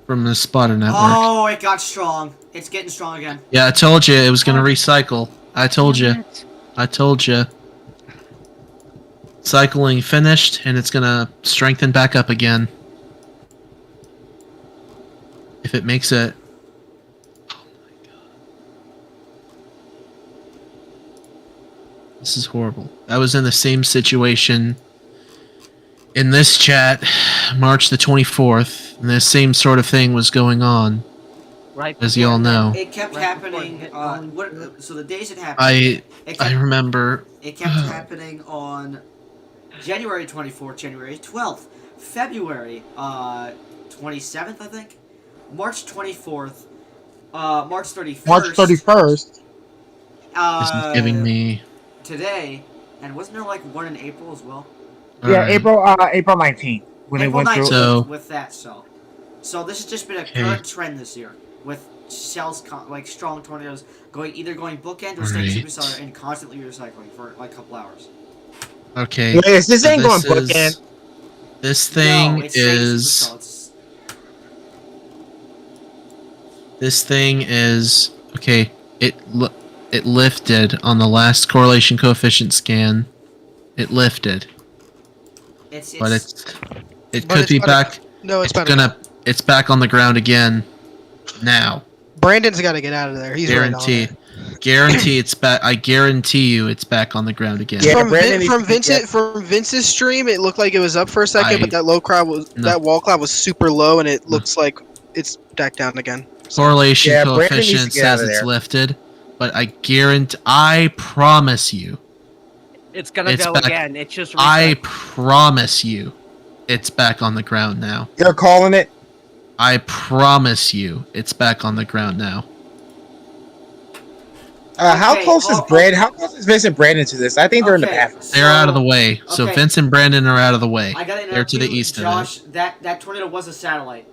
From the spotter network. Oh, it got strong. It's getting strong again. Yeah, I told you it was gonna recycle. I told you. Cycling finished, and it's gonna strengthen back up again. If it makes it. Oh my god. This is horrible. I was in the same situation in this chat March the 24th, and the same sort of thing was going on. Right. As you all know. It kept happening. So the days it happened. I remember. It kept happening on January 24th, January 12th, February 27th, I think. March 24th, March 31st. March 31st. This is giving me today, and wasn't there like one in April as well? Yeah, April 19th when April they went 19th through. with that so this has just been a current trend this year with cells like strong tornadoes either going bookend or staying supercellular and constantly recycling for like a couple hours. Okay. Yes, this ain't going bookend. This thing This thing is okay. It lifted on the last correlation coefficient scan. It lifted. It But could it's be better- back. No, it's better. It's back on the ground again. Now. Brandon's got to get out of there. He's right on it. Guarantee it's back. I guarantee you it's back on the ground again. Yeah, From Brandon needs to get From Vince's stream, it looked like it was up for a second, but that No. that wall cloud was super low, and it looks like it's back down again. Correlation Yeah, Brandon needs to coefficient get out says of it's there. lifted, but I promise you, It's gonna It's go back. again. It's just I reset. promise you, it's back on the ground now. You're calling it? I promise you, it's back on the ground now. How Okay, close is hold- Brandon? How close is Vince and Brandon to this? I think they're in the Okay, path. They're out of the way. So okay. Vince and Brandon are out of the way. I gotta They're to the interrupt you, east of Josh. it. That tornado was a satellite.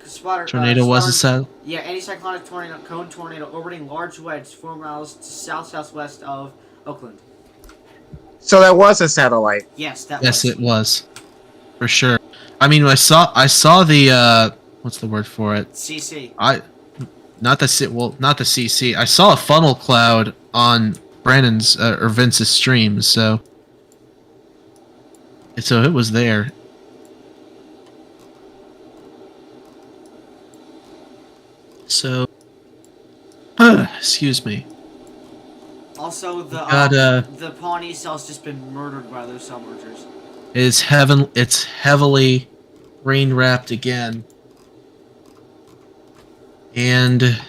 Spotter. Tornado was a Storm- set. Yeah, anticyclonic tornado, cone tornado orbiting large wedge 4 miles to southwest of Oakland. So that was a satellite. Yes, that Yes, was. it was, for sure. I mean, I saw the what's the word for it? CC. Not the CC. I saw a funnel cloud on Brandon's or Vince's stream, so it was there. So, excuse me. Also, got, the Pawnee cell's just been murdered by those cell mergers. It's heavily rain wrapped again, and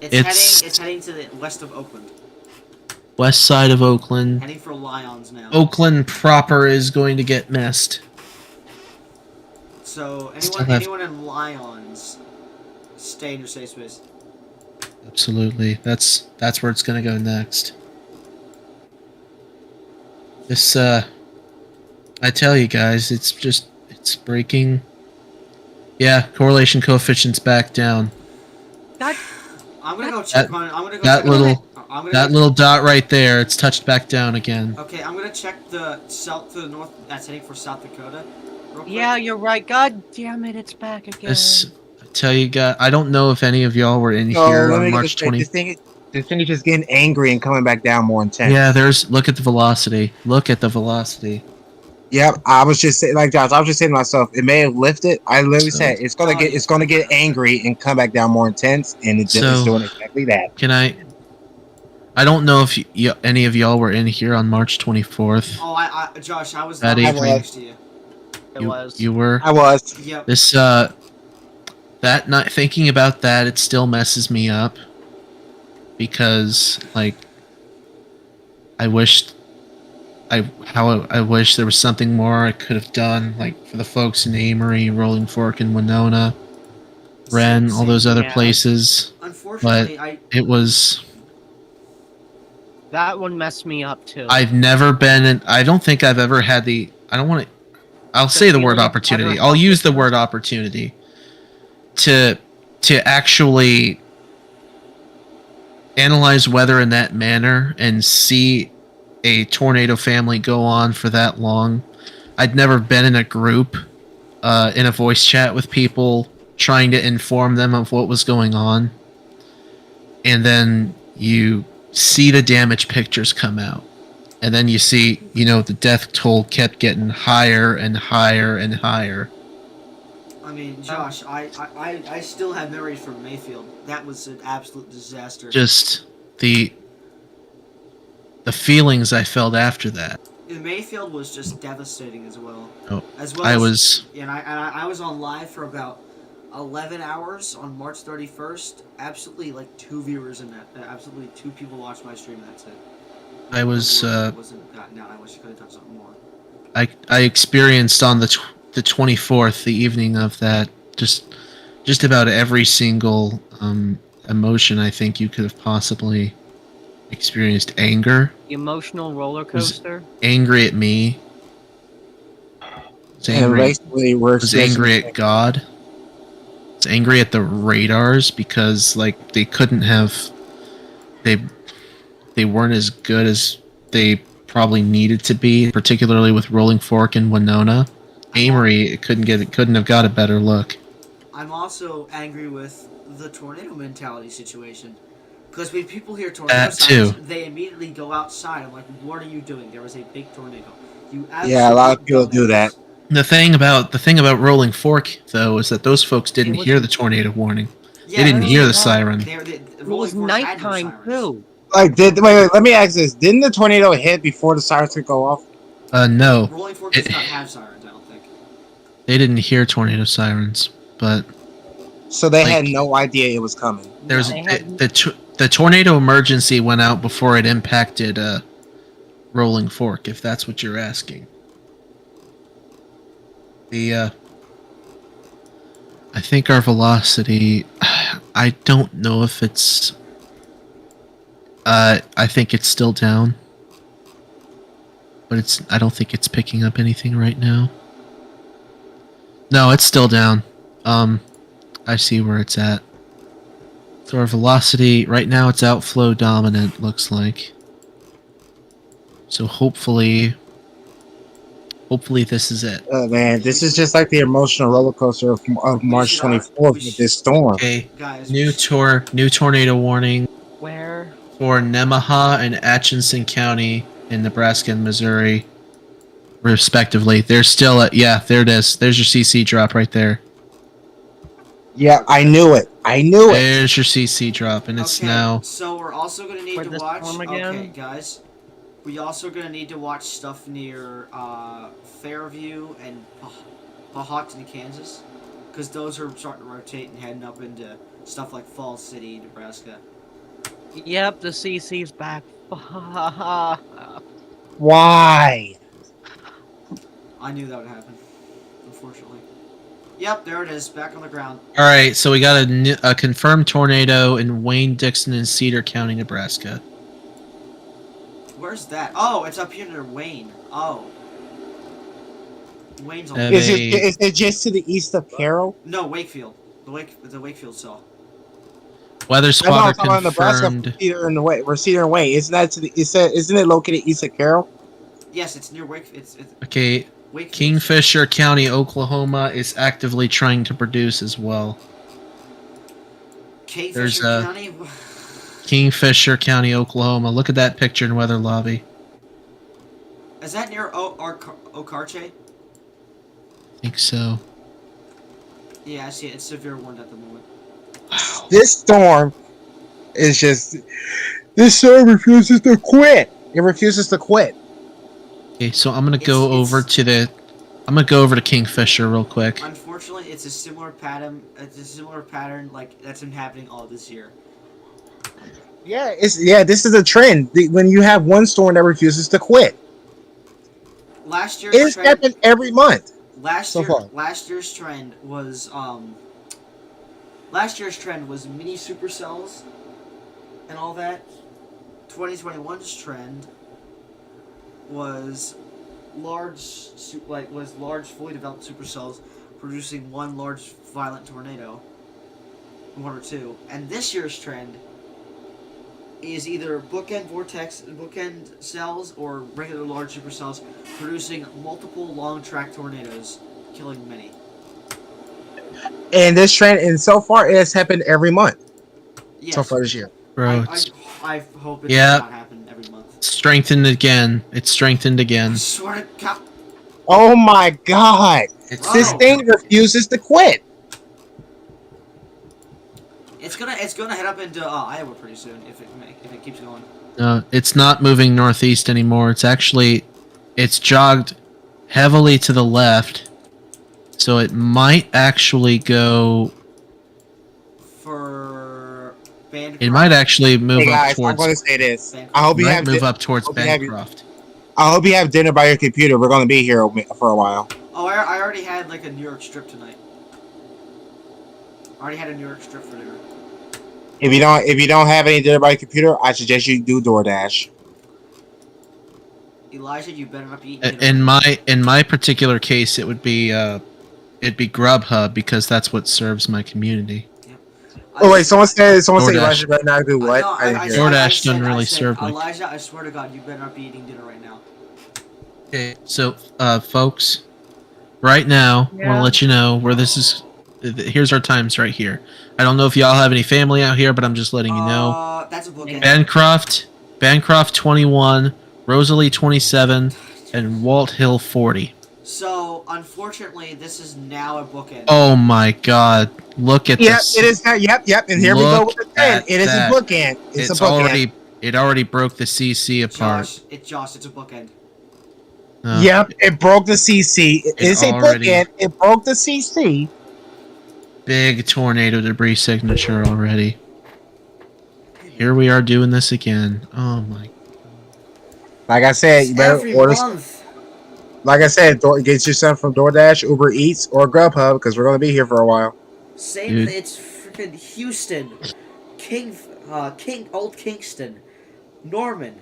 It's heading to the west of Oakland. west side of Oakland. Heading for Lyons now. Oakland proper is going to get messed. So Still have- anyone in Lyons, stay in your safe space. Absolutely. That's where it's gonna go next. This I tell you guys, it's breaking. Yeah, correlation coefficient's back down. I'm gonna go check on it. I'm gonna go That check little on it. I'm gonna that go- little dot right there, it's touched back down again. Okay, I'm gonna check the south to the north. That's heading for South Dakota. Real quick. Yeah, you're right. God damn it, it's back again. This I tell you guys, I don't know if any of y'all were in So here let on me get March this straight. 20. This thing is just getting angry and coming back down more intense. Yeah, look at the velocity. Look at the velocity. Yep, I was just saying, like Josh, I was just saying to myself, it may have lifted. I literally said it's gonna get angry and come back down more intense, and it's doing exactly that. Can I don't know if any of y'all were in here on March 24th. Oh, Josh, I was That right evening. next to you. You were? I was. Yep. This that night, thinking about that, it still messes me up because like I wish there was something more I could have done, like for the folks in Amory, Rolling Fork, and Winona, Wren, all those other Yeah. places. Unfortunately, But it was. That one messed me up too. I've never been in. I don't think I've ever had the. I don't want to. I'll say the word opportunity. I'll use the word opportunity to actually analyze weather in that manner and see a tornado family go on for that long. I'd never been in a group, in a voice chat with people trying to inform them of what was going on, and then you see the damage pictures come out. And then you see, the death toll kept getting higher and higher and higher. I mean, Josh, I still have memories from Mayfield. That was an absolute disaster. Just the feelings I felt after that. Mayfield was just devastating as well. Oh, As well I as, was. And I was on live for about 11 hours on March 31st. Absolutely, like 2 viewers in that. Absolutely 2 people watched my stream. That's it. I was. Wasn't gotten down. I wish I could have done something more. I experienced on the 24th, the evening of that, just about every single emotion I think you could have possibly experienced. Anger. The emotional roller coaster. Angry at me. Was angry at God. Was angry at the radars because like they couldn't have. They weren't as good as they probably needed to be, particularly with Rolling Fork and Winona. Amory couldn't have got a better look. I'm also angry with the tornado mentality situation. Because when people hear tornado signs, they immediately go outside. I'm like, what are you doing? There was a big tornado. Yeah, a lot of people do that. The thing about Rolling Fork though is that those folks didn't hear the tornado warning. Yeah, They didn't hear the siren. It was nighttime too. Like, wait, let me ask this: didn't the tornado hit before the sirens could go off? No. Rolling Fork does not have sirens, I don't think. They didn't hear tornado sirens, but so they had no idea it was coming. There's the tornado emergency went out before it impacted Rolling Fork, if that's what you're asking. I think our velocity, I don't know if it's I think it's still down. But I don't think it's picking up anything right now. No, it's still down. I see where it's at. So our velocity, right now it's outflow dominant, looks like. So hopefully this is it. Oh man, this is just like the emotional roller coaster of March 24th with this storm. Okay, new tornado warning. Where? For Nemaha and Atchison County in Nebraska and Missouri, respectively. They're still at, yeah, there it is. There's your CC drop right there. Yeah, I knew it. There's your CC drop, and it's now. So we're also going to need to watch. Again? Okay, guys. We also going to need to watch stuff near Fairview and Powhatan, Kansas, because those are starting to rotate and heading up into stuff like Falls City, Nebraska. Yep, the CC's back. Why? I knew that would happen, unfortunately. Yep, there it is, back on the ground. All right, so we got a confirmed tornado in Wayne, Dixon, and Cedar County, Nebraska. Where's that? Oh, it's up here near Wayne. Oh. Wayne's on Is it just to the east of Carroll? No, Wakefield. The Wakefield cell. Weather spotter confirmed. Nebraska, we're Cedar and Wayne. Isn't it located east of Carroll? Yes, it's near Wake. It's Okay. Wakefield. Kingfisher County, Oklahoma is actively trying to produce as well. Kingfisher County? Kingfisher County, Oklahoma. Look at that picture in Weather Lobby. Is that near Okarche? I think so. Yeah, I see it. It's severe wind at the moment. Wow. This storm is just... This storm refuses to quit. It refuses to quit. Okay, so I'm gonna go over to Kingfisher real quick. Unfortunately, it's a similar pattern. It's a similar pattern like that's been happening all this year. Yeah, this is a trend. When you have one storm that refuses to quit. Last year it's happened every month. Last year's trend was mini supercells and all that. 2021's trend was large fully developed supercells producing one large violent tornado, one or two. And this year's trend is either bookend cells or regular large supercells producing multiple long track tornadoes, killing many. And this trend, and so far, it has happened every month. Yes. So far this year. Bro, I hope it does not happen every month. Strengthened again. It's strengthened again. I swear to God. Oh my God! This thing refuses to quit. It's gonna head up into Iowa pretty soon if it keeps going. It's not moving northeast anymore. It's jogged heavily to the left, so it might actually go. For Bancroft. It might actually move guys, up towards. I'm going to say this. I hope you have move up towards Bancroft. I hope you have dinner by your computer. We're going to be here for a while. Oh, I already had like a New York strip tonight. I already had a New York strip for dinner. If you don't have any dinner by your computer, I suggest you do DoorDash. Elijah, you better not be eating dinner. In my particular case, it'd be Grubhub because that's what serves my community. Oh wait, someone said Elijah better not do what? DoorDash doesn't really serve me. Elijah, I swear to God, you better not be eating dinner right now. Okay, so folks, right now, I want to let you know where this is. Here's our times right here. I don't know if y'all have any family out here, but I'm just letting you know. That's a bookend. Bancroft 21, Rosalie 27, and Walt Hill 40. So, unfortunately, this is now a bookend. Oh my god. Look at Yep, this. it is. Yep. And here we go with the 10. It is a bookend. It's a bookend. It already broke the CC apart. Josh, it's a bookend. Yep, it broke the CC. It's a bookend. It broke the CC. Big tornado debris signature already. Here we are doing this again. Oh my. Like I said, you better Every order. month. Like I said, get yourself from DoorDash, Uber Eats, or Grubhub because we're gonna be here for a while. Same. Dude. It's freaking Houston, Old Kingston, Norman,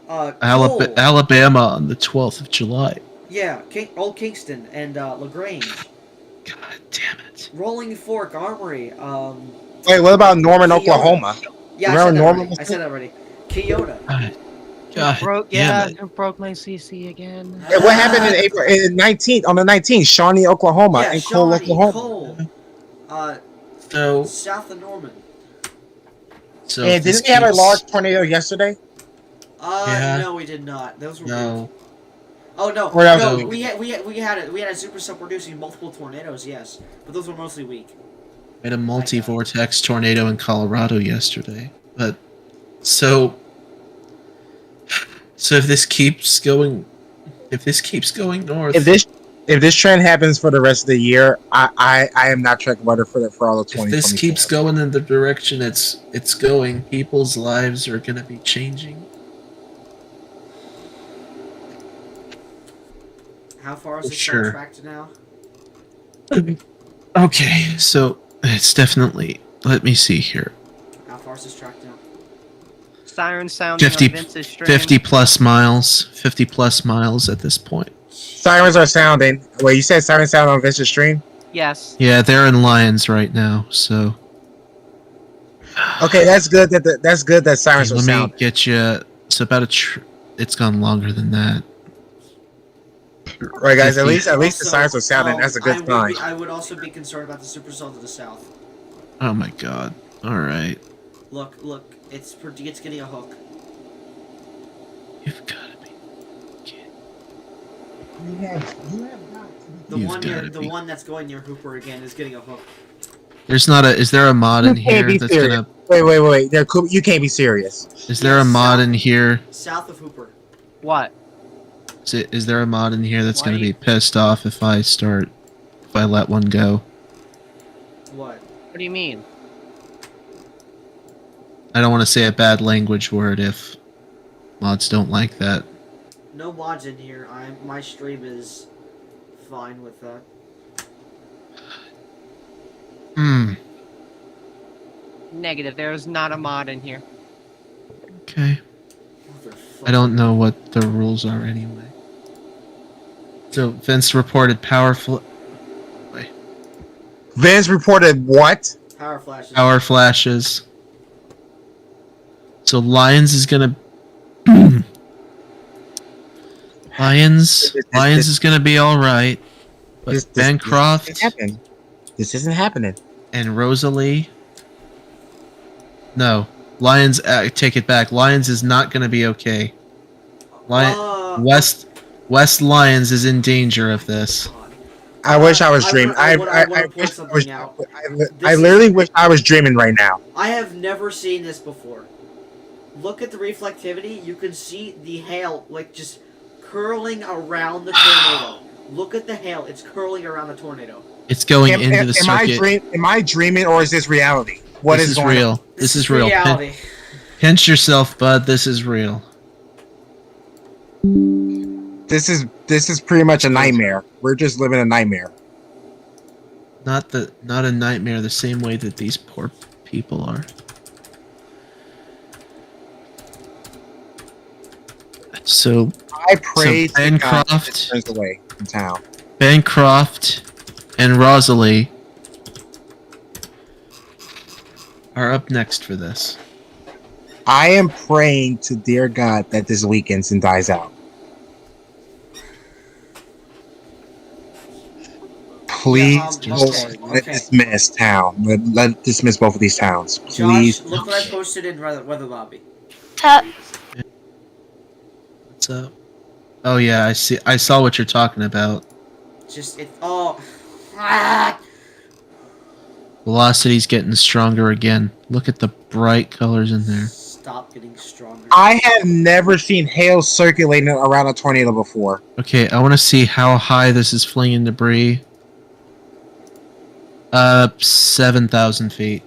Cole. Alabama on the 12th of July. Yeah, Old Kingston and LaGrange. God damn it. Rolling Fork Armory. Wait, what about Norman, Keota. Oklahoma? Yeah, I said that already. Keota. God broke my CC again. And what happened in April? On the 19th, Shawnee, Oklahoma, Yeah, and Cole, Shawnee, Oklahoma. Cole. South of Norman. So and didn't we have a large tornado yesterday? No, we did not. Those were weak. Oh no, we had a supercell producing multiple tornadoes, yes, but those were mostly weak. We had a multi-vortex tornado in Colorado yesterday, but so if this keeps going north, if this trend happens for the rest of the year, I am not checking weather for all of 2024. if this keeps going in the direction it's going, people's lives are gonna be changing. How far is this tracked now? Okay, so it's definitely. Let me see here. How far is this tracked now? Siren sounding 50, on Vince's stream. 50 plus miles at this point. Sirens are sounding. Wait, you said sirens sound on Vince's stream? Yes. Yeah, they're in Lions right now, so. Okay, that's good. That's good that sirens are Let sounding. me get you. So about it's gone longer than that. Right, guys. At least the sirens are sounding. That's a good sign. I would also be concerned about the supercell to the south. Oh my god! All right. Look! It's getting a hook. You've got to be. The one that's going near Hooper again is getting a hook. There's not a. Is there a mod in here that's serious. gonna? Wait. You can't be serious. Is there a mod in here? South of Hooper. What? Is there a mod in here that's gonna be pissed off if I let one go? What? What do you mean? I don't want to say a bad language word if mods don't like that. No mods in here. My stream is fine with that. Negative. There is not a mod in here. Okay. I don't know what the rules are anyway. So Vince reported Vince reported what? Power flashes. Power flashes. So Lions is gonna. Lions is gonna be all right. But Bancroft. This isn't happening. And Rosalie. No, Lions. Take it back. Lions is not gonna be okay. West Lions is in danger of this. I wish I was dreaming. I literally wish I was dreaming right now. I have never seen this before. Look at the reflectivity. You can see the hail just curling around the tornado. Look at the hail. It's curling around the tornado. It's going into the circuit. Am I dreaming or is this reality? This is real. This is real. Reality. Pinch yourself, bud. This is real. This is pretty much a nightmare. We're just living a nightmare. Not a nightmare the same way that these poor people are. So I pray Bancroft turns away from town. Bancroft and Rosalie are up next for this. I am praying to dear God that this weekends and dies out. Please let dismiss town. Let dismiss both of these towns. Please. Josh, look what I posted in Weather Lobby. What's up? Oh yeah, I saw what you're talking about. Just it. Oh. Ah! Velocity's getting stronger again. Look at the bright colors in there. Stop getting stronger. I have never seen hail circulating around a tornado before. Okay, I want to see how high this is flinging debris. 7,000 feet.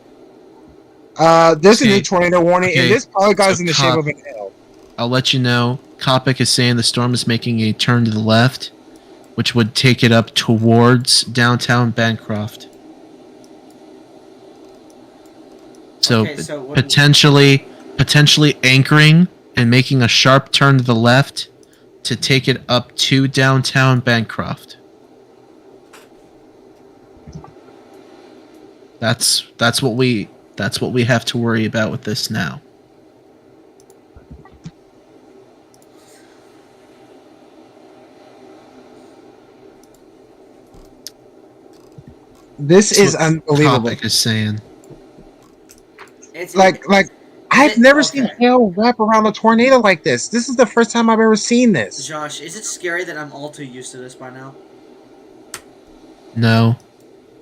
There's a new Okay. tornado warning, Okay, and this probably goes so in the shape of an L. I'll let you know. Kopic is saying the storm is making a turn to the left, which would take it up towards downtown Bancroft. So, Okay, so what- potentially anchoring and making a sharp turn to the left to take it up to downtown Bancroft. That's what we have to worry about with this now. This That's is what unbelievable. Kopic is saying. It's Like I've never seen hail wrap around a tornado like this. This is the first time I've ever seen this. Josh, is it scary that I'm all too used to this by now? No,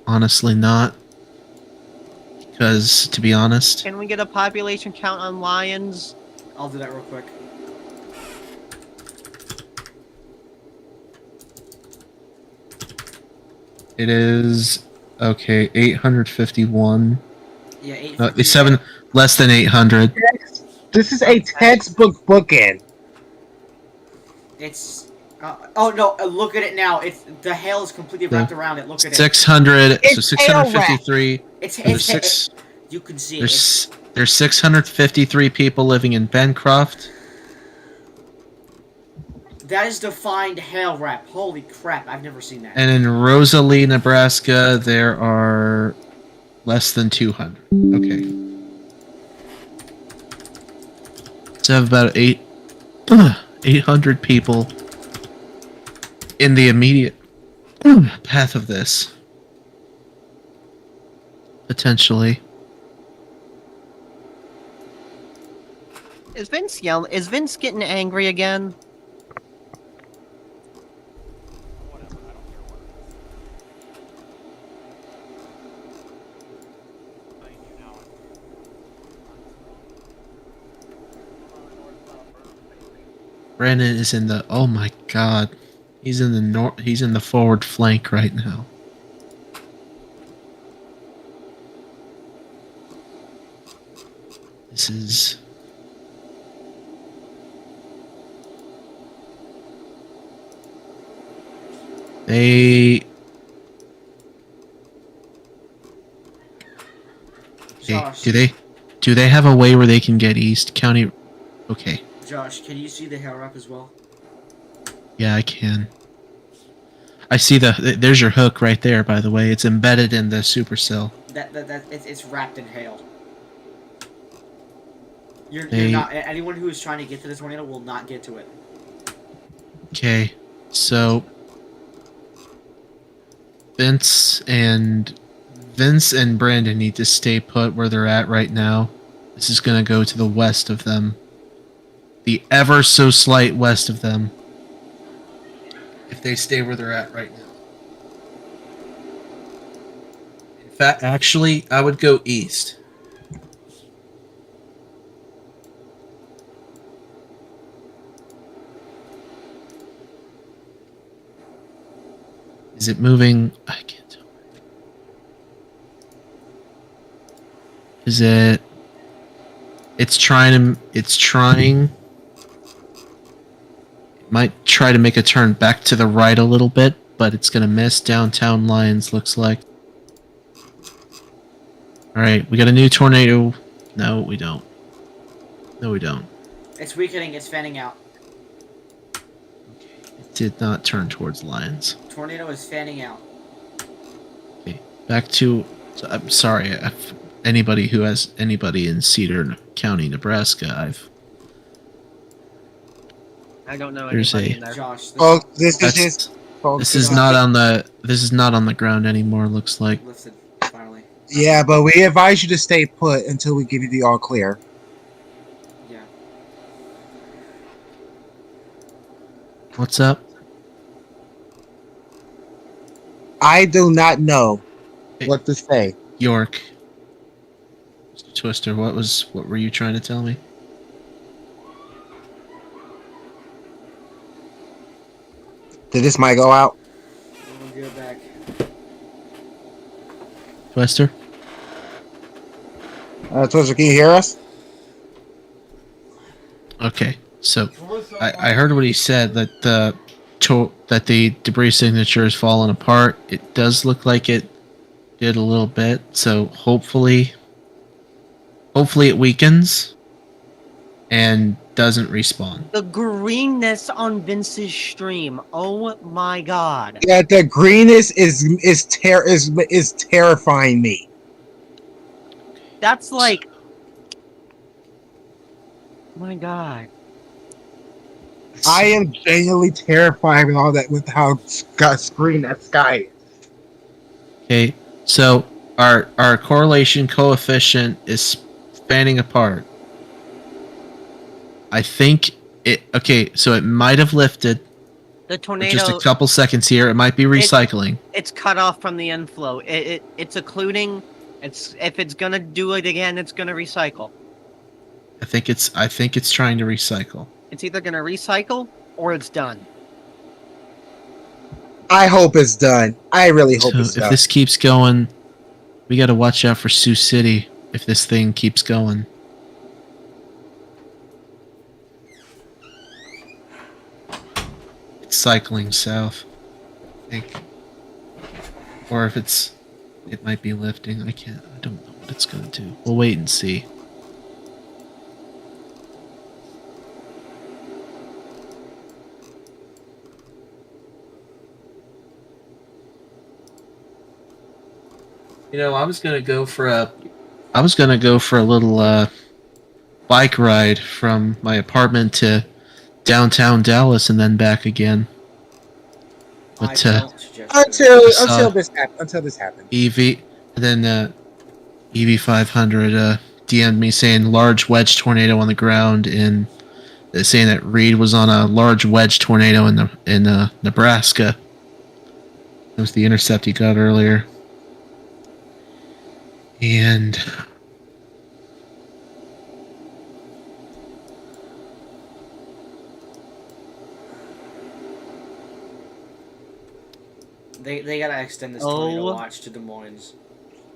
honestly not. Because, to be honest, Can we get a population count on lions? I'll do that real quick. it is okay. 851. Yeah, It's less than 800. This is a textbook bookend. It's. Oh no! Look at it now. It's the hail is completely wrapped around it. Look at it. 600. So It's hail wrap. 653. It's you can see it. There's 653 people living in Bancroft. That is defined hail wrap. Holy crap! I've never seen that. And in Rosalie, Nebraska, there are less than 200. Okay. So I have about 800 people in the immediate path of this. Potentially. Is Vince yelling? Is Vince getting angry again? Brandon is in the. Oh my god. He's in the north. He's in the forward flank right now. This is. They. Josh. Do they have a way where they can get East County? Okay. Josh, can you see the hail wrap as well? Yeah, I can. I see there's your hook right there, by the way. It's embedded in the supercell. It's wrapped in hail. You're They- not. Anyone who is trying to get to this tornado will not get to it. Okay, so Vince and Brandon need to stay put where they're at right now. This is gonna go to the west of them. The ever so slight west of them. If they stay where they're at right now. In fact, actually, I would go east. Is it moving? I can't tell. Is it? It's trying. It might try to make a turn back to the right a little bit, but it's gonna miss downtown Lions, looks like. Alright, we got a new tornado. No, we don't. No, we don't. It's weakening. It's fanning out. It did not turn towards Lions. Tornado is fanning out. Okay, back to. I'm sorry. Anybody who has anybody in Cedar County, Nebraska, I don't know There's anybody a- in there. Josh. Oh, this is That's- just. this is not on the ground anymore. Looks like. Lifted finally. Yeah, but we advise you to stay put until we give you the all clear. Yeah. What's up? I do not know what to say. York. Mr. Twister, what were you trying to tell me? Did this mic go out? We'll go back. Twister? Twister, can you hear us? Okay, so I heard what he said, that the debris signature is falling apart. It does look like it did a little bit, so hopefully it weakens and doesn't respawn. The greenness on Vince's stream. Oh my god. Yeah, the greenness is terrifying me. That's like, my god. I am genuinely terrified with all that, with how green that sky is. Okay, so our correlation coefficient is spanning apart. I think it. Okay, so it might have lifted. The tornado. Just a couple seconds here. It might be recycling. It's cut off from the inflow. It's occluding. If it's gonna do it again, it's gonna recycle. I think it's trying to recycle. It's either gonna recycle or it's done. I hope it's done. I really hope it's done. If this keeps going, we got to watch out for Sioux City. If this thing keeps going. It's cycling south, I think. Or if it might be lifting. I don't know what it's going to do. We'll wait and see. You know, I was gonna go for a little bike ride from my apartment to downtown Dallas and then back again. But until this happens. EV, and then EV 500 DM'd me saying large wedge tornado on the ground, and saying that Reed was on a large wedge tornado in Nebraska. That was the intercept he got earlier. And they gotta extend this tornado watch to Des Moines.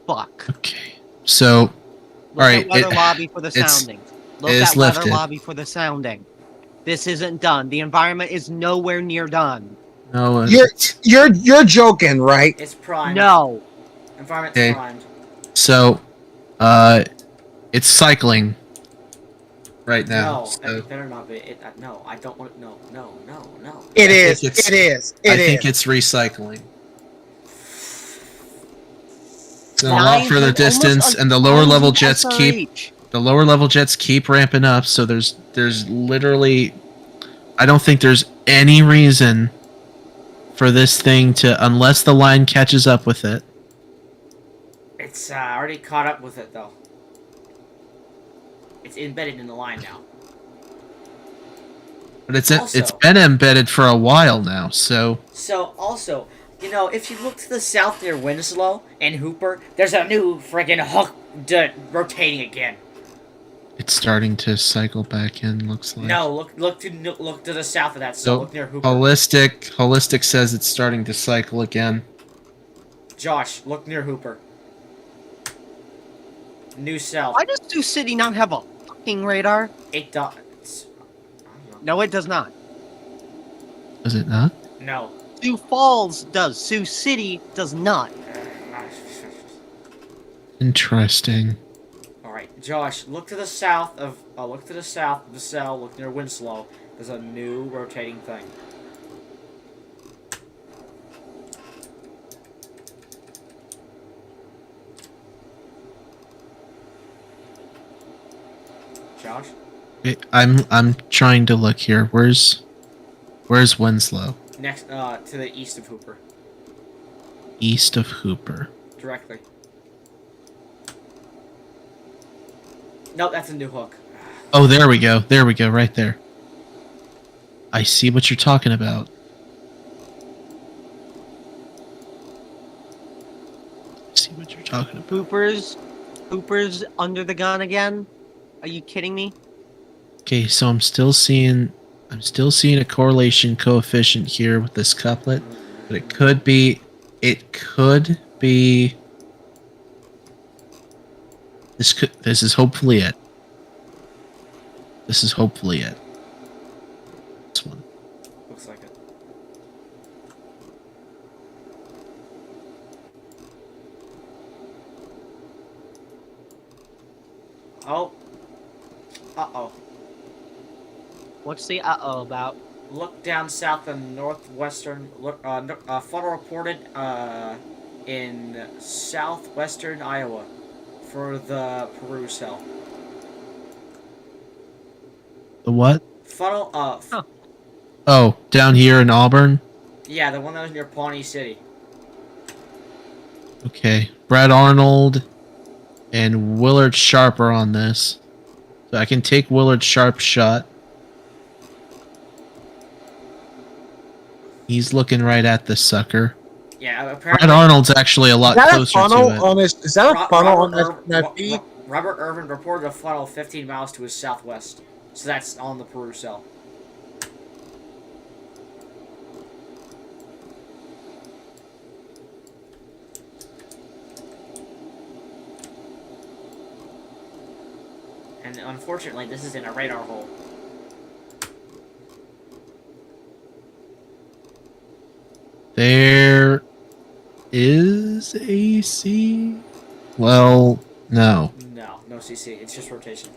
Fuck. Okay. So, Look alright. at weather lobby for the sounding. Look at weather lobby for the sounding. This isn't done. The environment is nowhere near done. No. You're joking, right? It's primed. No. Environment's primed. So, it's cycling right now. No, So it better not be. No, I don't want. No. It is. I think it's recycling. It's a lot further distance, and the lower level jets keep ramping up. So there's literally, I don't think there's any reason for this thing to, unless the line catches up with it. It's already caught up with it, though. It's embedded in the line now. But it's been embedded for a while now, so... So, also, you know, if you look to the south near Winslow and Hooper, there's a new friggin' hook rotating again. It's starting to cycle back in, looks like. No, look to the south of that, so look near Hooper. Holistic says it's starting to cycle again. Josh, look near Hooper. New south. Why does Sioux City not have a fucking radar? It does. No, it does not. Does it not? No. Sioux Falls does. Sioux City does not. Interesting. Alright, Josh, look to the south of the cell, look near Winslow. There's a new rotating thing. Josh? I'm trying to look here. Where's Winslow? Next, to the east of Hooper. East of Hooper. Directly. Nope, that's a new hook. Oh, there we go. There we go, right there. I see what you're talking about. talking about? Hooper's under the gun again. Are you kidding me? Okay, so I'm still seeing a correlation coefficient here with this couplet, but it could be this is hopefully it. This is hopefully it. This one. Looks like it. Oh. Uh-oh. What's the uh-oh about? Look down south and northwestern. Funnel reported in southwestern Iowa for the Peru cell. The what? Funnel. Oh, down here in Auburn. Yeah, the one that was near Pawnee City. Okay, Brad Arnold and Willard Sharp are on this, so I can take Willard Sharp's shot. He's looking right at this sucker. Yeah, apparently. Brad Arnold's actually a lot closer to it. Is that a funnel on that feed? Robert Irvin reported a funnel 15 miles to his southwest. So that's on the Peru cell. And unfortunately, this is in a radar hole. There is a C. Well, no. No CC. It's just rotation.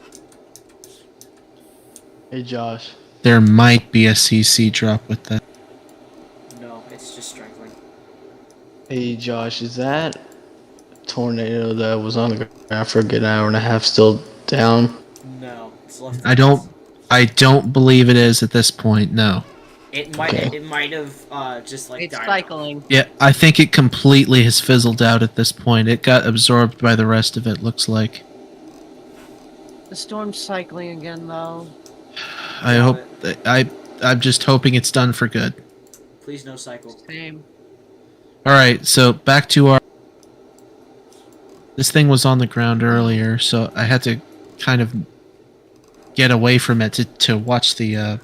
Hey Josh. There might be a CC drop with that. No, it's just strengthening. Hey Josh, is that tornado that was on the ground for a good hour and a half still down? No, it's left. I don't believe it is at this point. No. It might. Okay. It might have just like It's died. cycling. Yeah, I think it completely has fizzled out at this point. It got absorbed by the rest of it, looks like. The storm's cycling again, though. I hope I'm just hoping it's done for good. Please no cycle. Same. Alright, so back to our... This thing was on the ground earlier, so I had to kind of get away from it to watch the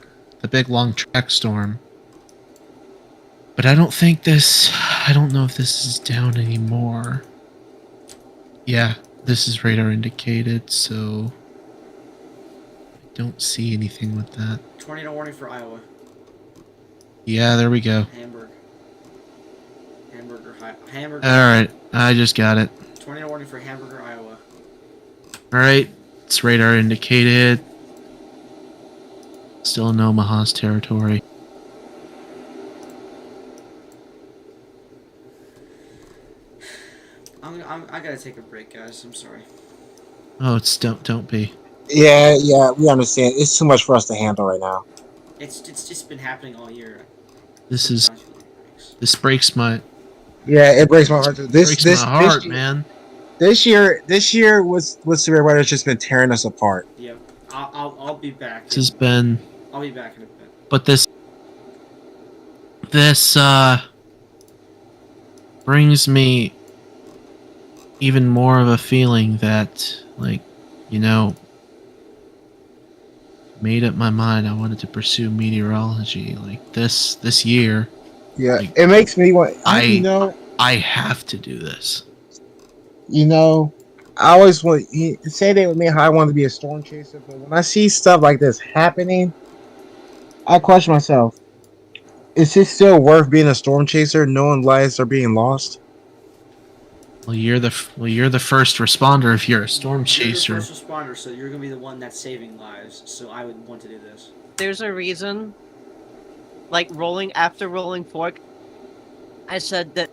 big long track storm. But I don't think this... I don't know if this is down anymore. Yeah, this is radar indicated, so... I don't see anything with that. Tornado warning for Iowa. Yeah, there we go. Hamburger. Alright, I just got it. Tornado warning for Hamburger, Iowa. Alright, it's radar indicated. Still in Omaha's territory. I gotta take a break, guys. I'm sorry. Oh, it's don't be. Yeah, we understand. It's too much for us to handle right now. It's just been happening all year. This breaks my... Yeah, it breaks my heart. This my heart, year, man. This year with severe weather has just been tearing us apart. Yep. I'll be back. This has been... I'll be back in a bit. But this brings me even more of a feeling that, like, you know, made up my mind I wanted to pursue meteorology like this year. Yeah, like, it makes me want. I have to do this. You know, I always want say that with me how I want to be a storm chaser, but when I see stuff like this happening, I question myself: is it still worth being a storm chaser, knowing lives are being lost? Well, you're the first responder if you're a storm chaser. You're the first responder, so you're gonna be the one that's saving lives. So I would want to do this. There's a reason. Like after rolling fork, I said that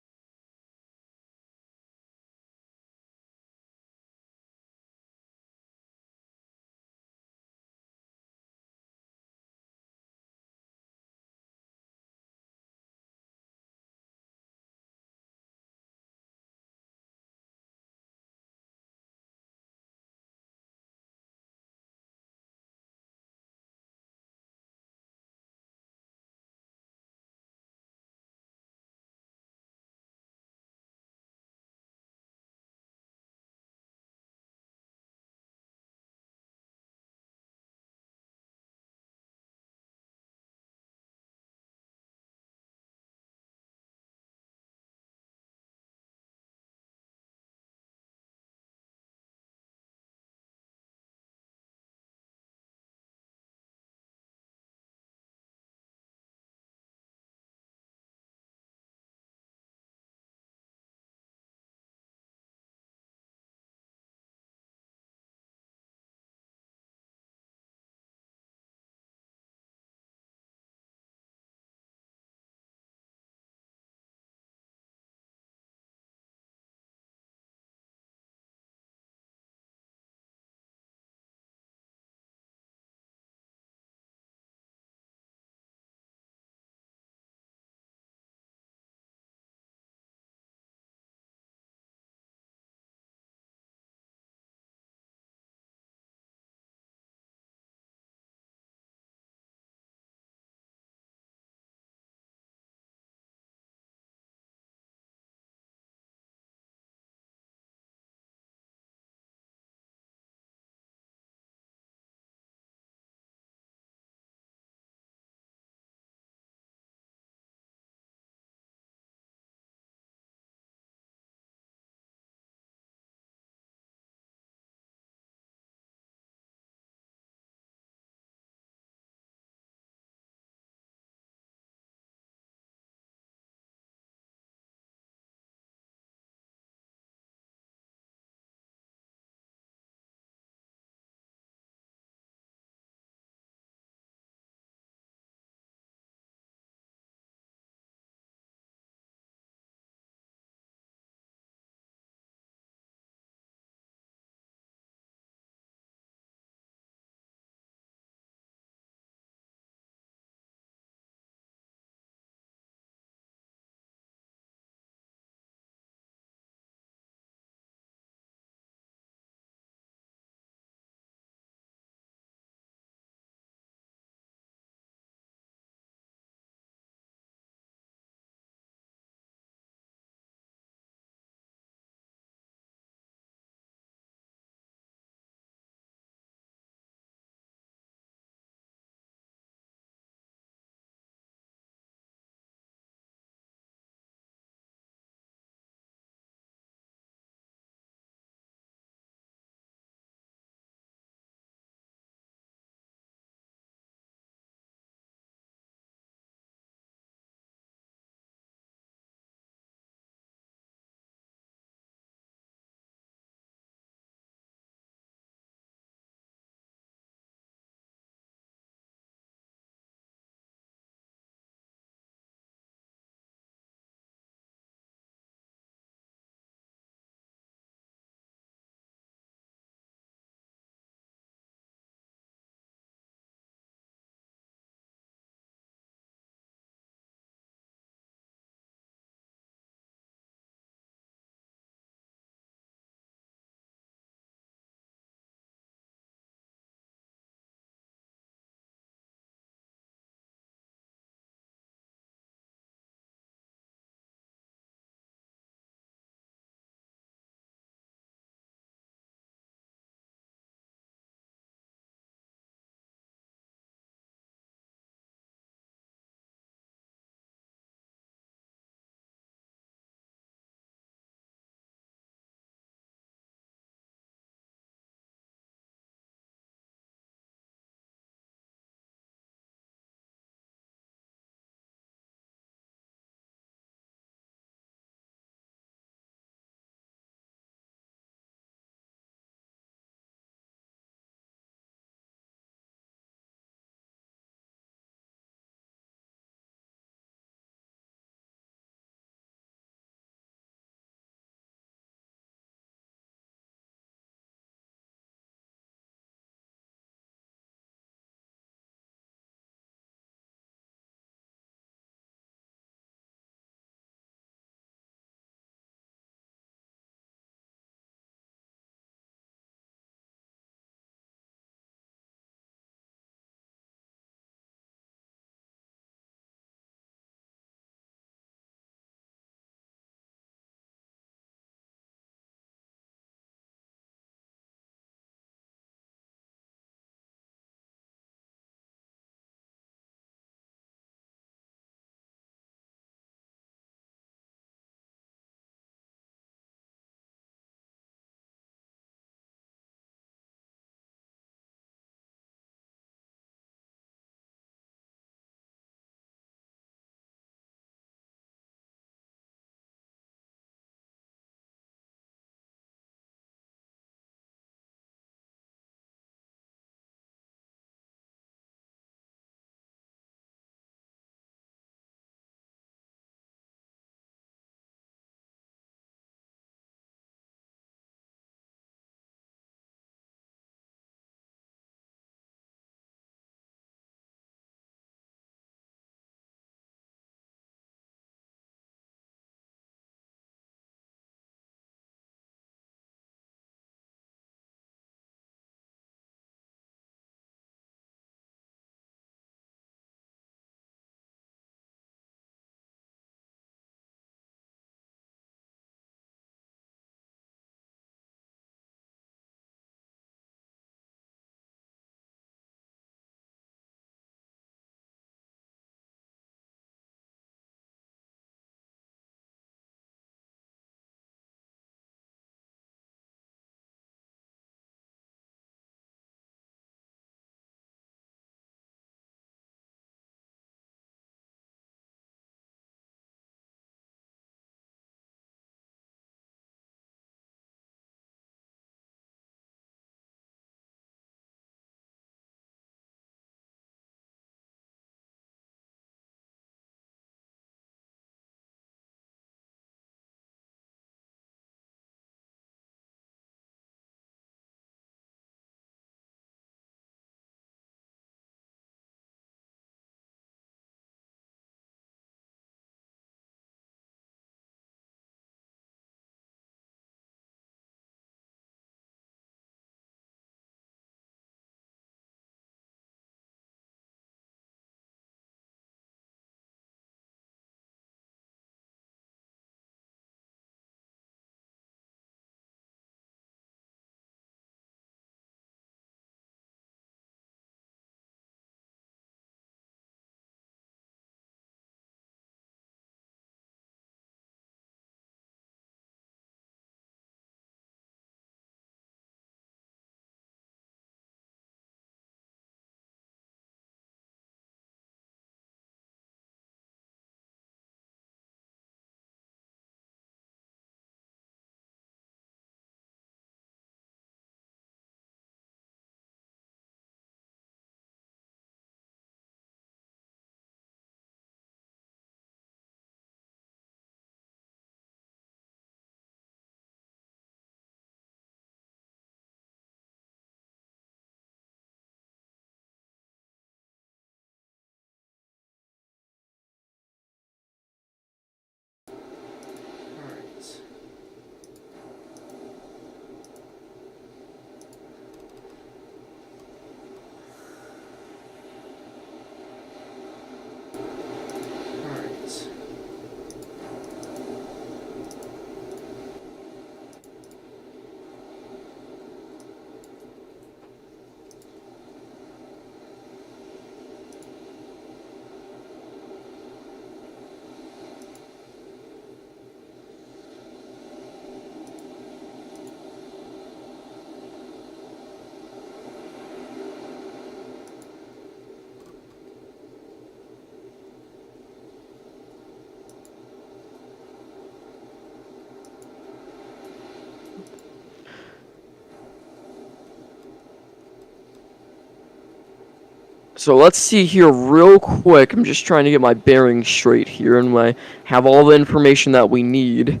So let's see here real quick. I'm just trying to get my bearings straight here, and I have all the information that we need.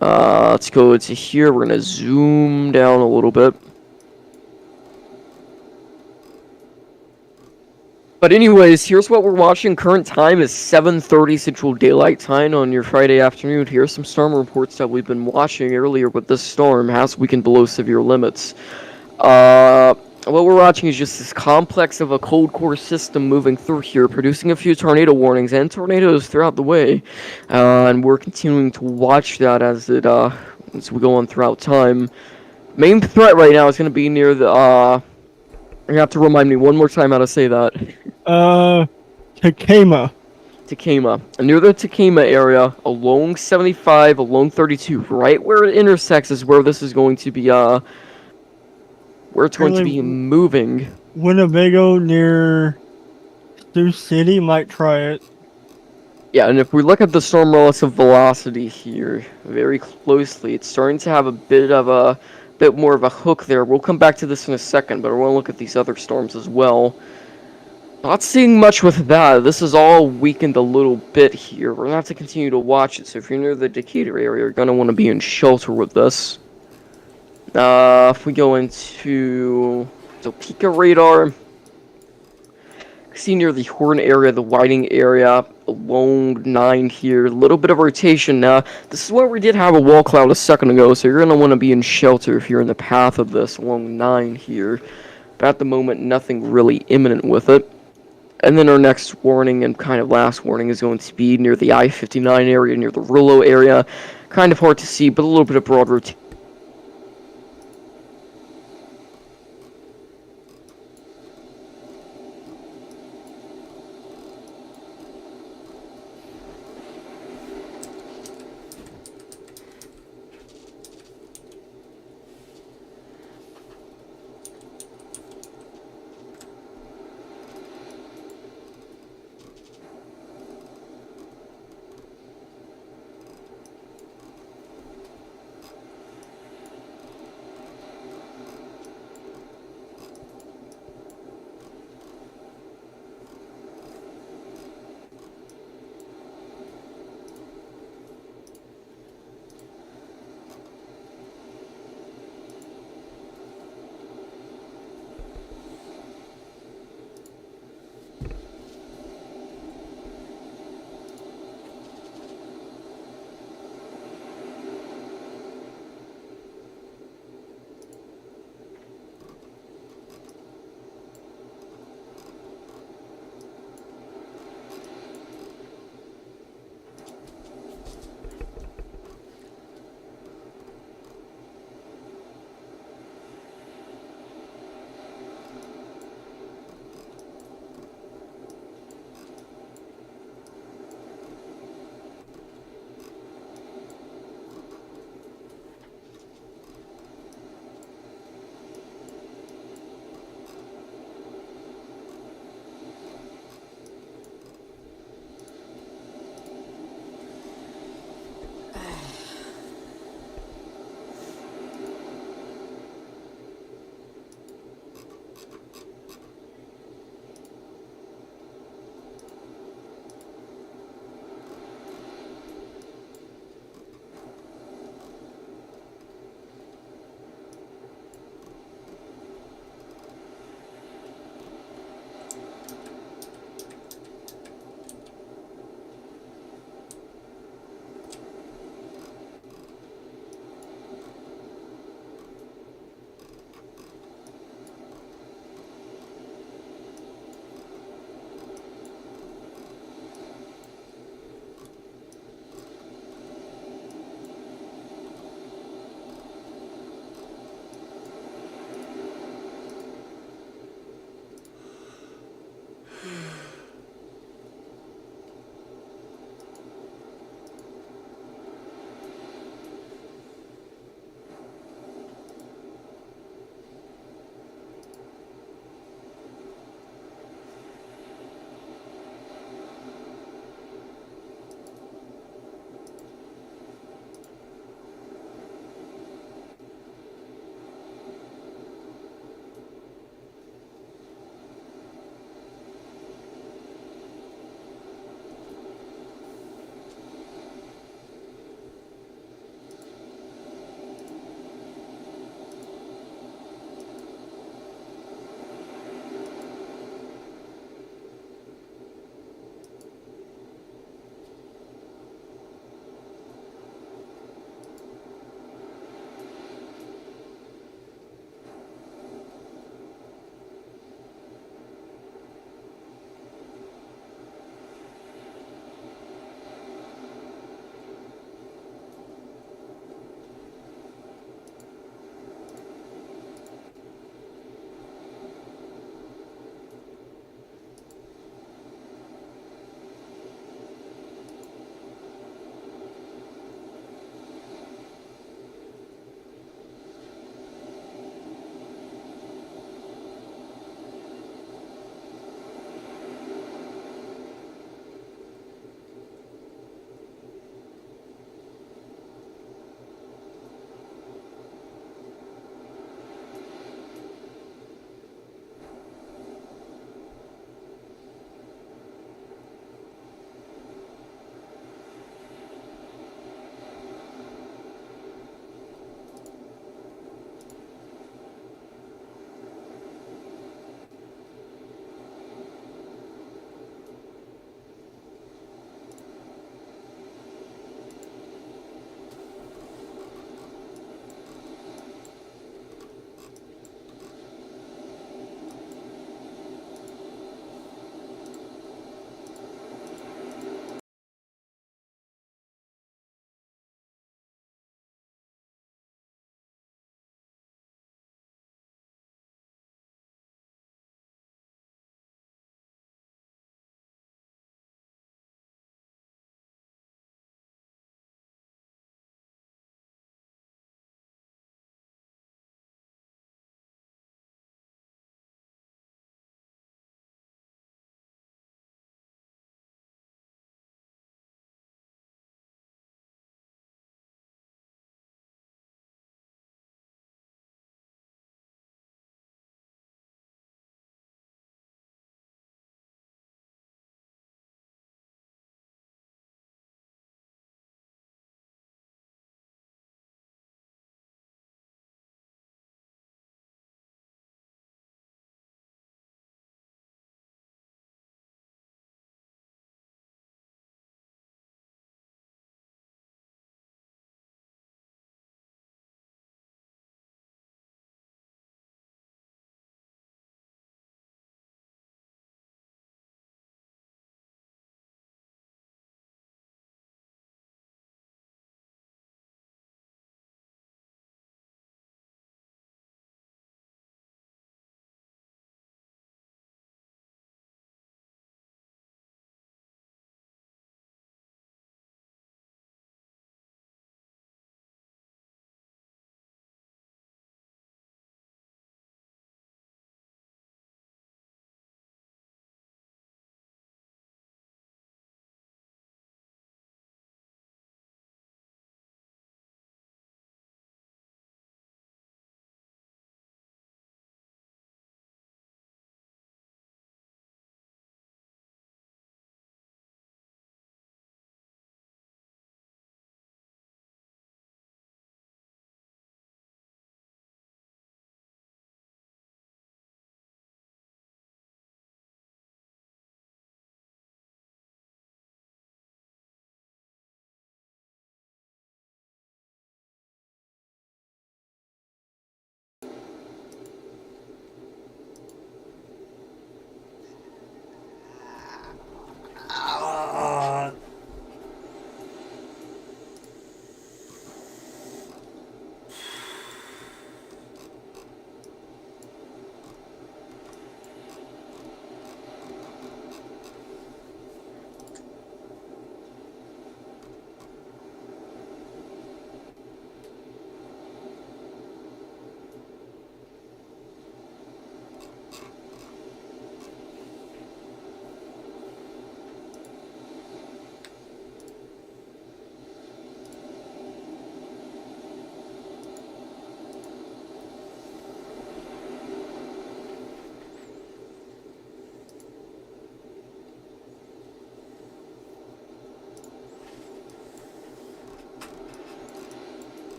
Let's go to here. We're gonna zoom down a little bit. But anyways, here's what we're watching. Current time is 7:30 Central Daylight Time on your Friday afternoon. Here's some storm reports that we've been watching earlier with this storm. Has weakened below severe limits. What we're watching is just this complex of a cold core system moving through here, producing a few tornado warnings and tornadoes throughout the way. And we're continuing to watch that as we go on throughout time. Main threat right now is going to be near the, you have to remind me one more time how to say that. Takema. Takema. Near the Takema area, along 75, along 32, right where it intersects is where this is going to be, where it's going to be moving. Winnebago near Sioux City might try it. Yeah, and if we look at the storm relative velocity here very closely, it's starting to have a bit more of a hook there. We'll come back to this in a second, but I want to look at these other storms as well. Not seeing much with that. This is all weakened a little bit here. We're going to have to continue to watch it, so if you're near the Decatur area, you're going to want to be in shelter with this. If we go into Topeka radar, see near the Horn area, the Whiting area, along 9 here, a little bit of rotation. This is where we did have a wall cloud a second ago, so you're going to want to be in shelter if you're in the path of this along 9 here. But at the moment, nothing really imminent with it. And then our next warning and kind of last warning is going to be near the I-59 area, near the Rillo area. Kind of hard to see, but a little bit of broad rotation.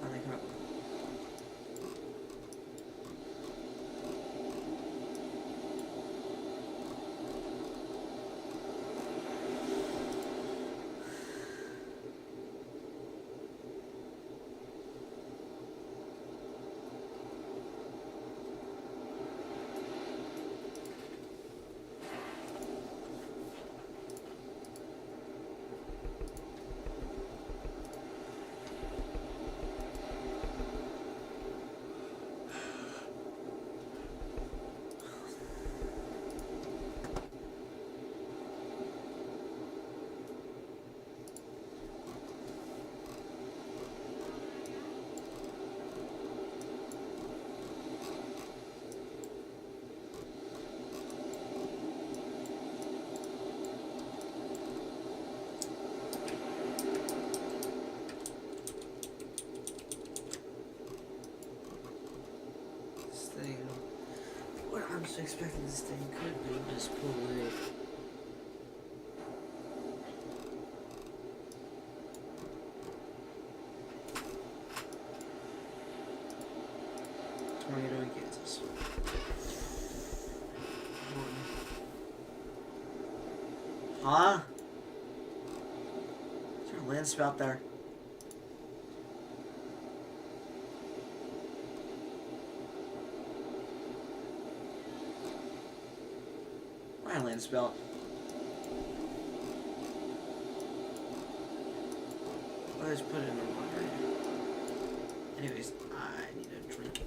finally come up. This thing. What I'm just expecting this thing could do, just pull it. Tornado in Kansas. Huh? Is there a land spout there? My land spout. I'll just put it in the water. Anyways, I need a drink.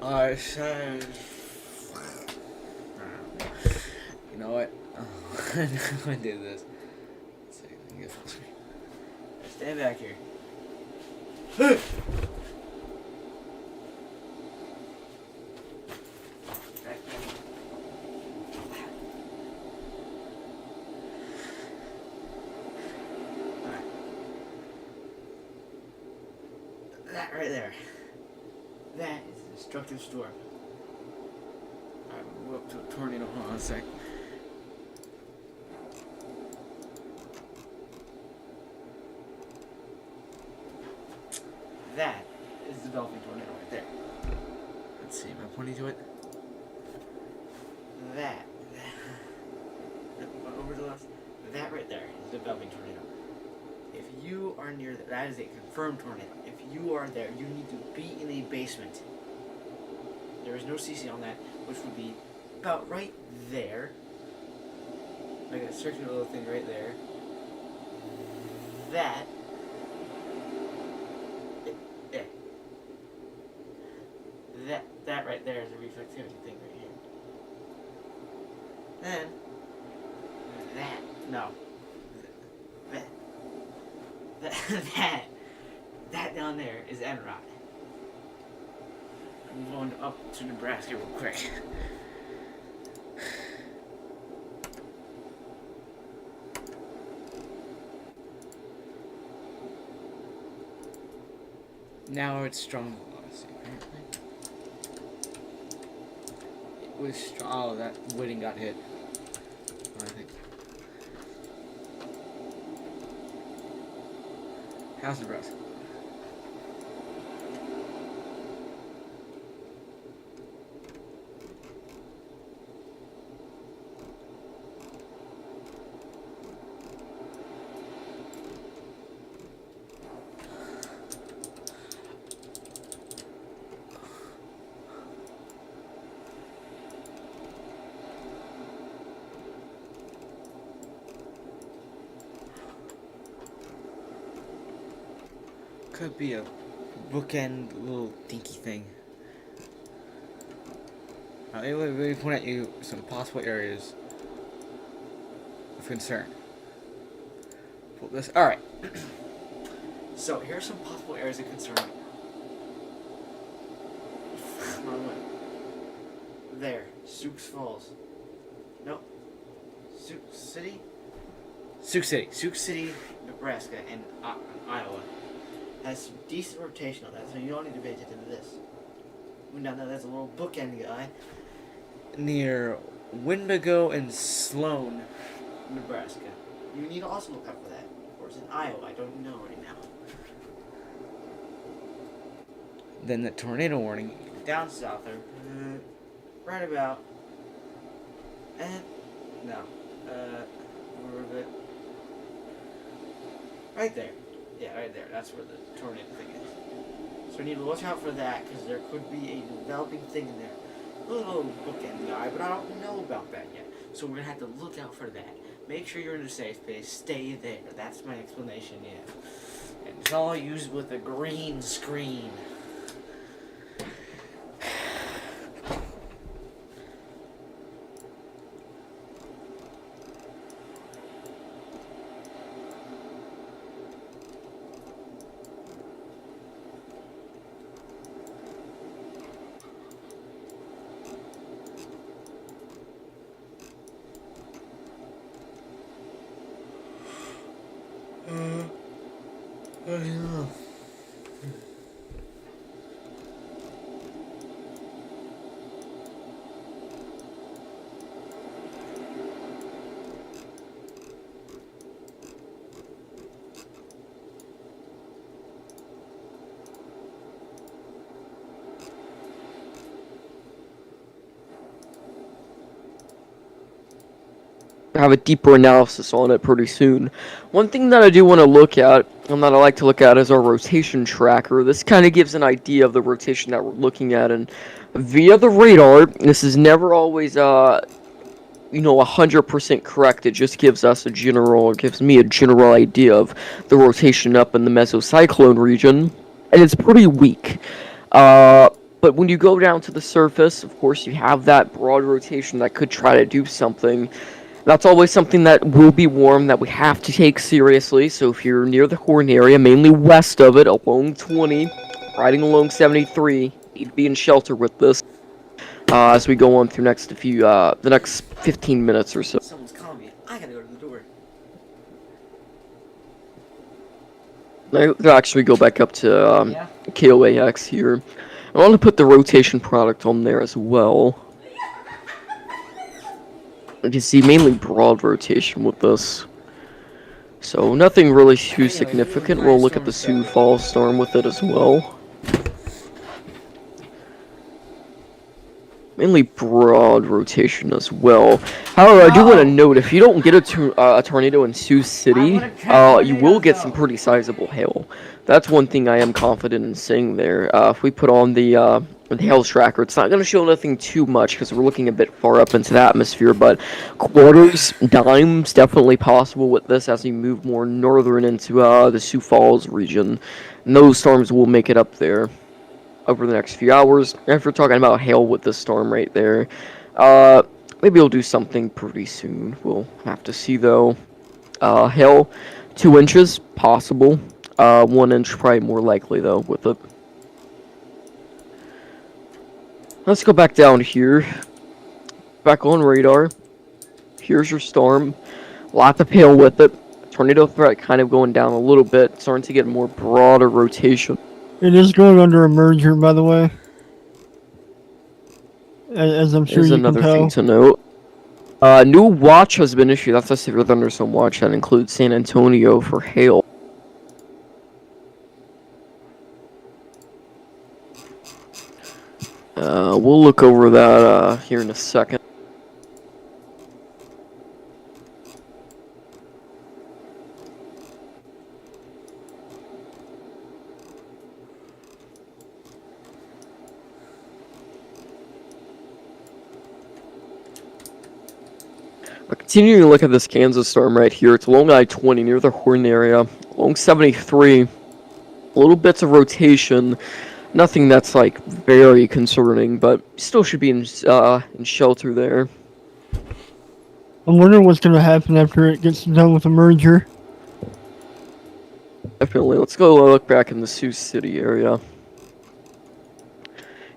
So you know what? I'm gonna do this. Let's see, let me get full screen. Stand back here. That right there. That is a destructive storm. Alright, we'll go up to a tornado. Hold on a sec. That is developing tornado right there. Let's see, am I pointing to it? That. Over to the left. That right there is developing tornado. If you are near that, that is a confirmed tornado. If you are there, you need to be in a basement. There is no CC on that, which would be about right there. Like a circular little thing right there. That. Yeah. That right there is a reflectivity thing right here. Then that. No. That down there is Enrod. I'm going up to Nebraska real quick. Now it's strong velocity, apparently. It was strong. Oh, that Whitting got hit. I think. How's Nebraska? Could be a bookend little dinky thing. Anyway, let me point at you some possible areas of concern. Pull this. All right. So here are some possible areas of concern. Wrong way. There, Sioux Falls. Nope. Sioux City, Nebraska, and Iowa. Has some decent rotation on that, so you don't need to pay attention to this. Now that's a little bookend guy near Winnebago and Sloan, Nebraska. You need to also look out for that. Of course, in Iowa, I don't know right now. Then the tornado warning down south there, right about, no, where was it? Right there. Yeah, right there. That's where the tornado thing is. So we need to watch out for that, because there could be a developing thing in there. A little bookend guy, but I don't know about that yet. So we're going to have to look out for that. Make sure you're in a safe space. Stay there. That's my explanation, yeah. And it's all used with a green screen. I know. Have a deeper analysis on it pretty soon. One thing that I do want to look at, and that I like to look at, is our rotation tracker. This kind of gives an idea of the rotation that we're looking at, and via the radar, this is never always 100% correct. It just gives me a general idea of the rotation up in the mesocyclone region, and it's pretty weak. But when you go down to the surface, of course, you have that broad rotation that could try to do something. That's always something that will be warm that we have to take seriously. So if you're near the Horn area, mainly west of it, along 20, riding along 73, you need to be in shelter with this as we go on through the next 15 minutes or so. Someone's calling me. I gotta go to the door. I'll actually go back up to KOAX here. I want to put the rotation product on there as well. You can see mainly broad rotation with this. So nothing really too significant. We'll look at the Sioux Falls storm with it as well. Mainly broad rotation as well. However, I do want to note, if you don't get a tornado in Sioux City, you will get some pretty sizable hail. That's one thing I am confident in saying there. If we put on the hail tracker, it's not going to show nothing too much because we're looking a bit far up into the atmosphere, but quarters, dimes, definitely possible with this as we move more northern into the Sioux Falls region. And those storms will make it up there over the next few hours. If we're talking about hail with this storm right there, maybe we'll do something pretty soon. We'll have to see though. Hail, 2 inches, possible. 1 inch probably more likely though with it. Let's go back down here. Back on radar. Here's your storm. Lots of hail with it. Tornado threat kind of going down a little bit. Starting to get more broader rotation. It is going under a merger, by the way. As I'm sure Here's you another can tell. thing to note. New watch has been issued. That's a severe thunderstorm watch that includes San Antonio for hail. We'll look over that here in a second. But continuing to look at this Kansas storm right here, it's along I-20 near the Horn area, along 73, little bits of rotation, nothing that's like very concerning, but still should be in shelter there. I'm wondering what's going to happen after it gets done with the merger. Definitely, let's go look back in the Sioux City area.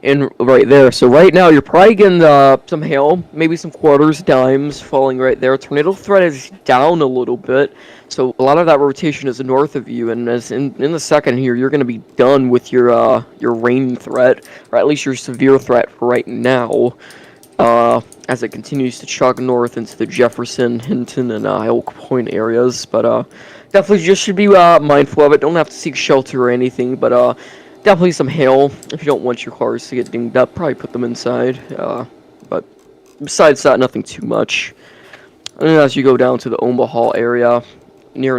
And right there, so right now you're probably getting some hail, maybe some quarters, dimes falling right there. Tornado threat is down a little bit, so a lot of that rotation is north of you. And as in the second here, you're going to be done with your rain threat, or at least your severe threat for right now, as it continues to chug north into the Jefferson, Hinton, and Elk Point areas. But definitely just should be mindful of it. Don't have to seek shelter or anything, but definitely some hail. If you don't want your cars to get dinged up, probably put them inside. But besides that, nothing too much. And then as you go down to the Omaha area, near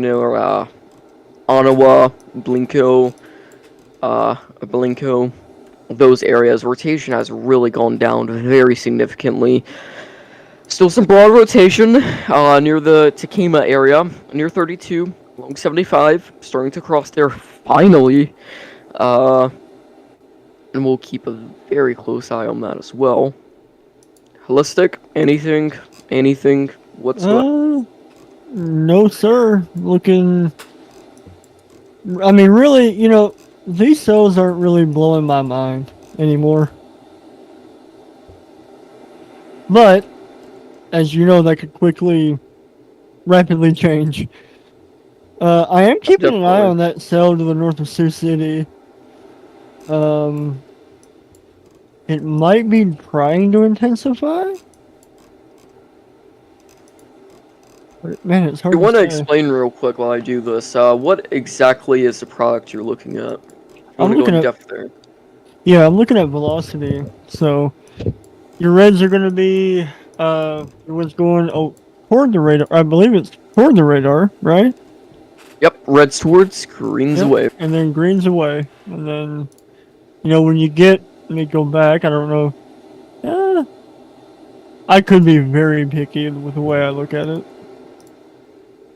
Ottawa, Blinko, those areas, rotation has really gone down very significantly. Still some broad rotation near the Takema area, near 32, along 75, starting to cross there finally. And we'll keep a very close eye on that as well. Holistic, anything whatsoever? No, sir. Looking. I mean, really, these cells aren't really blowing my mind anymore. But, as you know, that could rapidly change. I am keeping an eye on that cell to the north of Sioux City. It might be trying to intensify. But, man, it's hard I want to say. explain real quick while I do this. What exactly is the product you're looking at? I'm looking at depth there. Yeah, I'm looking at velocity. So your reds are going to be what's going toward the radar. I believe it's toward the radar, right? Yep, reds towards, greens away. And then greens away. And then, when you let me go back, I don't know. I could be very picky with the way I look at it.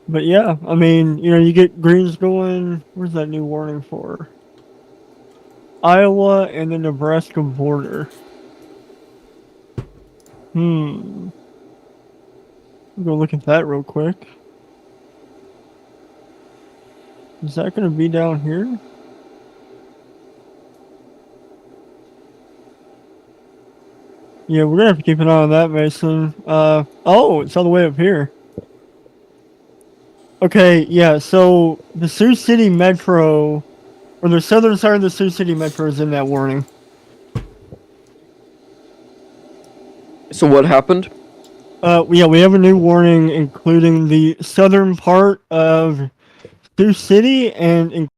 But yeah, I mean, you get greens going. Where's that new warning for? Iowa and the Nebraska border. Go look at that real quick. Is that going to be down here? Yeah, we're going to have to keep an eye on that, Mason. Oh, it's all the way up here. Okay, yeah, so the Sioux City Metro, or the southern side of the Sioux City Metro is in that warning. So what happened? Yeah, we have a new warning including the southern part of Sioux City and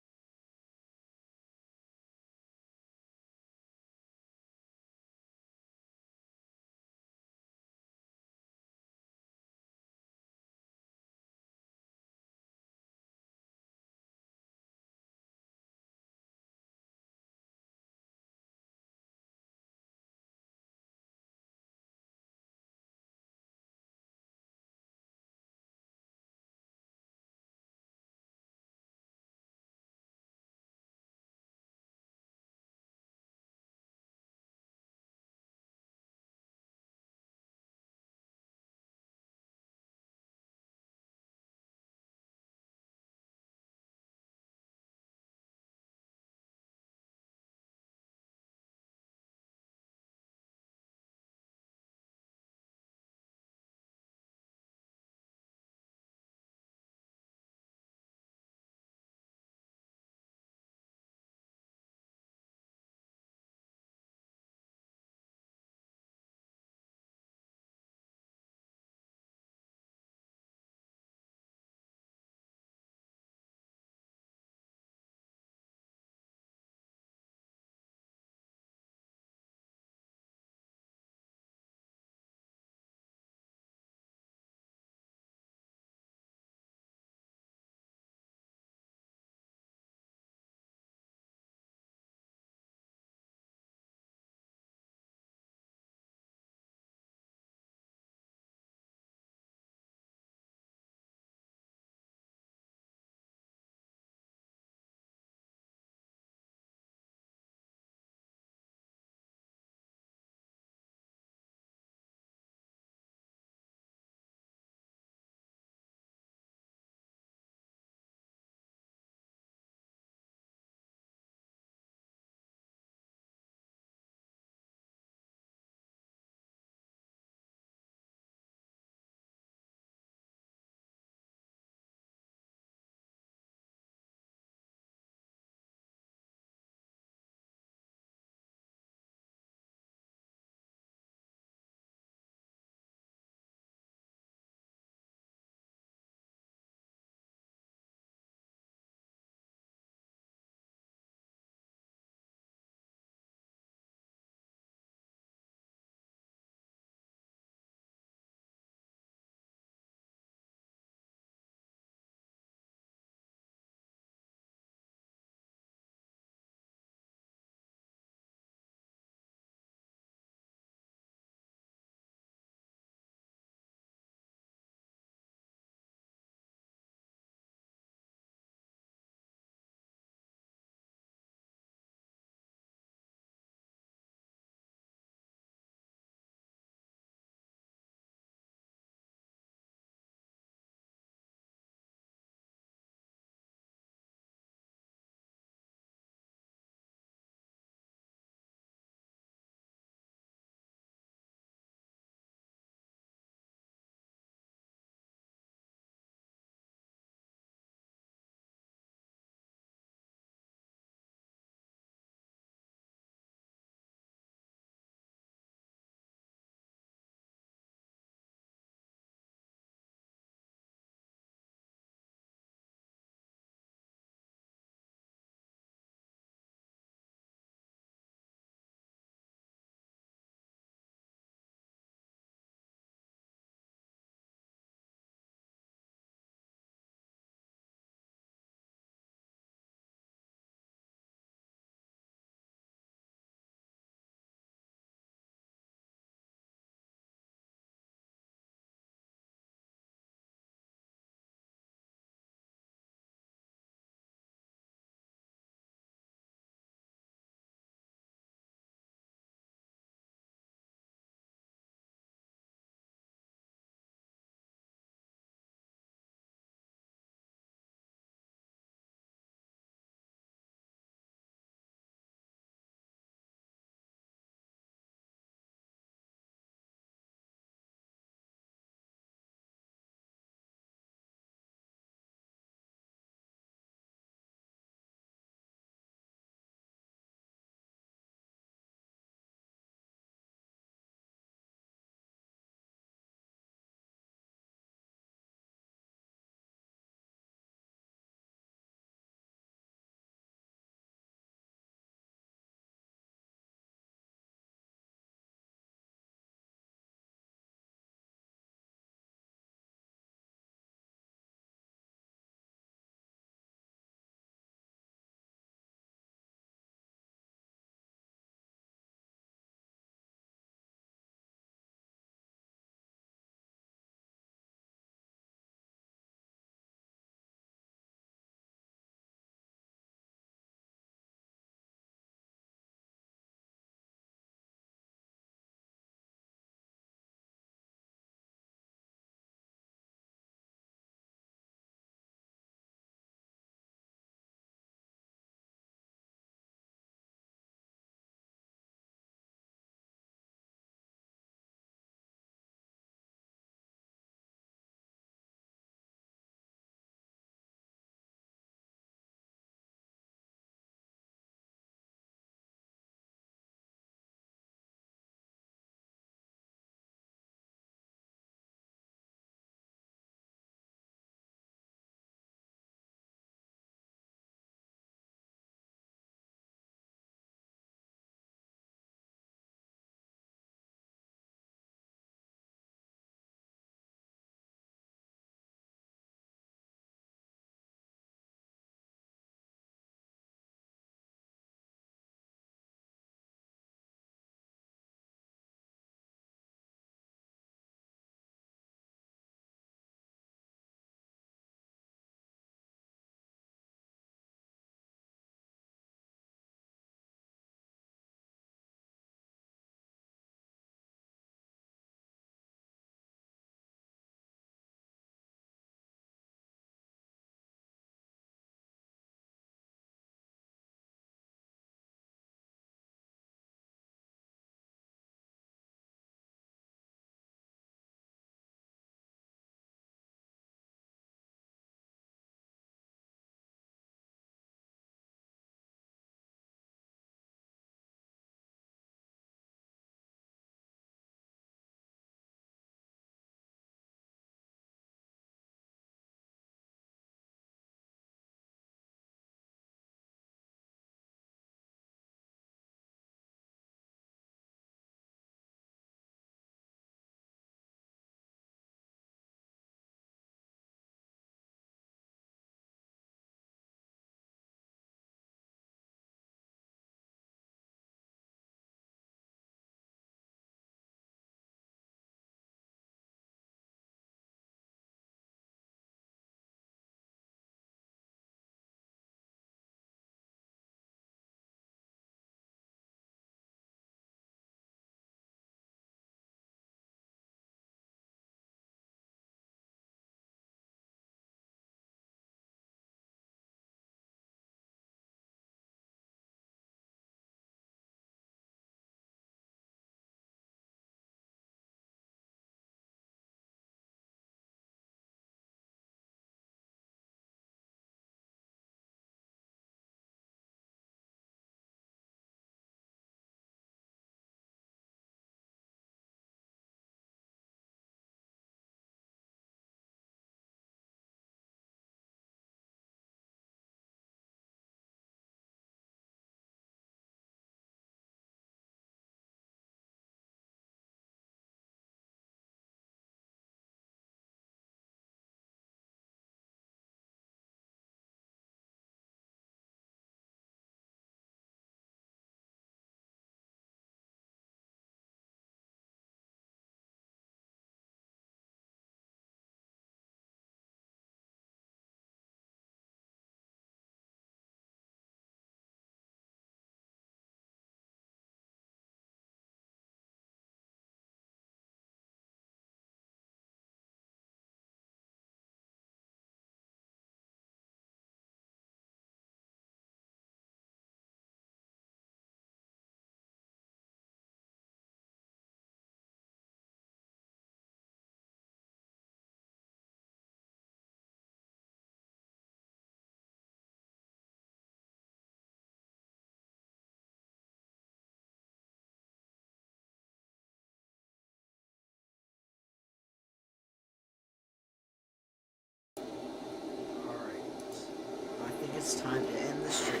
it's time to end the stream.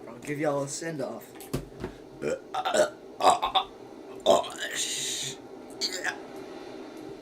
I'll give y'all a send off.